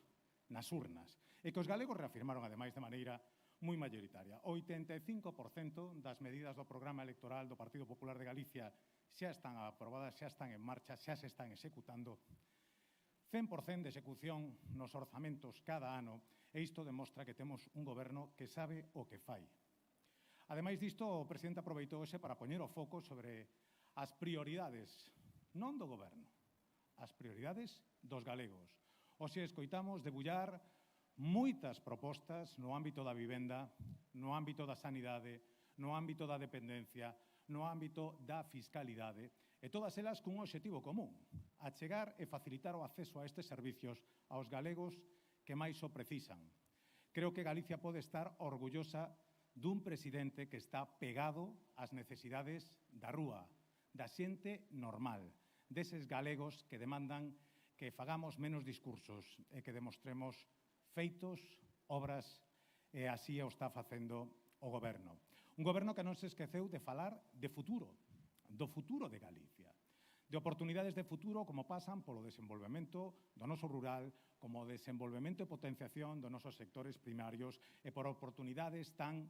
nas urnas e que os galegos reafirmaron, ademais, de maneira moi mayoritaria. O 85% das medidas do programa electoral do Partido Popular de Galicia xa están aprobadas, xa están en marcha, xa se están executando. 100% de execución nos orzamentos cada ano e isto demostra que temos un goberno que sabe o que fai. Ademais disto, o presidente aproveitou hoxe para poñer o foco sobre as prioridades, non do goberno, as prioridades dos galegos. Hoxe escoitamos debullar moitas propostas no ámbito da vivenda, no ámbito da sanidade, no ámbito da dependencia, no ámbito da fiscalidade, e todas elas cun obxectivo común, achegar e facilitar o acceso a estes servicios aos galegos que máis o precisan. Creo que Galicia pode estar orgullosa dun presidente que está pegado ás necesidades da rúa, da xente normal, deses galegos que demandan que fagamos menos discursos e que demostremos feitos, obras, e así o está facendo o goberno. Un goberno que non se esqueceu de falar de futuro, do futuro de Galicia, de oportunidades de futuro como pasan polo desenvolvemento do noso rural, como o desenvolvemento e potenciación dos nosos sectores primarios e por oportunidades tan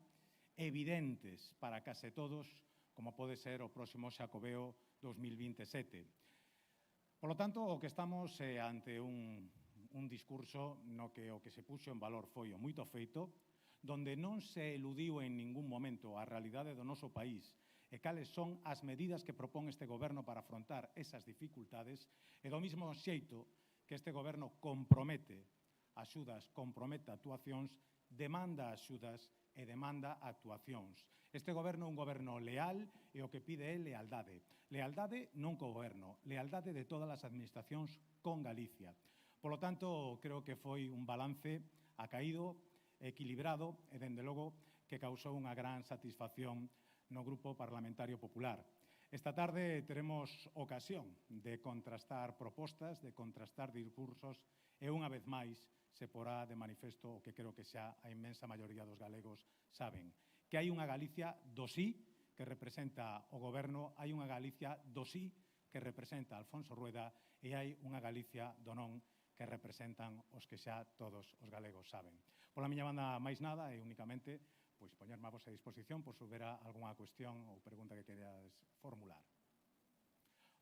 evidentes para case todos como pode ser o próximo Xacobeo 2027. Por lo tanto, o que estamos ante un discurso no que o que se puxo en valor foi o moito feito, donde non se eludiu en ningún momento a realidade do noso país e cales son as medidas que propón este goberno para afrontar esas dificultades, e do mesmo xeito que este goberno compromete axudas, compromete actuacións, demanda axudas e demanda actuacións. Este goberno é un goberno leal e o que pide é lealdade. Lealdade non co goberno, lealdade de todas as administracións con Galicia. Por lo tanto, creo que foi un balance acaído, equilibrado e, dende logo, que causou unha gran satisfacción no Grupo Parlamentario Popular. Esta tarde teremos ocasión de contrastar propostas, de contrastar discursos e, unha vez máis, se porá de manifesto o que creo que xa a inmensa maioría dos galegos saben, que hai unha Galicia do sí que representa o goberno, hai unha Galicia do sí que representa Alfonso Rueda e hai unha Galicia do non que representan os que xa todos os galegos saben. Pola miña banda, máis nada e únicamente poñerme a vosa disposición por se houbera algunha cuestión ou pregunta que quereades formular.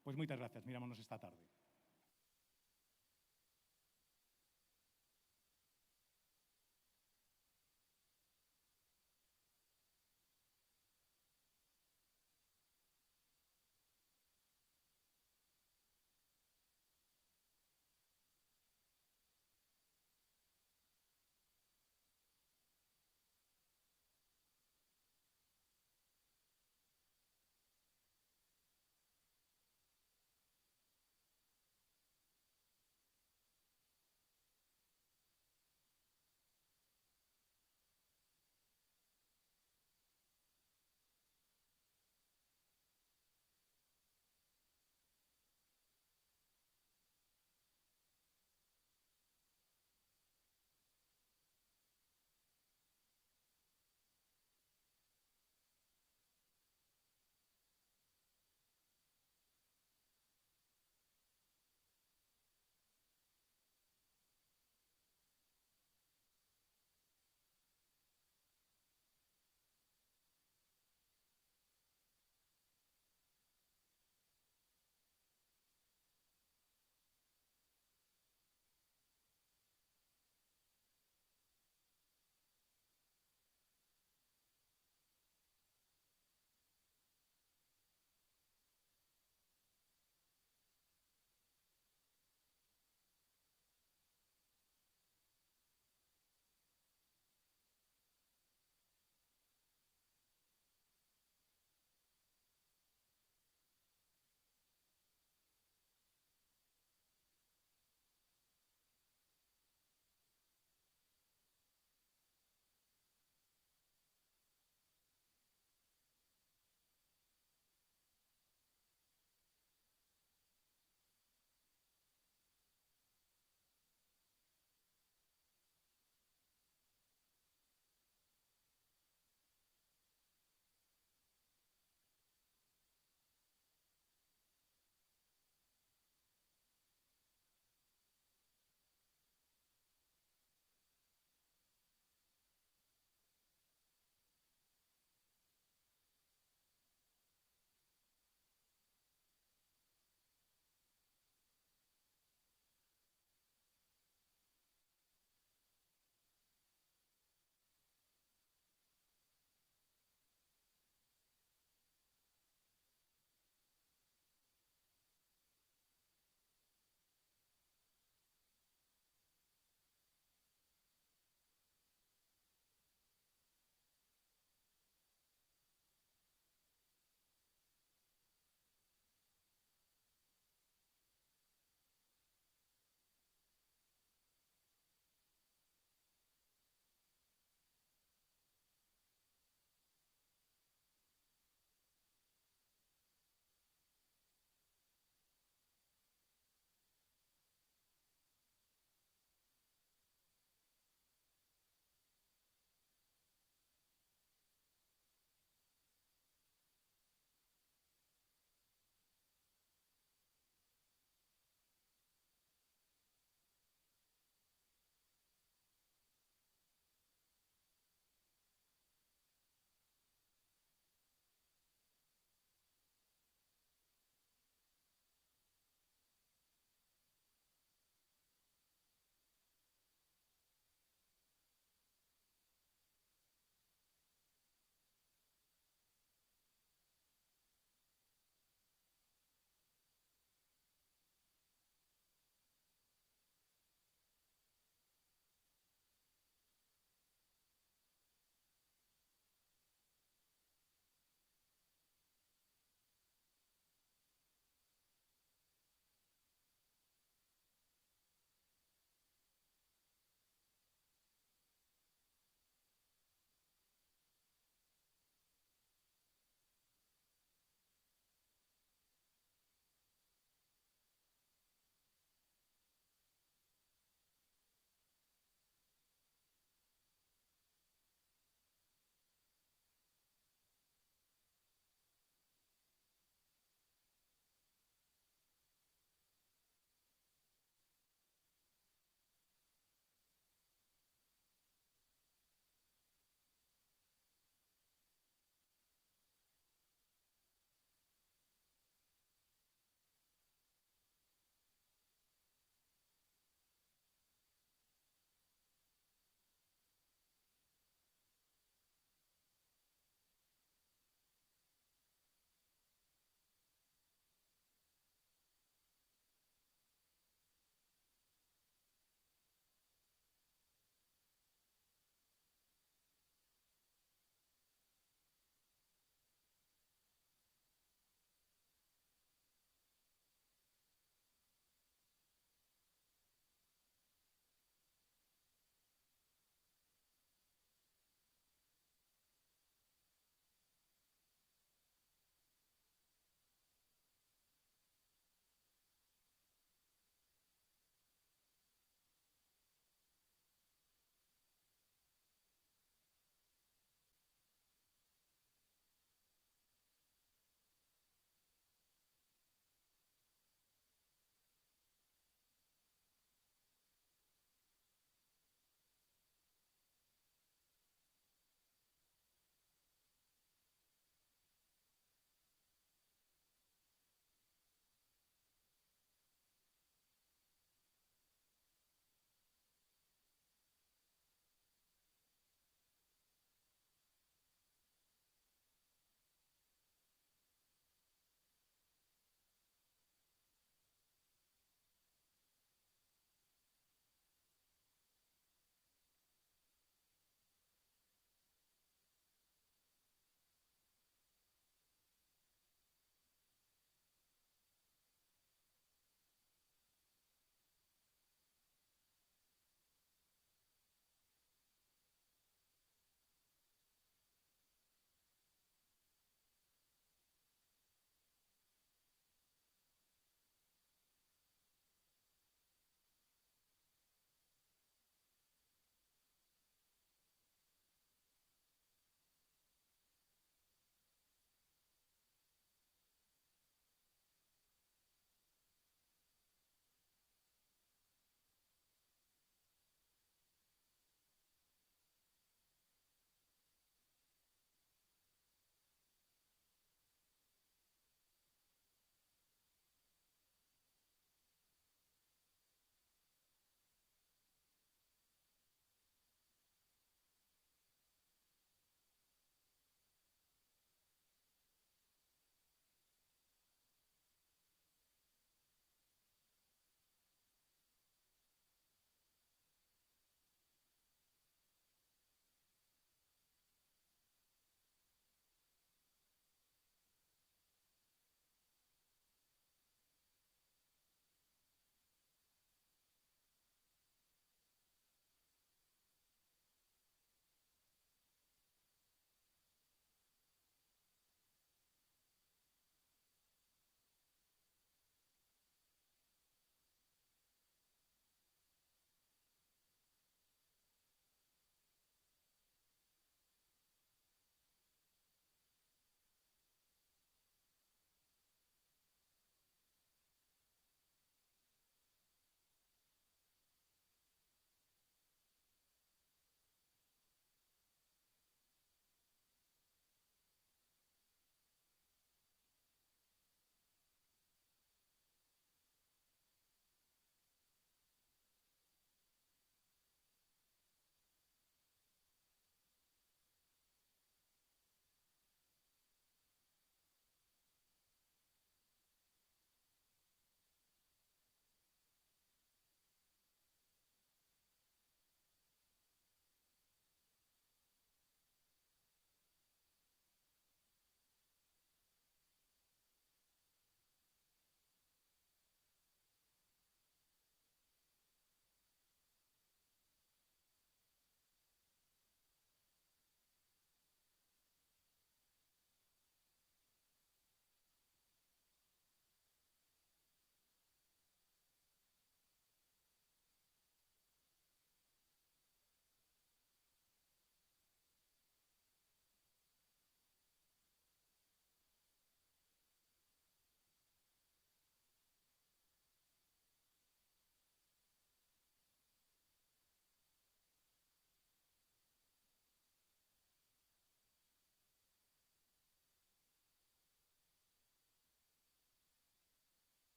Pois moitas gracias, mirámonos esta tarde.